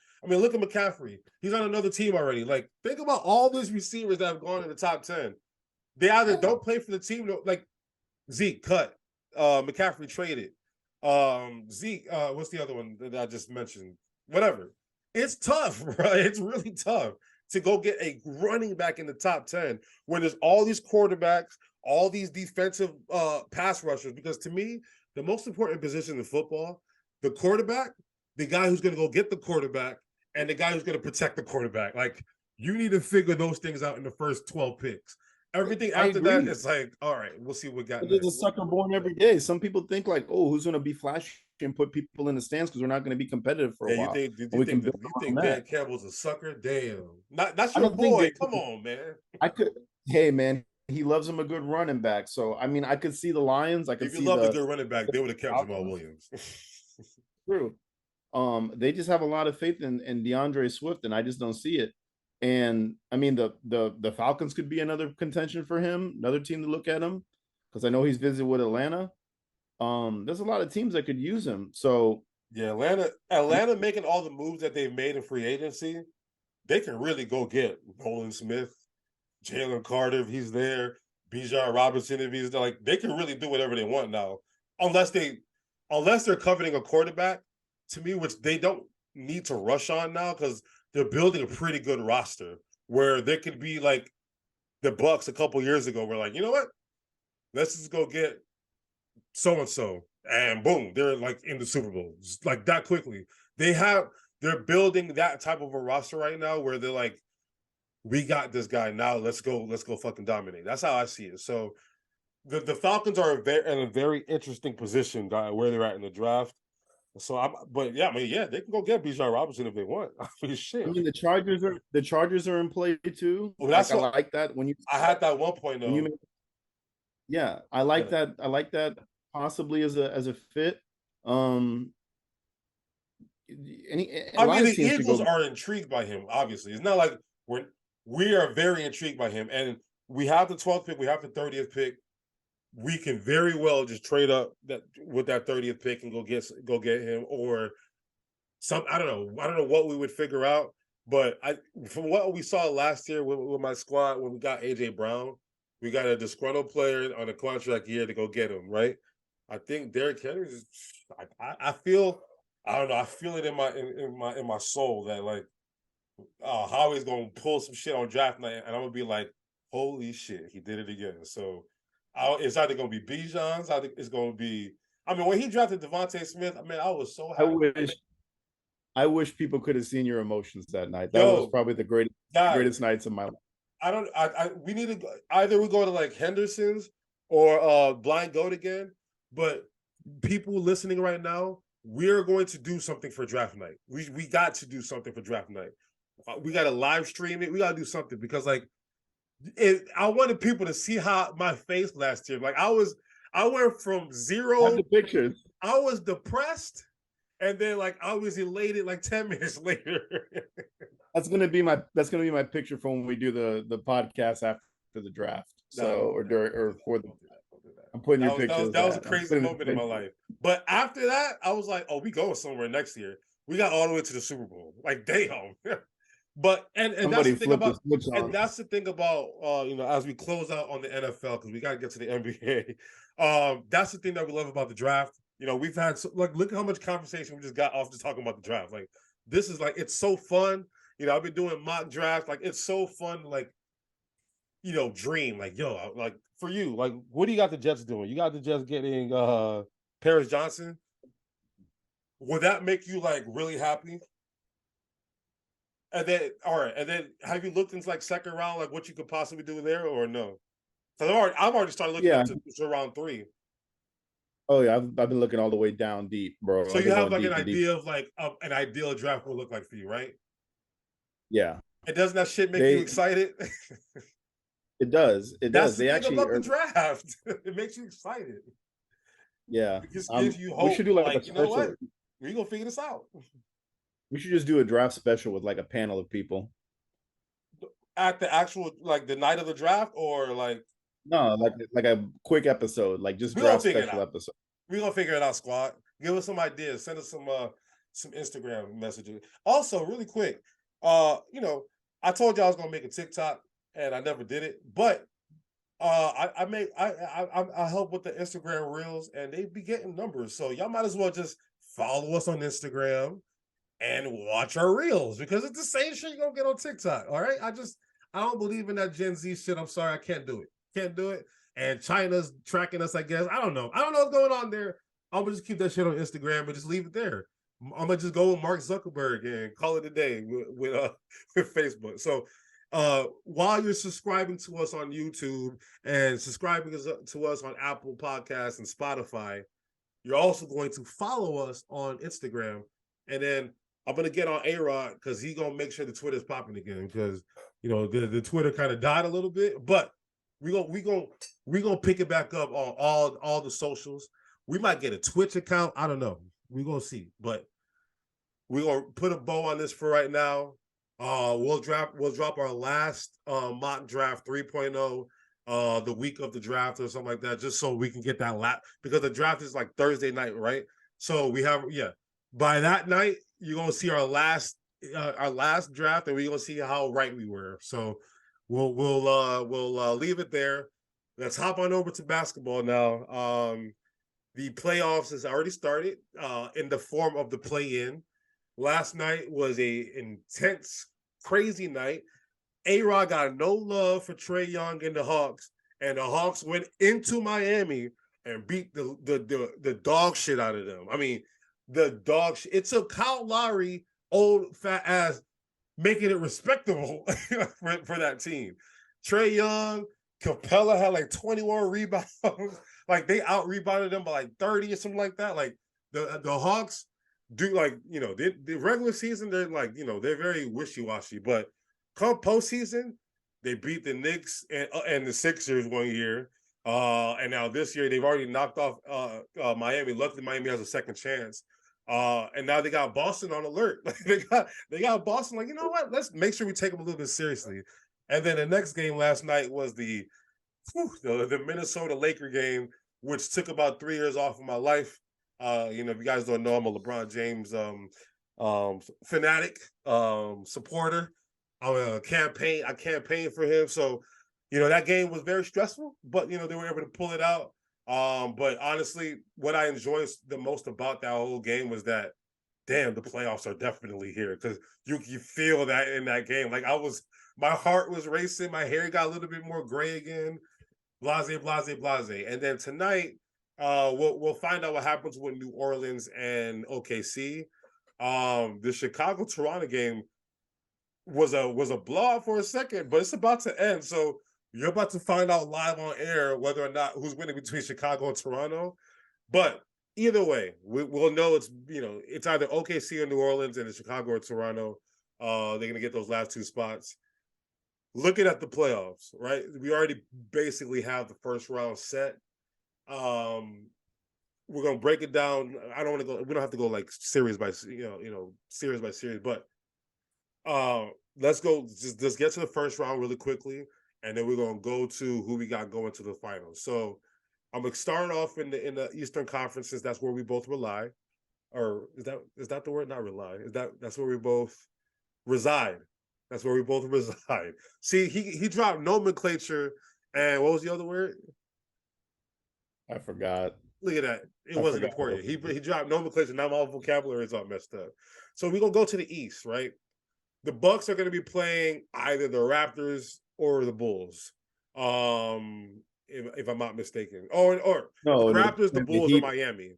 look at McCaffrey. He's on another team already. Like think about all these receivers that have gone in the top 10. They either don't play for the team, like Zeke cut, McCaffrey traded, Zeke. What's the other one that I just mentioned? Whatever. It's tough, right? It's really tough to go get a running back in the top 10 when there's all these quarterbacks, all these defensive pass rushers. Because to me, the most important position in football, the quarterback, the guy who's going to go get the quarterback, and the guy who's going to protect the quarterback. Like you need to figure those things out in the first 12 picks. Everything after that, it's like, all right, we'll see what got There's next. a sucker born every day. Some people think like, oh, who's going to be flashy and put people in the stands because we're not going to be competitive for a while. You think Dan Campbell's a sucker? Damn, that's your boy. Come on, man. Hey, man, he loves him a good running back. So I mean, I could see the Lions. If you love a good running back, they would have kept Jamal Williams. True. They just have a lot of faith in DeAndre Swift, and I just don't see it. And I mean, the Falcons could be another contention for him, another team to look at him, because I know he's visited with Atlanta. There's a lot of teams that could use him. So yeah, Atlanta making all the moves that they've made in free agency, they can really go get Nolan Smith, Jalen Carter if he's there, Bijan Robinson if he's there. Like they can really do whatever they want now, unless they're coveting a quarterback. To me, which they don't need to rush on now because they're building a pretty good roster where they could be like the Bucks a couple years ago. We're like, you know what? Let's just go get so and so, and boom, they're like in the Super Bowl just like that quickly. They have they're building that type of a roster right now where they're like, we got this guy now. Let's go fucking dominate. That's how I see it. So the Falcons are in a very interesting position where they're at in the draft. So but yeah, I mean, yeah, they can go get Bijan Robinson if they want. I mean, shit. I mean, the Chargers are in play too. Well, that's like, what I like that when you. I had that 1.0. Yeah, I like that. I like that possibly as a fit. I mean, the Eagles are intrigued by him. Obviously, it's not like we are very intrigued by him, and we have the 12th pick, we have the 30th pick. We can very well just trade up with that 30th pick and go get him, or some. I don't know what we would figure out. But from what we saw last year with my squad when we got AJ Brown, we got a disgruntled player on a contract year to go get him, right? I think Derrick Henry is. I feel. I don't know. I feel it in my soul that like, Howie's gonna pull some shit on draft night, and I'm gonna be like, holy shit, he did it again. So, it's either gonna be Bijan's, it's gonna be. I mean, when he drafted Devontae Smith, I mean, I was so happy. I wish people could have seen your emotions that night. That was probably the greatest nights of my life. We need to go, either we go to like Henderson's or Blind Goat again. But people listening right now, we're going to do something for draft night. We got to do something for draft night. We got to live stream it. We got to do something because like I wanted people to see how my face last year. Like I went from zero. I have the pictures. I was depressed. And then like I was elated like 10 minutes later. That's gonna be my picture for when we do the podcast after the draft. So I'm putting your pictures. That was a crazy moment in my life. But after that, I was like, oh, we going somewhere next year. We got all the way to the Super Bowl. Like damn. But and that's the thing about as we close out on the NFL, because we gotta get to the NBA. That's the thing that we love about the draft. We've had look at how much conversation we just got off just talking about the draft. Like this is like it's so fun. I've been doing mock drafts. Like it's so fun. Like dream. Like like for you. Like what do you got the Jets doing? You got the Jets getting Paris Johnson. Would that make you like really happy? And then have you looked into like second round, like what you could possibly do there or no? So I've already started looking into round 3. Oh yeah, I've been looking all the way down deep, bro. So you have like an idea of like an ideal draft would look like for you, right? Yeah. And doesn't that shit make you excited? It does. It does. They actually love the draft. It makes you excited. Yeah. It just gives you hope. We should do like a special. You know what? We're gonna figure this out. We should just do a draft special with like a panel of people. At the actual like the night of the draft, or like. No, like a quick episode, like just draft special episode. We're gonna figure it out, squad. Give us some ideas. Send us some Instagram messages. Also, really quick, I told you I was gonna make a TikTok and I never did it, but I help with the Instagram reels and they be getting numbers. So y'all might as well just follow us on Instagram and watch our reels because it's the same shit you're gonna get on TikTok. All right. I don't believe in that Gen Z shit. I'm sorry, I can't do it. Can't do it. And China's tracking us, I guess. I don't know what's going on there. I'm gonna just keep that shit on Instagram and just leave it there. I'm gonna just go with Mark Zuckerberg and call it a day with Facebook. So while you're subscribing to us on YouTube and subscribing to us on Apple Podcasts and Spotify, you're also going to follow us on Instagram. And then I'm gonna get on A-Rod because he's gonna make sure the Twitter's popping again because the Twitter kind of died a little bit, but we gonna pick it back up on all the socials. We might get a Twitch account. I don't know. We're gonna see, but we're gonna put a bow on this for right now. We'll drop our last mock draft 3.0 the week of the draft or something like that, just so we can get that lap because the draft is like Thursday night, right? So we have by that night you're gonna see our last draft and we're gonna see how right we were. So we'll leave it there. Let's hop on over to basketball now. The playoffs has already started in the form of the play-in. Last night was a intense, crazy night. A-Rod got no love for Trae Young and the Hawks, and the Hawks went into Miami and beat the dog shit out of them. I mean, the dog shit. It took Kyle Lowry old fat ass making it respectable for that team. Trae Young, Capella had like 21 rebounds. Like they out rebounded them by like 30 or something like that. Like the Hawks do, like, you know, the regular season, they're like, you know, they're very wishy-washy, but come postseason, they beat the Knicks and the Sixers one year. And now this year they've already knocked off Miami. Luckily, Miami has a second chance. And now they got Boston on alert. they got Boston like, you know what? Let's make sure we take them a little bit seriously. And then the next game last night was the Minnesota Laker game, which took about 3 years off of my life. You know, if you guys don't know, I'm a LeBron James fanatic, supporter. I campaigned for him. So, you know, that game was very stressful, but, you know, they were able to pull it out. But honestly, what I enjoyed the most about that whole game was that, damn, the playoffs are definitely here, because you feel that in that game. Like my heart was racing, my hair got a little bit more gray again. Blase, blase, blase. And then tonight, we'll find out what happens with New Orleans and OKC. The Chicago-Toronto game was a blowout for a second, but it's about to end. So you're about to find out live on air whether or not who's winning between Chicago and Toronto. But either way, we'll know it's, you know, it's either OKC or New Orleans, and it's Chicago or Toronto. They're gonna get those last two spots. Looking at the playoffs, right? We already basically have the first round set. We're gonna break it down. I don't want to go. We don't have to go like series by series by series, but let's go. Just get to the first round really quickly, and then we're gonna go to who we got going to the finals. So I'm gonna start off in the Eastern Conference, since that's where we both rely. Or is that the word? Not rely. That's where we both reside. That's where we both reside. See, he dropped nomenclature, and what was the other word? I forgot. Look at that. It wasn't important. He dropped nomenclature. Now my vocabulary is all messed up. So we're gonna go to the East, right? The Bucks are gonna be playing either the Raptors or the Bulls. If I'm not mistaken. Or no, the Raptors, the Bulls, or Heat. Miami.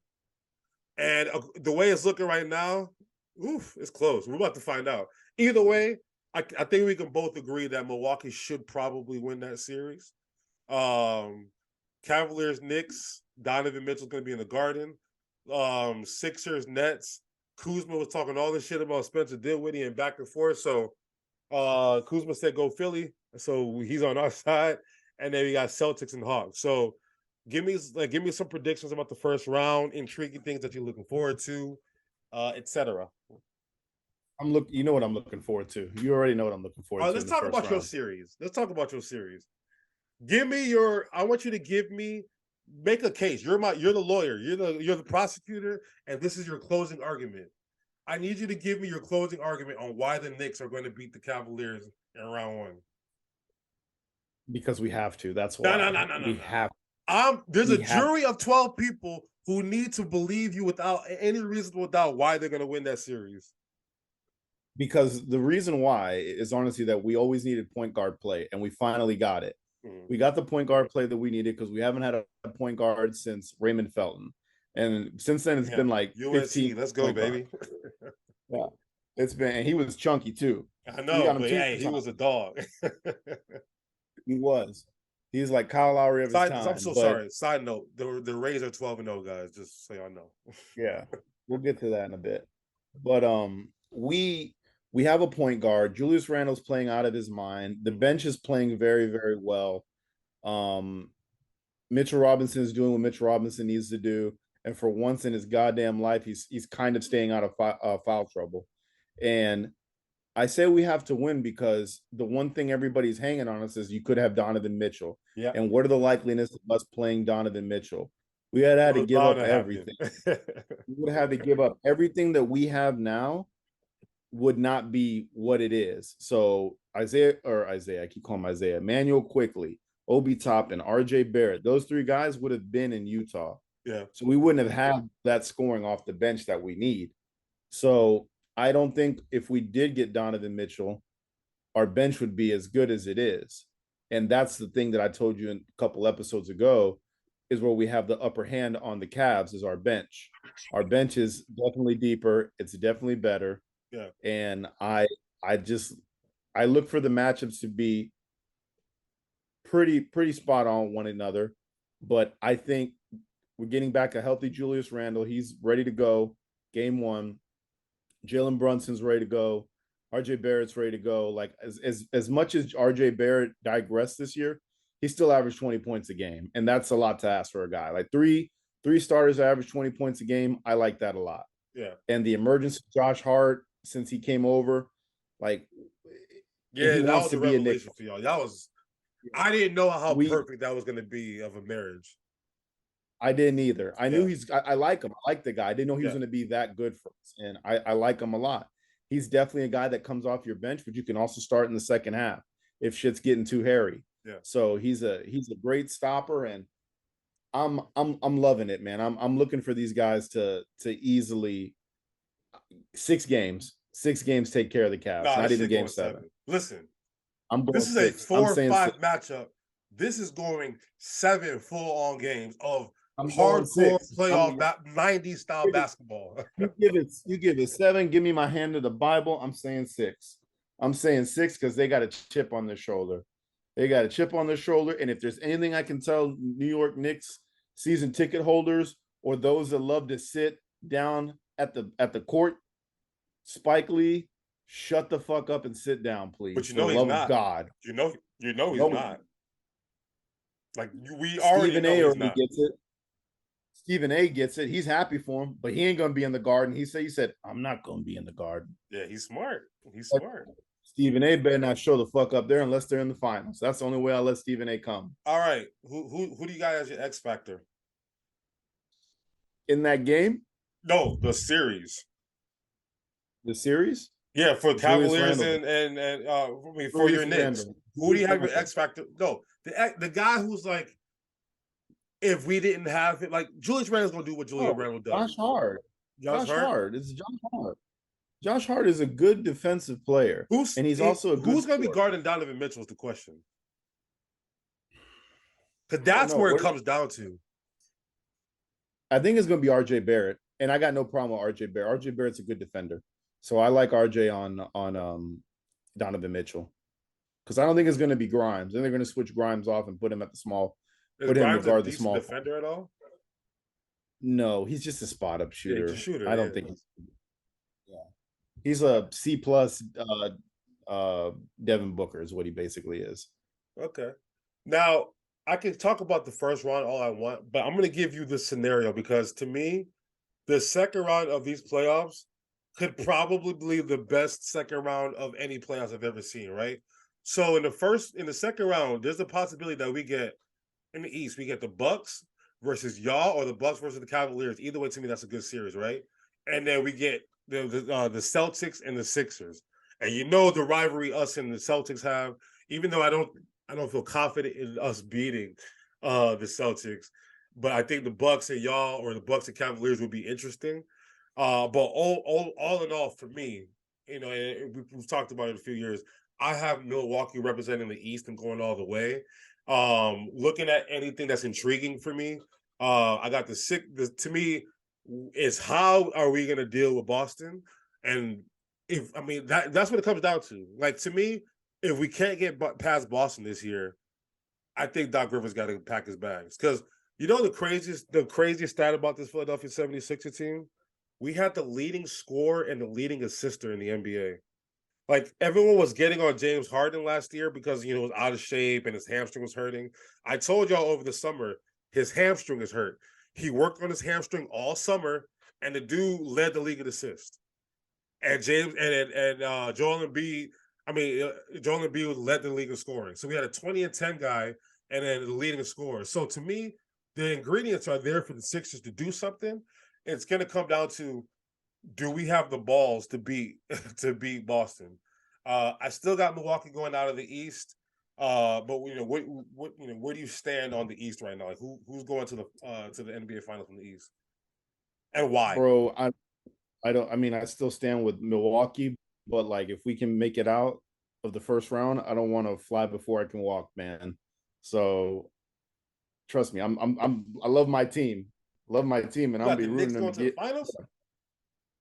And the way it's looking right now, it's close. We're about to find out. Either way, I think we can both agree that Milwaukee should probably win that series. Cavaliers, Knicks, Donovan Mitchell's going to be in the Garden. Sixers, Nets. Kuzma was talking all this shit about Spencer Dinwiddie and back and forth. So Kuzma said go Philly. So he's on our side. And then we got Celtics and Hawks. So give me some predictions about the first round, intriguing things that you're looking forward to, etc. You know what I'm looking forward to. You already know what I'm looking forward to. Let's talk about your series. Let's talk about your series. I want you to make a case. You're the lawyer. You're the prosecutor, and this is your closing argument. I need you to give me your closing argument on why the Knicks are going to beat the Cavaliers in round one. Because we have to. That's why. No. We have. There's a jury of 12 people who need to believe you without any reasonable doubt why they're going to win that series. Because the reason why is honestly that we always needed point guard play, and we finally got it. We got the point guard play that we needed, because we haven't had a point guard since Raymond Felton. And since then, it's been like USC. 15. Let's go, baby. Yeah. It's been, and he was chunky too. I know, but hey, he was a dog. He was. He's like Kyle Lowry of his time. I'm so sorry. Side note, the Rays are 12-0, guys, just so y'all know. Yeah. We'll get to that in a bit. But we have a point guard. Julius Randle's playing out of his mind. The bench is playing very, very well. Mitchell Robinson is doing what Mitchell Robinson needs to do. And for once in his goddamn life, he's kind of staying out of foul trouble. And I say we have to win because the one thing everybody's hanging on us is you could have Donovan Mitchell. Yeah. And what are the likeliness of us playing Donovan Mitchell? We had to give up everything. We would have to give up everything that we have now. Would not be what it is. So Isaiah, I keep calling him Isaiah, Emmanuel Quickly, Obi Toppin, RJ Barrett, those three guys would have been in Utah. Yeah. So we wouldn't have had that scoring off the bench that we need. So I don't think if we did get Donovan Mitchell, our bench would be as good as it is. And that's the thing that I told you a couple episodes ago, is where we have the upper hand on the Cavs is our bench. Our bench is definitely deeper. It's definitely better. Yeah. And I just I look for the matchups to be pretty spot on one another. But I think we're getting back a healthy Julius Randle. He's ready to go. Game one. Jalen Brunson's ready to go. RJ Barrett's ready to go. Like as much as RJ Barrett digressed this year, he still averaged 20 points a game. And that's a lot to ask for a guy. Like three starters average 20 points a game. I like that a lot. Yeah. And the emergence of Josh Hart since he came over, like Yeah, he that wants was to a be a Nick. revelation for y'all. That was I didn't know how We perfect that was going to be of a marriage. I didn't either. I knew Yeah. I like him. I like the guy. I didn't know he was Yeah. going to be that good for us. And I like him a lot. He's definitely a guy that comes off your bench, but you can also start in the second half if shit's getting too hairy. Yeah. So he's a great stopper, and I'm loving it, man. I'm looking for these guys to easily 6 games. 6 games take care of the Cavs. Nah, Not this even shit game going 7. seven. Listen, I'm going this is a 6. I'm 4 saying 5 6. matchup. This is going 7 full-on games of I'm going hardcore 6. playoff 90s style basketball. You give it 7. Give me my hand to the Bible. I'm saying 6. I'm saying 6 because they got a chip on their shoulder. They got a chip on their shoulder. And if there's anything I can tell New York Knicks season ticket holders or those that love to sit down at the court, Spike Lee, shut the fuck up and sit down, please. But you For know the he's love not. of God. You know he's not. Like we already Stephen know A he's already not. gets it. Stephen A gets it. He's happy for him, but he ain't gonna be in the Garden. He said, I'm not gonna be in the Garden. Yeah, he's smart. He's smart. Stephen A better not show the fuck up there unless they're in the finals. That's the only way I'll let Stephen A come. All right. Who do you got as your X factor? In that game? No, the series. The series? Yeah, for Julius Cavaliers Randle. for your Knicks. Randle. Who do you have your X factor? No, the guy who's like, if we didn't have it, like Julius Randle's gonna do what Julius Randle does. Josh Hart. Josh Hart. It's Josh Hart. Josh Hart is a good defensive player. And he's also a good who's gonna be guarding Donovan Mitchell is the question. Because that's where it comes down to. I think it's gonna be RJ Barrett. And I got no problem with RJ Barrett. RJ Barrett's a good defender. So I like RJ on Donovan Mitchell. Because I don't think it's going to be Grimes. Then they're going to switch Grimes off and put him at the small. Is Grimes a decent defender at all? No, he's just a spot up shooter. Yeah, shooter. I don't think. He's a C plus. Devin Booker is what he basically is. Okay. Now I can talk about the first round all I want, but I'm going to give you the scenario because to me, the second round of these playoffs could probably be the best second round of any playoffs I've ever seen, right? So in the second round, there's a possibility that we get in the East, we get the Bucks versus y'all or the Bucks versus the Cavaliers. Either way, to me, that's a good series, right? And then we get the Celtics and the Sixers. And you know the rivalry us and the Celtics have, even though I don't feel confident in us beating the Celtics, but I think the Bucks and y'all or the Bucks and Cavaliers would be interesting. But all in all, for me, you know, we've talked about it in a few years. I have Milwaukee representing the East and going all the way. Looking at anything that's intriguing for me, I got to me is how are we going to deal with Boston? And that's what it comes down to. Like to me, if we can't get past Boston this year, I think Doc Rivers got to pack his bags because you know the craziest stat about this Philadelphia 76er team? We had the leading scorer and the leading assister in the NBA. Like everyone was getting on James Harden last year because he was out of shape and his hamstring was hurting. I told y'all over the summer his hamstring is hurt. He worked on his hamstring all summer, and the dude led the league in assists. And Joel Embiid, Joel Embiid led the league in scoring. So we had a 20 and 10 guy, and then the leading scorer. So to me, the ingredients are there for the Sixers to do something. It's going to come down to, do we have the balls to beat Boston? I still got Milwaukee going out of the East, but where do you stand on the East right now? Like who's going to the NBA Finals from the East, and why? Bro, I still stand with Milwaukee, but like if we can make it out of the first round, I don't want to fly before I can walk, man. So trust me, I love my team. And I'll be rooting them to the finals.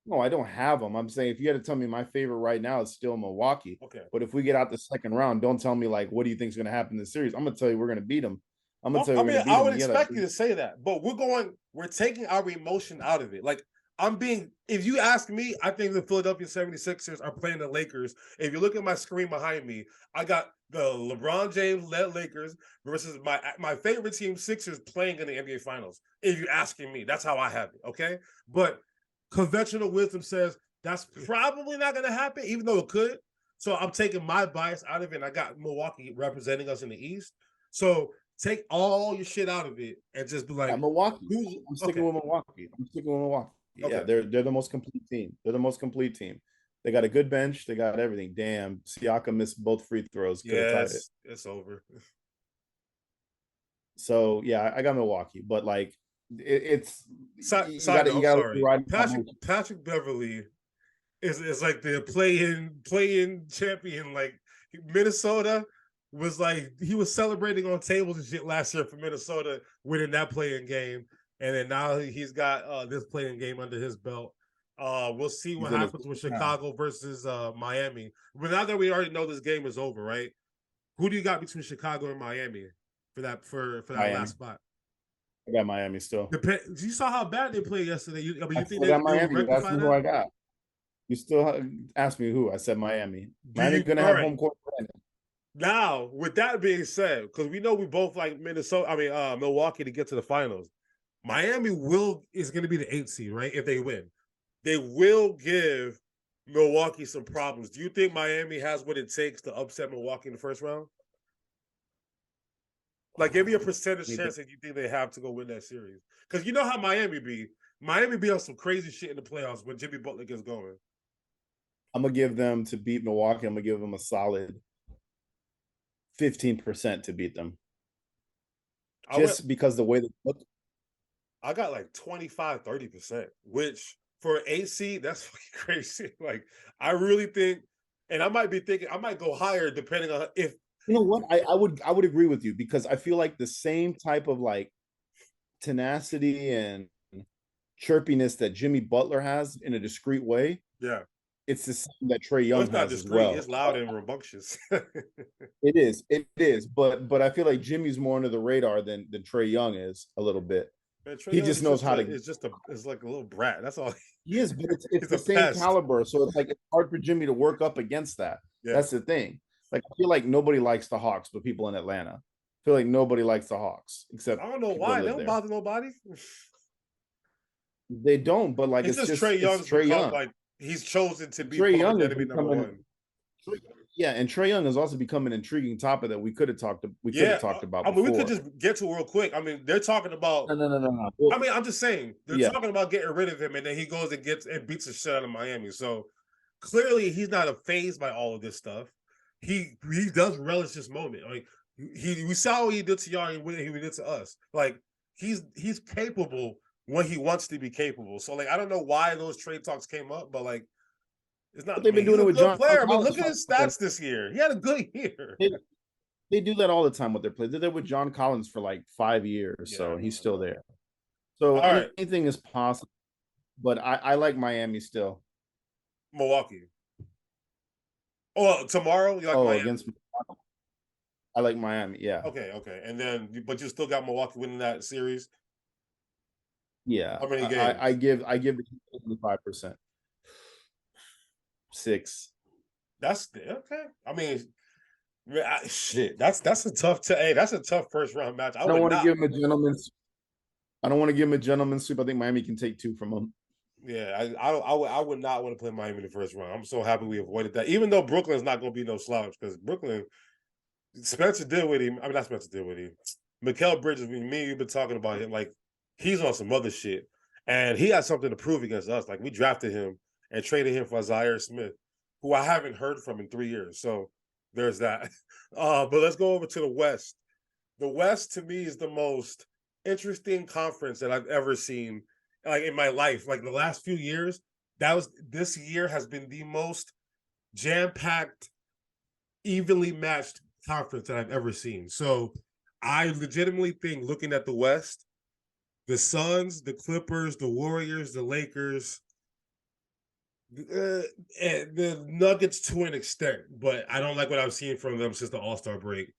No, I don't have them. I'm saying if you had to tell me my favorite right now, it's still Milwaukee. Okay. But if we get out the second round, don't tell me like what do you think is going to happen in the series. I'm going to tell you we're going to beat them. I'm going to Well, tell you I we're mean, going to beat I them. would You gotta, expect you to say that, but we're taking our emotion out of it. Like, if you ask me, I think the Philadelphia 76ers are playing the Lakers. If you look at my screen behind me, I got the LeBron James led Lakers versus my favorite team, Sixers, playing in the NBA Finals. If you're asking me, that's how I have it, okay? But conventional wisdom says that's probably not going to happen, even though it could. So I'm taking my bias out of it, and I got Milwaukee representing us in the East. So take all your shit out of it and just be like, Milwaukee. who's I'm sticking with Milwaukee. I'm sticking with Milwaukee. Okay. Yeah, they're the most complete team. They're the most complete team. They got a good bench. They got everything. Damn, Siakam missed both free throws. Could have tied it. It's over. So yeah, I got Milwaukee, but like it's you gotta ride. Patrick Beverly is like the play-in champion. Like Minnesota was like he was celebrating on tables and shit last year for Minnesota winning that play-in game, and then now he's got this play-in game under his belt. We'll see what happens with Chicago versus Miami. But now that we already know this game is over, right? Who do you got between Chicago and Miami for that last spot? I got Miami still. You saw how bad they played yesterday. You think they Miami? That's who I got. You still asked me who. I said Miami. Miami's going to have home court. Now, with that being said, because we know we both like Milwaukee to get to the finals. Miami is going to be the 8th seed, right? If they win, they will give Milwaukee some problems. Do you think Miami has what it takes to upset Milwaukee in the first round? Like, give me a percentage chance that you think they have to go win that series. Because you know how Miami be. Miami be on some crazy shit in the playoffs when Jimmy Butler gets going. I'm going to give them to beat Milwaukee. I'm going to give them a solid 15% to beat them. Because the way they look. I got like 25, 30%, which for AC, that's fucking crazy. Like, I really think, and I might be thinking, I might go higher depending on if. You know what? I would agree with you because I feel like the same type of like tenacity and chirpiness that Jimmy Butler has in a discreet way. Yeah. It's the same that Trae Young has as well. It's loud and rambunctious. It is. But I feel like Jimmy's more under the radar than Trae Young is a little bit. Man, he just knows how to. It's like a little brat. That's all. He is, but it's the same caliber. So it's like it's hard for Jimmy to work up against that. Yeah. That's the thing. Like I feel like nobody likes the Hawks, but people in Atlanta. I feel like nobody likes the Hawks except I don't know why. They don't bother nobody. They don't, but like it's just Trae Young. Trae Young. Like he's chosen to be Trae Young enemy number one. Yeah, and Trae Young has also become an intriguing topic that we could have talked about. I mean, we could just get to real quick. I mean, they're talking about. No. Well, I mean, I'm just saying they're talking about getting rid of him, and then he goes and beats the shit out of Miami. So clearly, he's not fazed by all of this stuff. He does relish this moment. Like we saw what he did to y'all and what he did to us. Like he's capable when he wants to be capable. So like I don't know why those trade talks came up, but like it's not. But they've been doing it with John. Player. I mean, look at his stats this year. He had a good year. They do that all the time with their players. They did that with John Collins for like 5 years, so he's still there. So anything is possible. But I like Miami still. Milwaukee. Oh, tomorrow you like Miami? Against Milwaukee. I like Miami. Yeah. Okay, and then but you still got Milwaukee winning that series. Yeah. How many games? I give it 25%. 6. That's okay. I mean, shit. That's a tough. That's a tough first round match. I don't want to give him a gentleman's. I don't want to give him a gentleman's sweep. I think Miami can take 2 from him. Yeah, I would not want to play Miami in the first round. I'm so happy we avoided that. Even though Brooklyn's not going to be no slouch because Brooklyn, Spencer did with him. I mean, not Spencer did with him. Mikal Bridges, me and you've been talking about him. Like he's on some other shit, and he has something to prove against us. Like we drafted him and traded him for Zaire Smith, who I haven't heard from in 3 years. So there's that. But let's go over to the West. The West to me is the most interesting conference that I've ever seen. Like in my life, like the last few years, this year has been the most jam-packed, evenly matched conference that I've ever seen. So I legitimately think looking at the West, the Suns, the Clippers, the Warriors, the Lakers, And the Nuggets to an extent, but I don't like what I've seen from them since the All-Star break.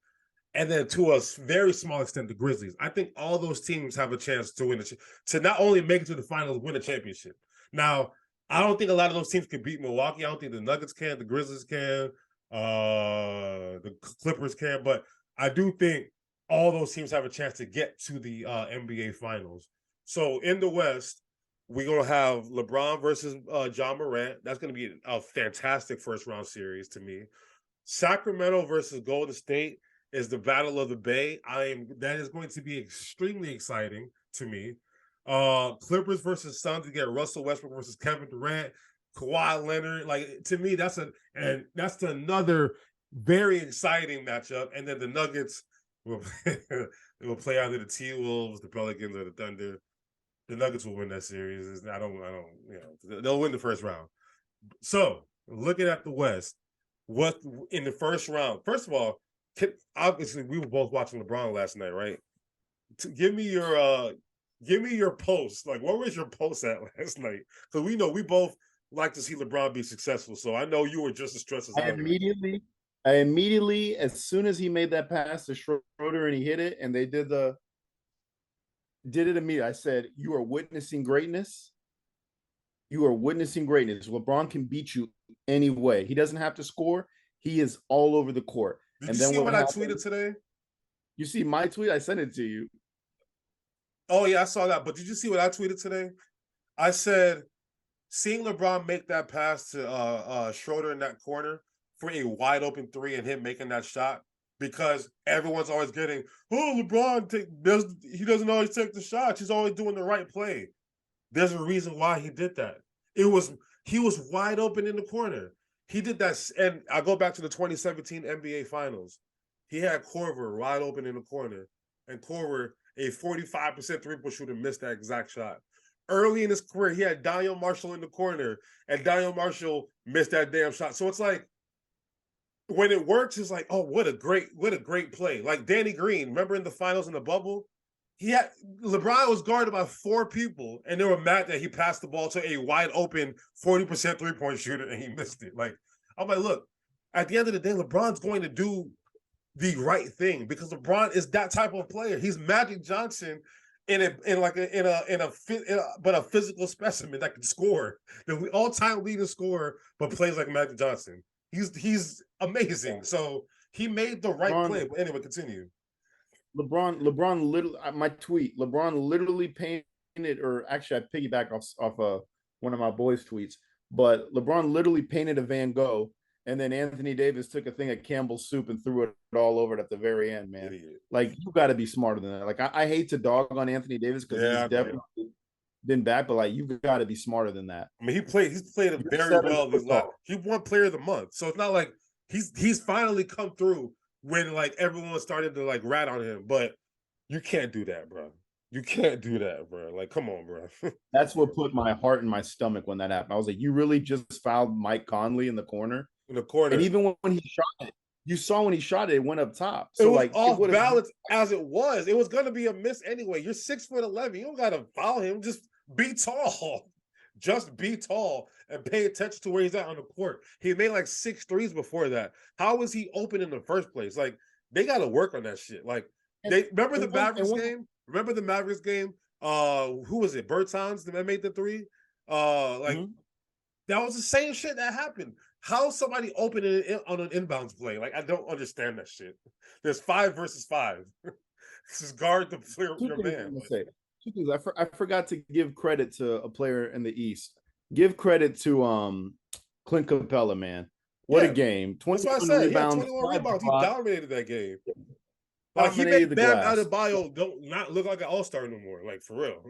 And then to a very small extent, the Grizzlies. I think all those teams have a chance to win to not only make it to the finals, win a championship. Now, I don't think a lot of those teams can beat Milwaukee. I don't think the Nuggets can, the Grizzlies can, the Clippers can, but I do think all those teams have a chance to get to the NBA finals. So in the West, we're gonna have LeBron versus John Morant. That's gonna be a fantastic first round series to me. Sacramento versus Golden State is the Battle of the Bay. That is going to be extremely exciting to me. Clippers versus Suns to get Russell Westbrook versus Kevin Durant, Kawhi Leonard. Like to me, that's another very exciting matchup. And then the Nuggets will play either the T-Wolves, the Pelicans, or the Thunder. The Nuggets will win that series. I don't, they'll win the first round. So looking at the West, what in the first round? First of all, obviously we were both watching LeBron last night, right? Give me your post. Like, what was your post at last night? Because we know we both like to see LeBron be successful. So I know you were just as stressed as I immediately, as soon as he made that pass to Schroeder and he hit it, and they did it immediately. I said, "You are witnessing greatness. You are witnessing greatness. LeBron can beat you anyway. He doesn't have to score. He is all over the court." Did you see what I tweeted today? You see my tweet? I sent it to you. Oh, yeah, I saw that. But did you see what I tweeted today? I said, seeing LeBron make that pass to Schroeder in that corner for a wide open three and him making that shot, because everyone's always getting, oh, LeBron, he doesn't always take the shots. He's always doing the right play. There's a reason why he did that. He was wide open in the corner. He did that, and I go back to the 2017 NBA Finals. He had Korver wide open in the corner, and Korver, a 45% three-point shooter, missed that exact shot. Early in his career, he had Daniel Marshall in the corner, and Daniel Marshall missed that damn shot. So it's like, when it works, it's like, oh, what a great play. Like Danny Green, remember in the finals in the bubble? LeBron was guarded by 4 people, and they were mad that he passed the ball to a wide open 40% three-point shooter and he missed it. Like, I'm like, look, at the end of the day, LeBron's going to do the right thing because LeBron is that type of player. He's Magic Johnson but a physical specimen that can score. The all-time leading scorer, but plays like Magic Johnson. He's amazing. So he made the right play. But anyway, continue. LeBron literally, my tweet, LeBron literally painted, or actually I piggyback off one of my boys' tweets, but LeBron literally painted a Van Gogh, and then Anthony Davis took a thing of Campbell's soup and threw it all over it at the very end, man. Idiot. Like, you got to be smarter than that. Like, I hate to dog on Anthony Davis because he's definitely been bad, but like, you've got to be smarter than that. I mean, he's played it very well. He won Player of the Month, so it's not like he's finally come through when like everyone started to like rat on him, but you can't do that, bro. You can't do that, bro. Like, come on, bro. That's what put my heart in my stomach when that happened. I was like, you really just fouled Mike Conley in the corner? And even when he shot it, you saw when he shot it, it went up top. So it was like off balance as it was. It was gonna be a miss anyway. You're 6'11". You don't gotta foul him. Just be tall. Just be tall and pay attention to where he's at on the court. He made like 6 threes before that. How was he open in the first place? Like, they got to work on that shit. Like, remember the Mavericks game? Remember the Mavericks game? Who was it? Bertans that made the 3? That was the same shit that happened. How somebody open it on an inbounds play? Like, I don't understand that shit. There's 5 versus 5. Just guard the player, your man. Two things. I forgot to give credit to a player in the East. Give credit to Clint Capella, man. What a game. 21 rebounds. He had 21 rebounds. He dominated that game. Like, he made Bam Adebayo not look like an all-star no more. Like, for real.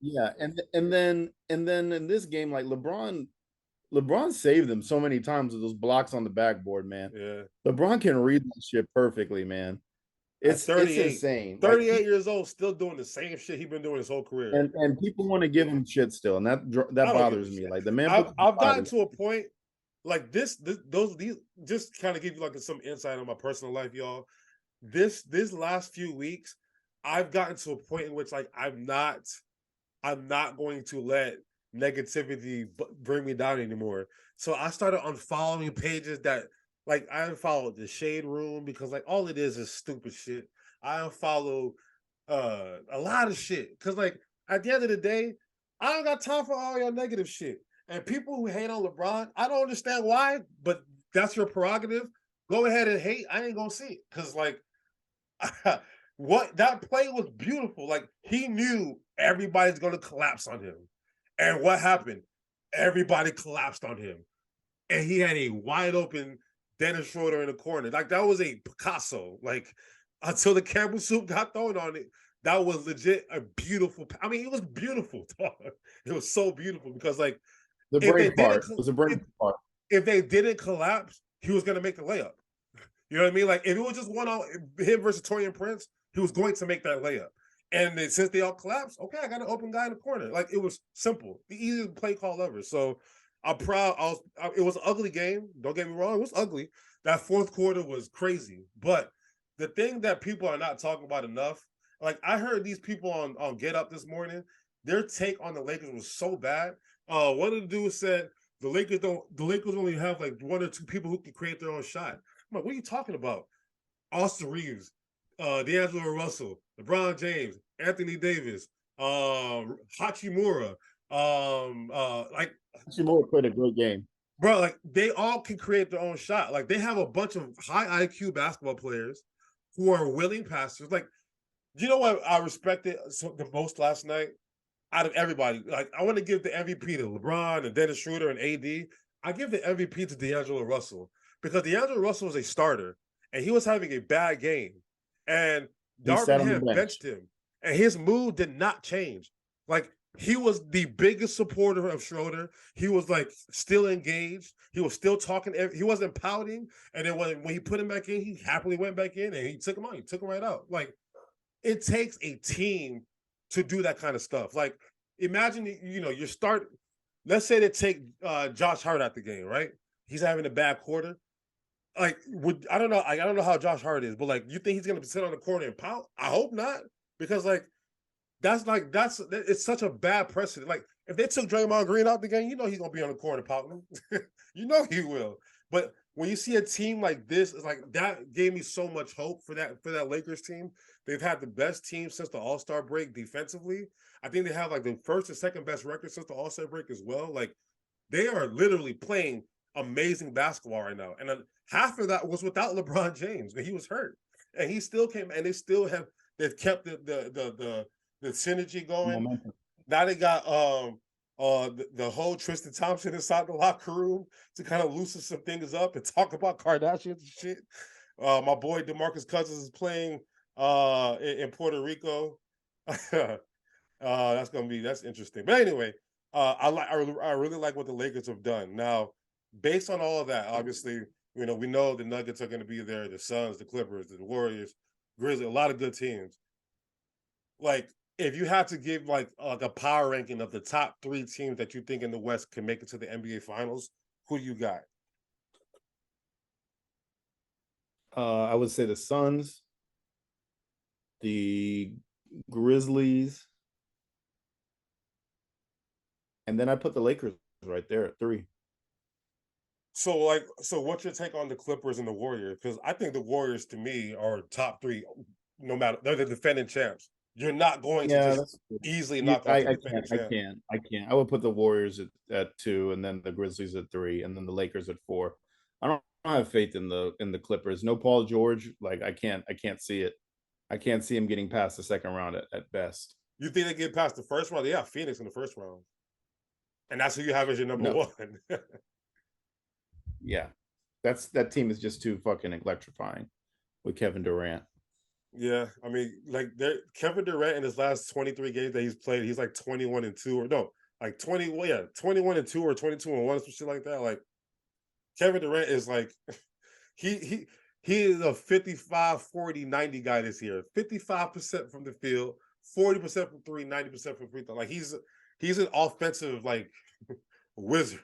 Yeah, and then in this game, like, LeBron saved them so many times with those blocks on the backboard, man. Yeah. LeBron can read that shit perfectly, man. It's insane. 38 years old, still doing the same shit he's been doing his whole career. And people want to give him shit still, and that bothers me. Like, the man, I've gotten to a point like these just kind of give you like some insight on my personal life, y'all. This last few weeks, I've gotten to a point in which like I'm not going to let negativity bring me down anymore. So I started unfollowing pages that like I unfollowed the Shade Room because like all it is stupid shit. I unfollow a lot of shit because like at the end of the day, I don't got time for all your negative shit. And people who hate on LeBron, I don't understand why, but that's your prerogative. Go ahead and hate. I ain't gonna see it because like what that play was beautiful. Like he knew everybody's gonna collapse on him. And what happened? Everybody collapsed on him. And he had a wide open Dennis Schroeder in the corner. Like that was a Picasso. Like until the camera soup got thrown on it, that was legit a beautiful. I mean, it was beautiful. It was so beautiful because like The if they brave part didn't was the brave part. if they didn't collapse, he was gonna make the layup. You know what I mean? Like if it was just one on him versus Torian Prince, he was going to make that layup. And then, since they all collapsed, okay, I got an open guy in the corner. Like it was simple, the easiest play call ever. So I'm proud. It was an ugly game. Don't get me wrong, it was ugly. That fourth quarter was crazy. But the thing that people are not talking about enough, like I heard these people on Get Up this morning, their take on the Lakers was so bad. One of the dudes said the Lakers only have like one or two people who can create their own shot. I'm like, what are you talking about? Austin Reeves, D'Angelo Russell, LeBron James, Anthony Davis, Hachimura, like Hachimura played a great game. bro, like they all can create their own shot. Like they have a bunch of high IQ basketball players who are willing passers. Like, you know what I respected the most last night out of everybody? Like, I want to give the MVP to LeBron and Dennis Schroeder and AD. I give the MVP to D'Angelo Russell because D'Angelo Russell was a starter and he was having a bad game. And Darvin Ham benched him and his mood did not change. Like, he was the biggest supporter of Schroeder. He was like still engaged. He was still talking. He wasn't pouting. And then when he put him back in, he happily went back in and he took him out. He took him right out. Like, it takes a team to do that kind of stuff. Like, imagine, you start, let's say they take Josh Hart out the game, right? He's having a bad quarter. Like, I don't know how Josh Hart is, but like, you think he's gonna sit on the corner and pout? I hope not, because like, it's such a bad precedent. Like, if they took Draymond Green out the game, he's gonna be on the corner pouting. He will. But when you see a team like this, it's like that gave me so much hope for that Lakers team. They've had the best team since the All-Star break defensively. I think they have like the first and second best record since the All-Star break as well. Like, they are literally playing amazing basketball right now. And then half of that was without LeBron James, but he was hurt. And he still came, and they've kept the synergy going. Momentum. Now they got the whole Tristan Thompson inside the locker room to kind of loosen some things up and talk about Kardashians and shit. My boy DeMarcus Cousins is playing in Puerto Rico. That's interesting. But anyway, I really like what the Lakers have done. Now, based on all of that, obviously, we know the Nuggets are going to be there, the Suns, the Clippers, the Warriors, Grizzlies, a lot of good teams. Like, if you had to give like a power ranking of the top 3 teams that you think in the West can make it to the NBA Finals, who you got? I would say the Suns, the Grizzlies, and then I put the Lakers right there at 3. So what's your take on the Clippers and the Warriors? Because I think the Warriors, to me, are top 3, no matter, they're the defending champs. You're not going to just easily knock off the defending champs. I can't. I would put the Warriors at 2, and then the Grizzlies at 3, and then the Lakers at 4. I don't have faith in the Clippers. No Paul George. Like, I can't see it. I can't see him getting past the second round at best. You think they get past the first round? They have Phoenix in the first round. And that's who you have as your number 1. Yeah. That team is just too fucking electrifying with Kevin Durant. Yeah, I mean, like, Kevin Durant in his last 23 games that he's played, he's like 21-2 or no, like 21-2 or 22-1, some shit like that. Like, Kevin Durant is like, he is a 55-40-90 guy this year. 55% from the field, 40% from 3, 90% from free throw. Like, he's an offensive like wizard.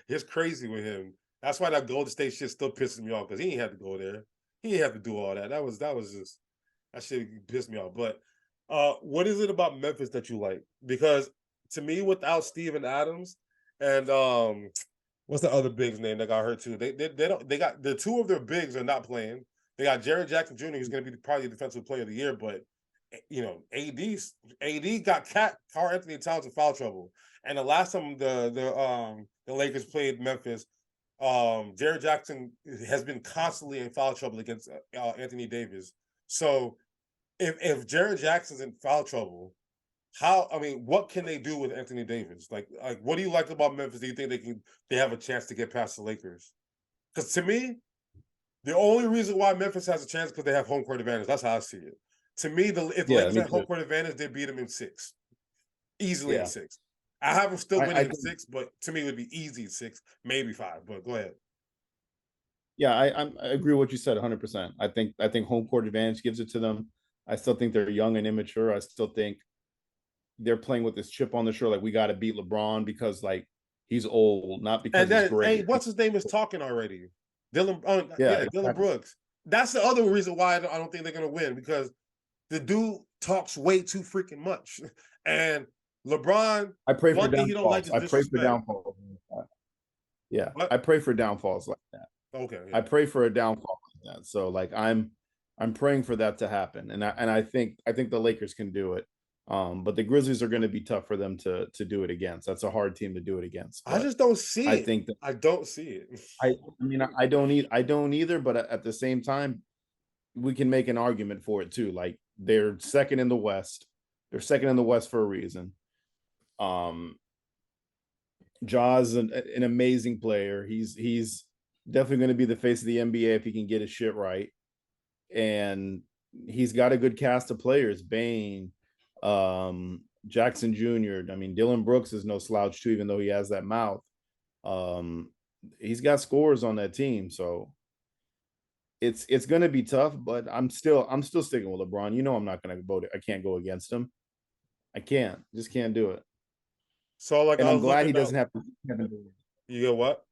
It's crazy with him. That's why that Golden State shit still pisses me off, because he ain't had to go there. He didn't have to do all that. That shit pissed me off. But what is it about Memphis that you like? Because to me, without Steven Adams and what's the other big's name that got hurt too? They got the two of their bigs are not playing. They got Jared Jackson Jr., who's going to be probably the defensive player of the year, but AD got Carl Anthony Towns in foul trouble. And the last time the Lakers played Memphis, Jared Jackson has been constantly in foul trouble against Anthony Davis. So if Jared Jackson's in foul trouble, what can they do with Anthony Davis? Like what do you like about Memphis? Do you think they have a chance to get past the Lakers? Because to me, the only reason why Memphis has a chance is because they have home court advantage. That's how I see it. To me, if the Lakers had home court advantage, they beat them in 6. Easily in 6. I have them still winning in 6, but to me, it would be easy in 6, maybe 5. But go ahead. Yeah, I agree with what you said 100%. I think home court advantage gives it to them. I still think they're young and immature. I still think they're playing with this chip on the shoulder, like we got to beat LeBron because like he's old, not because he's great. Hey, what's his name is talking already? Dylan, Dylan Brooks. That's the other reason why I don't think they're gonna win, because the dude talks way too freaking much. And LeBron, I pray for downfalls. I pray for downfalls. Yeah, what? I pray for downfalls like that. Okay, I pray for a downfall like that. So like I'm praying for that to happen, and I think the Lakers can do it. But the Grizzlies are going to be tough for them to do it against. That's a hard team to do it against. I just don't see it. I don't see it. I don't either. But at the same time, we can make an argument for it too. Like they're second in the West. They're second in the West for a reason. Ja's an amazing player. He's definitely going to be the face of the NBA if he can get his shit right. And he's got a good cast of players. Bane, Jackson Jr. I mean, Dylan Brooks is no slouch too, even though he has that mouth. He's got scores on that team, so it's going to be tough. But I'm still sticking with LeBron. You know, I'm not going to vote. I can't go against him. I just can't do it. So like, and I'm glad he doesn't have to see Kevin Durant. You get what?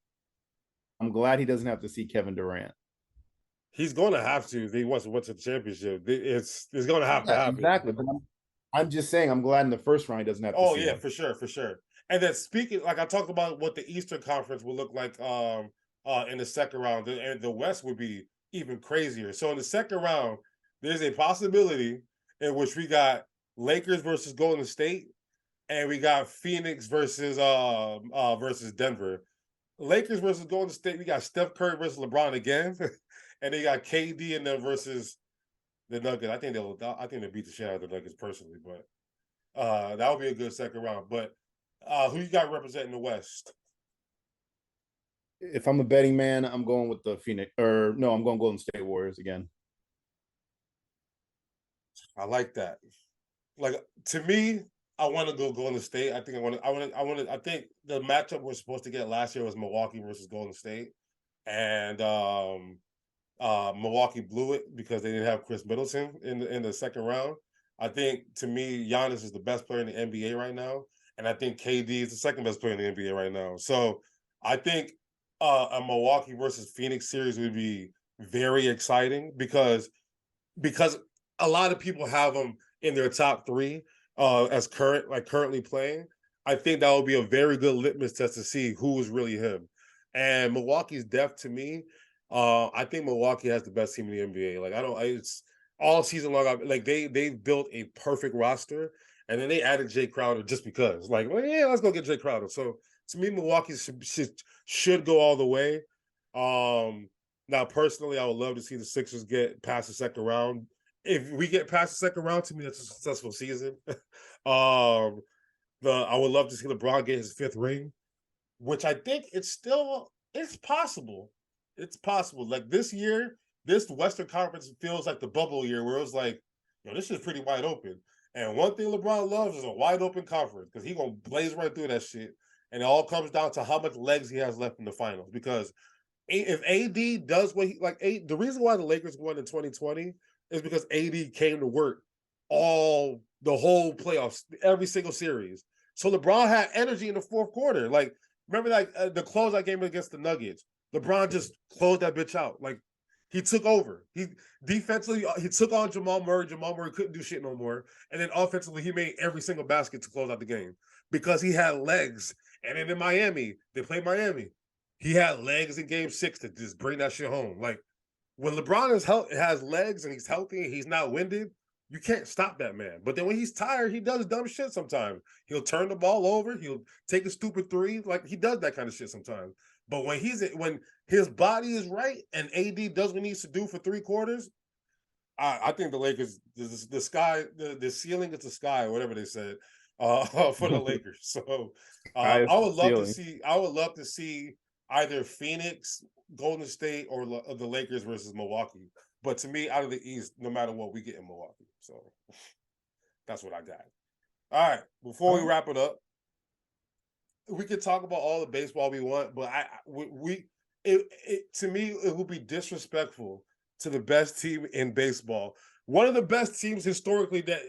I'm glad he doesn't have to see Kevin Durant. He's going to have to if he wants to win the championship. It's going to have to happen. Exactly, but I'm just saying I'm glad in the first round he doesn't have to see him. For sure. And then speaking, like I talked about what the Eastern Conference will look like in the second round, and the West would be even crazier. So in the second round, there's a possibility in which we got Lakers versus Golden State, and we got Phoenix versus Denver. Lakers versus Golden State, we got Steph Curry versus LeBron again, and they got KD and them versus the Nuggets. I think they beat the shit out of the Nuggets personally, but that would be a good second round. But who you got representing the West? If I'm a betting man, I'm going with the Phoenix, I'm going Golden State Warriors again. I like that. Like, to me, I want to go Golden State. I think I think the matchup we're supposed to get last year was Milwaukee versus Golden State, and Milwaukee blew it because they didn't have Chris Middleton in the second round. I think, to me, Giannis is the best player in the NBA right now, and I think KD is the second best player in the NBA right now. So I think a Milwaukee versus Phoenix series would be very exciting because a lot of people have them in their top 3 as currently playing. I think that would be a very good litmus test to see who is really him. And Milwaukee's depth, to me, I think Milwaukee has the best team in the NBA. It's all season long. Like they've built a perfect roster, and then they added Jay Crowder just because. Like, well, yeah, let's go get Jay Crowder. So to me, Milwaukee should go all the way. Now, personally, I would love to see the Sixers get past the second round. If we get past the second round, to me, that's a successful season. I would love to see LeBron get his 5th ring, which I think it's possible. It's possible. Like this year, this Western Conference feels like the bubble year where it was like, this is pretty wide open. And one thing LeBron loves is a wide open conference because he's going to blaze right through that shit. And it all comes down to how much legs he has left in the finals. Because if AD does what the reason why the Lakers won in 2020 is because AD came to work the whole playoffs, every single series. So LeBron had energy in the fourth quarter. Like, remember the closeout game against the Nuggets? LeBron just closed that bitch out. Like, He took over. He defensively he took on Jamal Murray. Jamal Murray couldn't do shit no more. And then offensively, he made every single basket to close out the game because he had legs. And then in Miami, they played Miami. He had legs in Game 6 to just bring that shit home. Like when LeBron has legs and he's healthy and he's not winded, you can't stop that man. But then when he's tired, he does dumb shit sometimes. He'll turn the ball over. He'll take a stupid three. Like he does that kind of shit sometimes. But when his body is right and AD does what he needs to do for 3 quarters, I think the Lakers, the sky, the ceiling is the sky, whatever they said, for the Lakers. So I would love to see either Phoenix, Golden State, or the Lakers versus Milwaukee. But to me, out of the East, no matter what, we get in Milwaukee. So that's what I got. All right, before we wrap it up, we could talk about all the baseball we want, but to me, it would be disrespectful to the best team in baseball. One of the best teams historically that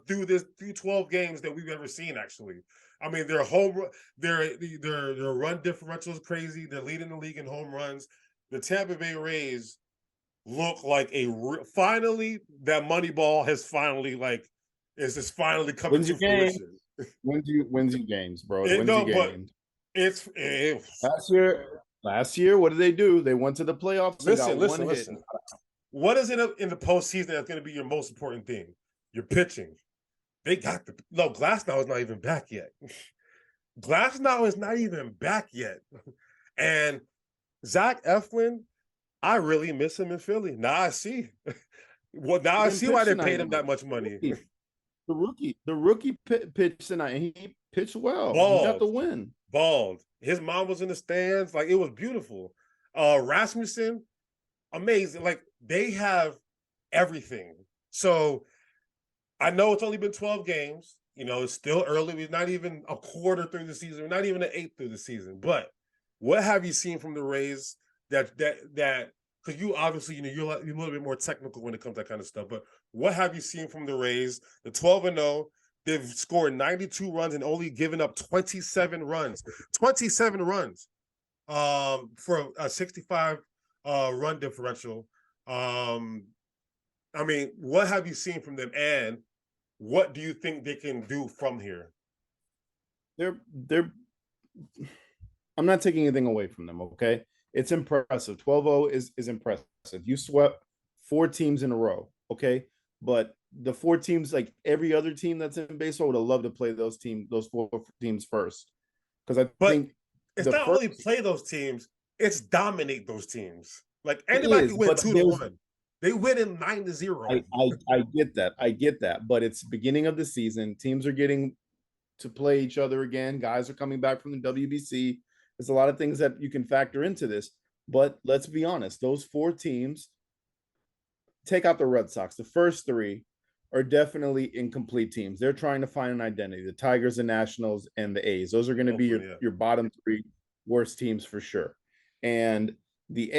through 12 games that we've ever seen. Actually, I mean, their run differential is crazy. They're leading the league in home runs. The Tampa Bay Rays look like finally that Moneyball has finally is finally coming to fruition. Wins you games, bro. Last year, what did they do? They went to the playoffs. Listen. What is it in the postseason that's going to be your most important thing? Your pitching. Glasnow is not even back yet. Glasnow is not even back yet. And Zach Eflin, I really miss him in Philly. Now I see. I see why they paid him that much money. The rookie pitched tonight, and he pitched well. Bald. He got the win. Bald. His mom was in the stands. Like, it was beautiful. Rasmussen, amazing. Like, they have everything. So I know it's only been 12 games. You know, it's still early. We're not even a quarter through the season. We're not even an eighth through the season. But what have you seen from the Rays that because you obviously, you're a little bit more technical when it comes to that kind of stuff. But what have you seen from the Rays? The 12-0, they've scored 92 runs and only given up 27 runs. 27 runs for a 65 run differential. I mean, what have you seen from them, and what do you think they can do from here? I'm not taking anything away from them, okay? It's impressive. 12-0 is impressive. You swept 4 teams in a row, okay? But the 4 teams, like every other team that's in baseball, would have loved to play those 4 teams first. Because I think it's not only play those teams, it's dominate those teams. Like anybody can win 2-1. They win in 9-0. I get that. But it's beginning of the season. Teams are getting to play each other again. Guys are coming back from the WBC. There's a lot of things that you can factor into this. But let's be honest, those 4 teams, take out the Red Sox, the first 3 are definitely incomplete teams. They're trying to find an identity. The Tigers, the Nationals, and the A's. Those are going to be your bottom 3 worst teams for sure. And the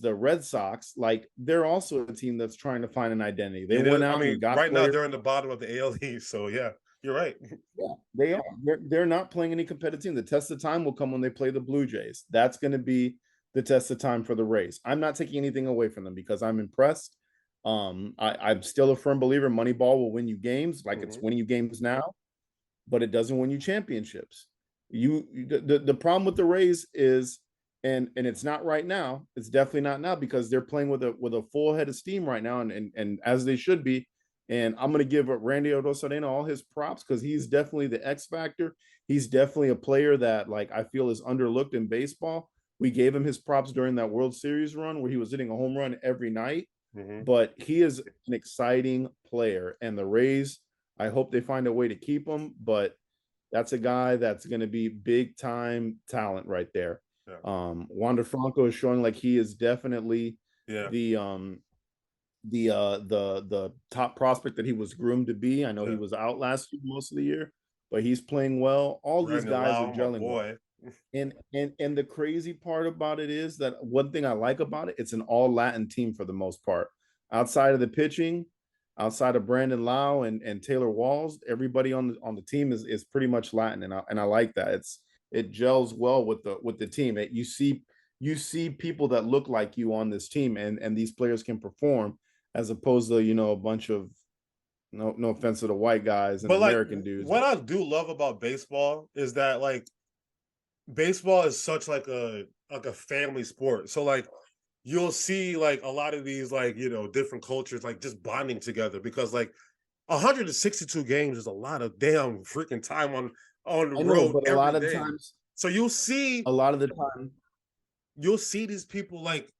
Red Sox, like, they're also a team that's trying to find an identity. They went out and got right now they're in the bottom of the AL East, so yeah, you're right. Yeah, they are. They're not playing any competitive team. The test of time will come when they play the Blue Jays. That's going to be the test of time for the Rays. I'm not taking anything away from them because I'm impressed. I'm still a firm believer Moneyball will win you games, like it's winning you games now, but it doesn't win you championships. The problem with the Rays is, and it's not right now. It's definitely not now because they're playing with a full head of steam right now, and as they should be. And I'm going to give Randy Rosarena all his props because he's definitely the X factor. He's definitely a player that, like, I feel is underlooked in baseball. We gave him his props during that World Series run where he was hitting a home run every night. But he is an exciting player. And the Rays, I hope they find a way to keep him. But that's a guy that's going to be big-time talent right there. Yeah. Wander Franco is showing like he is definitely the top prospect that he was groomed to be. I know he was out last year most of the year, but he's playing well. All these guys are gelling well. And the crazy part about it is that one thing I like about it, it's an all Latin team for the most part. Outside of the pitching, outside of Brandon Lau and Taylor Walls, everybody on the team is pretty much Latin, and I like that. It gels well with the team. you see people that look like you on this team, and these players can perform, as opposed to a bunch of, no offense to the white guys and But like, American dudes. what I do love about baseball is that like baseball is such like a family sport. So like you'll see like a lot of these like different cultures like just bonding together because like 162 games is a lot of damn freaking time on the I know, road but every day. So a lot of the time, you'll see these people like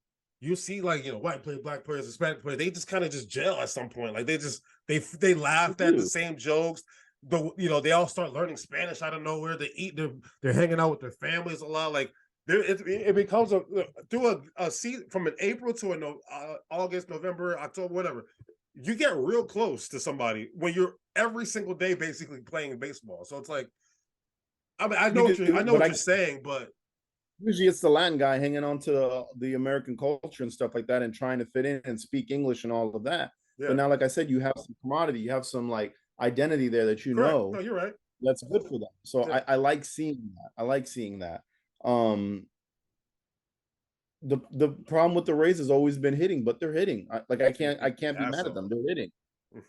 you'll see like white players, black players, Hispanic players. They just kind of just gel at some point. Like they laughed at the same jokes. But they all start learning Spanish out of nowhere. They eat. They're hanging out with their families a lot. Like it becomes through a season from an April to August, November, October, whatever. You get real close to somebody when you're every single day basically playing baseball. So it's like, I mean, I know what you're saying, but usually it's the Latin guy hanging on to the American culture and stuff like that, and trying to fit in and speak English and all of that. Yeah. But now, like I said, you have some commodity, you have some like identity there that Correct. No, you're right. That's good for them. So yeah. I like seeing that. I like seeing that. The problem with the Rays has always been hitting, but they're hitting. I can't be mad at them. They're hitting.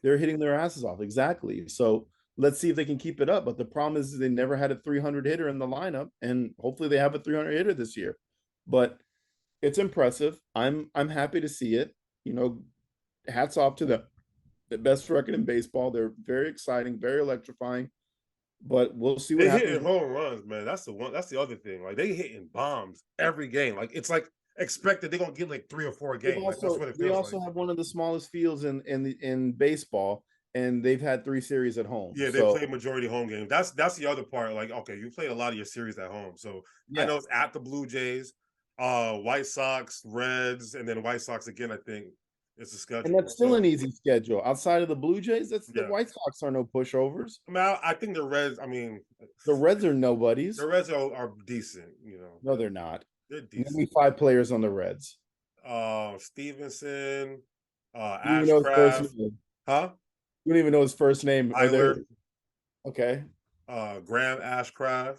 They're hitting their asses off. Exactly. So let's see if they can keep it up. But the problem is they never had a 300 hitter in the lineup, and hopefully they have a 300 hitter this year. But it's impressive. I'm happy to see it. Hats off to them. The best record in baseball. They're very exciting, very electrifying. But we'll see what happens. They hitting home runs, man. That's the one. That's the other thing. Like they hitting bombs every game. Like it's like expected they're gonna get like 3 or 4 a game. Like, that's what it feels they also have one of the smallest fields in baseball, and they've had 3 series at home. Yeah, they play majority home games. That's the other part. Like, okay, you played a lot of your series at home. So yeah. I know it's at the Blue Jays, White Sox, Reds, and then White Sox again, I think. It's a schedule. And that's still an easy schedule. Outside of the Blue Jays, the White Sox are no pushovers. I mean, I think the Reds, the Reds are nobodies. The Reds are decent, No, they're not. They're decent. Name me 5 players on the Reds. Stevenson, Ashcraft. Huh? You don't even know his first name. Okay. Graham Ashcraft.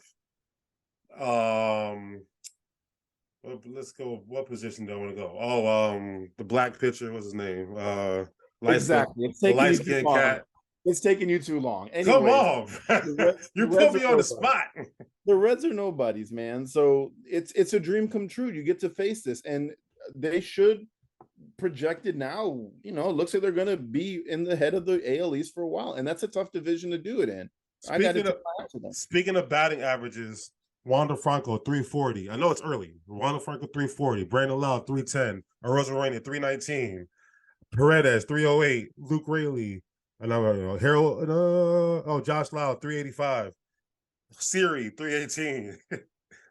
Let's go. What position do I want to go? Oh, the black pitcher. What's his name? Exactly. It's taking you too long. Cat. It's taking you too long. Anyways, come on, you put me on the spot. The Reds are nobodies, man. So it's a dream come true. You get to face this, and they should project it now. It looks like they're going to be in the head of the AL East for a while, and that's a tough division to do it in. Speaking of batting averages. Wander Franco, 340. I know it's early. Wander Franco, 340. Brandon Lau, 310. Arozarena, 319. Paredes, 308. Luke Raley. Harold, Josh Lau, 385. Siri, 318.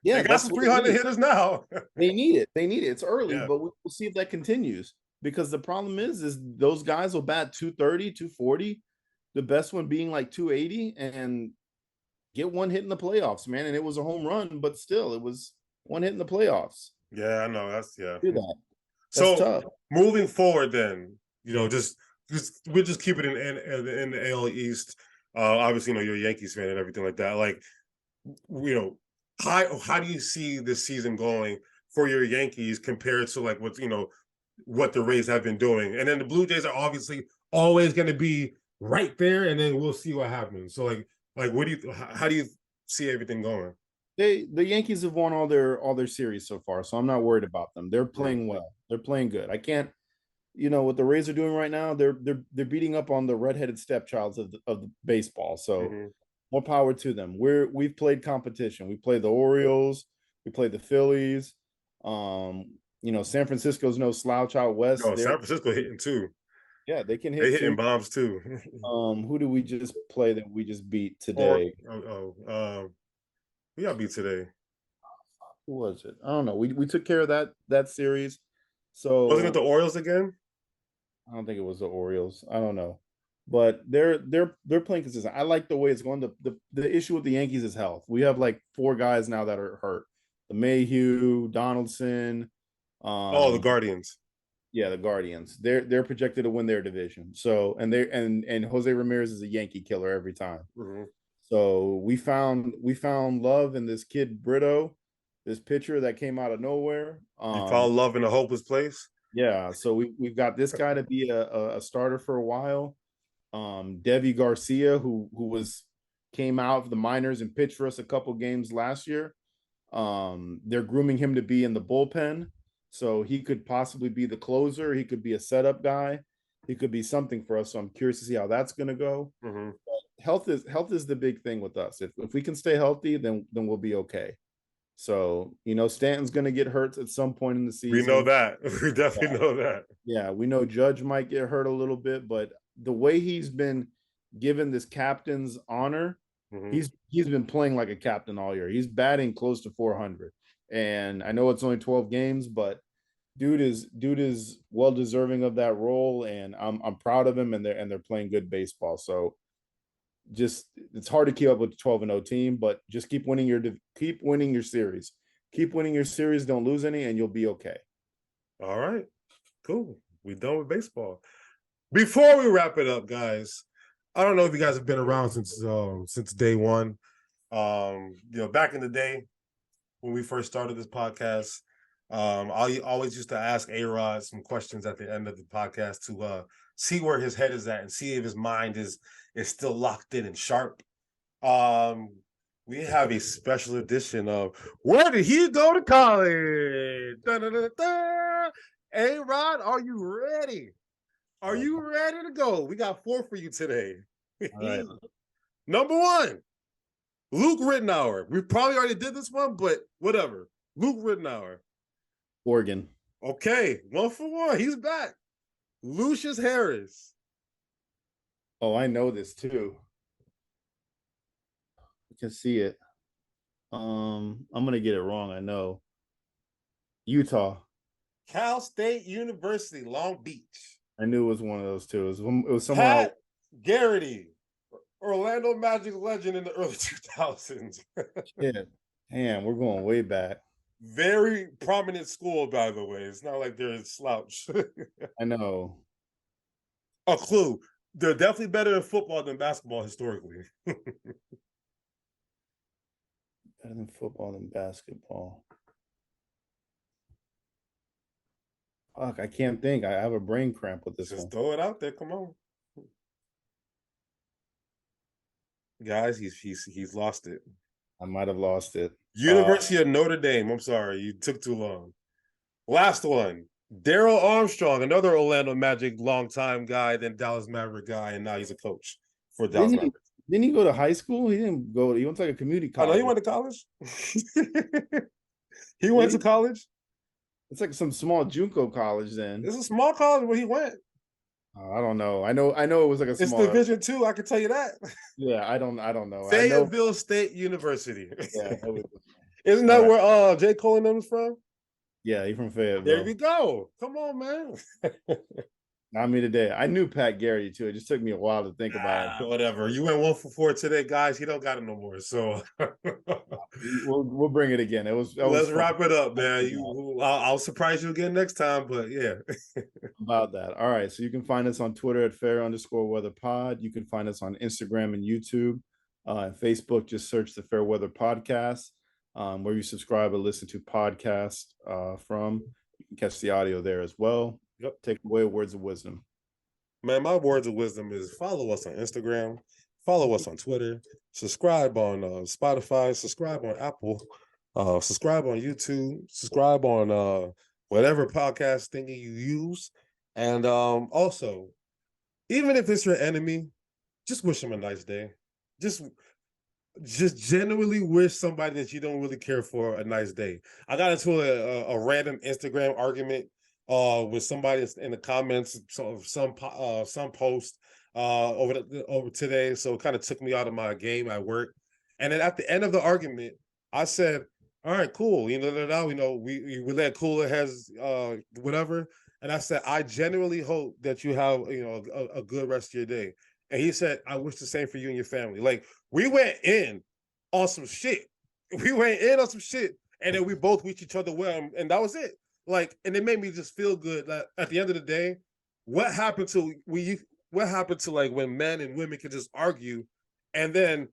Yeah, they got some 300 hitters now. They need it. It's early, but we'll see if that continues. Because the problem is those guys will bat 230, 240. The best one being like 280, and get one hit in the playoffs, man. And it was a home run, but still, it was one hit in the playoffs. Yeah, I know. That's do that. That's tough. Moving forward, then, just we'll just keep it in the AL East. Obviously, you're a Yankees fan and everything like that. Like, how do you see this season going for your Yankees compared to like what the Rays have been doing? And then the Blue Jays are obviously always going to be right there, and then we'll see what happens. So how do you see everything going? The Yankees have won all their series so far, so I'm not worried about them. They're playing well. They're playing good. I can't, what the Rays are doing right now. They're beating up on the redheaded stepchilds of the baseball. So more power to them. We've played competition. We played the Orioles. We played the Phillies. San Francisco's no slouch out west. No, San Francisco hitting too. Yeah, they can hit. They hitting bombs too. Who do we just play that we just beat today? We got beat today. Who was it? I don't know. We took care of that series. So wasn't it the Orioles again? I don't think it was the Orioles. I don't know, but they're playing consistent. I like the way it's going. The issue with the Yankees is health. We have like 4 guys now that are hurt. The Mayhew, Donaldson. The Guardians. Yeah, the Guardians. They're projected to win their division. So and Jose Ramirez is a Yankee killer every time. So we found love in this kid Brito, this pitcher that came out of nowhere. You found love in a hopeless place. Yeah, so we've got this guy to be a starter for a while. Devi Garcia, who came out of the minors and pitched for us a couple games last year. They're grooming him to be in the bullpen, so he could possibly be the closer. He could be a setup guy. He could be something for us. So I'm curious to see how that's going to go. Mm-hmm. Health is the big thing with us. If we can stay healthy, then we'll be okay. So, Stanton's going to get hurt at some point in the season. We know that. We definitely know that. Yeah, we know Judge might get hurt a little bit, but the way he's been given this captain's honor, he's been playing like a captain all year. He's batting close to 400. And I know it's only 12 games, but dude is well deserving of that role, and I'm proud of him, and they're playing good baseball. So just it's hard to keep up with the 12-0 team, but just keep winning your series. Keep winning your series, don't lose any, and you'll be okay. All right. Cool. We done with baseball. Before we wrap it up, guys, I don't know if you guys have been around since day one. Back in the day when we first started this podcast, I always used to ask A-Rod some questions at the end of the podcast to see where his head is at and see if his mind is still locked in and sharp. We have a special edition of Where Did He Go to College? A-Rod, are you ready? Are you ready to go? We got 4 for you today. All right. Number 1, Luke Rittenauer. We probably already did this one, but whatever. Luke Rittenauer. Oregon. Okay, 1 for 1. He's back. Lucius Harris. Oh, I know this too. I can see it. I'm gonna get it wrong. I know. Utah. Cal State University, Long Beach. I knew it was one of those two. It was somewhere Pat else. Garrity, Orlando Magic legend in the early 2000s. Shit. Damn, we're going way back. Very prominent school, by the way. It's not like they're a slouch. I know. A clue. They're definitely better in football than basketball historically. Better than football than basketball. Fuck, I can't think. I have a brain cramp with this Just one. throw it out there. Come on. Guys, he's lost it. I might have lost it. University of Notre Dame. I'm sorry. You took too long. Last one. Daryl Armstrong, another Orlando Magic longtime guy, then Dallas Maverick guy, and now he's a coach for Dallas Mavericks. Didn't he go to high school? He didn't go. He went to like a community college. Oh, no, he went to college? He went to college? It's like some small JUCO college then. It's a small college where he went. I don't know. I know it was like a small. It's Division II, I can tell you that. Yeah, I don't know. Fayetteville State University. Yeah. Isn't that where J. Cole and them is from? Yeah, he's from Fayetteville. There we go. Come on, man. Not me today. I knew Pat Garrity too. It just took me a while to think about it. Whatever. You went 1 for 4 today, guys. He don't got it no more. So we'll bring it again. Let's wrap it up, man. I'll surprise you again next time, but yeah. About that. All right. So you can find us on Twitter at fair_weather_pod. You can find us on Instagram and YouTube. And Facebook, just search the Fair Weather Podcast, where you subscribe and listen to podcasts from. You can catch the audio there as well. Yep. Take away words of wisdom. Man, my words of wisdom is follow us on Instagram, follow us on Twitter, subscribe on Spotify, subscribe on Apple, subscribe on YouTube, subscribe on whatever podcast thingy you use. And also, even if it's your enemy, just wish them a nice day. Just genuinely wish somebody that you don't really care for a nice day. I got into a random Instagram argument with somebody in the comments, some post over today, so it kind of took me out of my game at work. And then at the end of the argument, I said, "All right, cool. Now we let cooler heads, whatever." And I said, "I genuinely hope that you have a good rest of your day." And he said, "I wish the same for you and your family." Like, we went in on some shit. And then we both wish each other well, and that was it. Like, and it made me just feel good that at the end of the day, what happened to like when men and women can just argue and then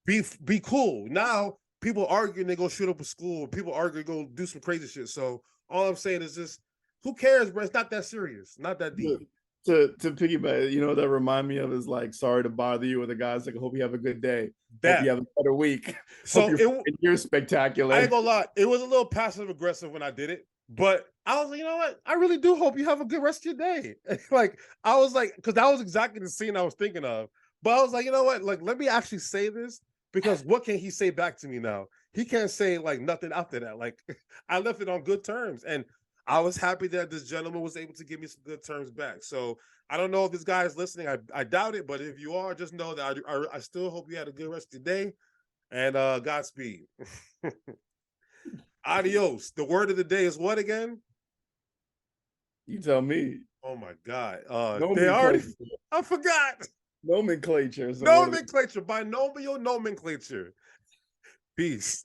be cool? Now people arguing, they go shoot up a school. People arguing, go do some crazy shit. So all I'm saying is just, who cares, bro? It's not that serious, not that deep. To piggyback, you know, that remind me of is like, sorry to bother you, with the guys like, hope you have a good day. Hope you have a better week. So you're spectacular. I ain't gonna lie, it was a little passive aggressive when I did it, but I was like, you know what? I really do hope you have a good rest of your day. Like, I was like, because that was exactly the scene I was thinking of. But I was like, you know what? Like, let me actually say this, because what can he say back to me now? He can't say like nothing after that. Like, I left it on good terms, and I was happy that this gentleman was able to give me some good terms back. So I don't know if this guy is listening. I doubt it, but if you are, just know that I still hope you had a good rest of your day, and Godspeed. Adios. The word of the day is what again? You tell me. Oh my God. I forgot. Nomenclature. Nomenclature. Binomial nomenclature. Peace.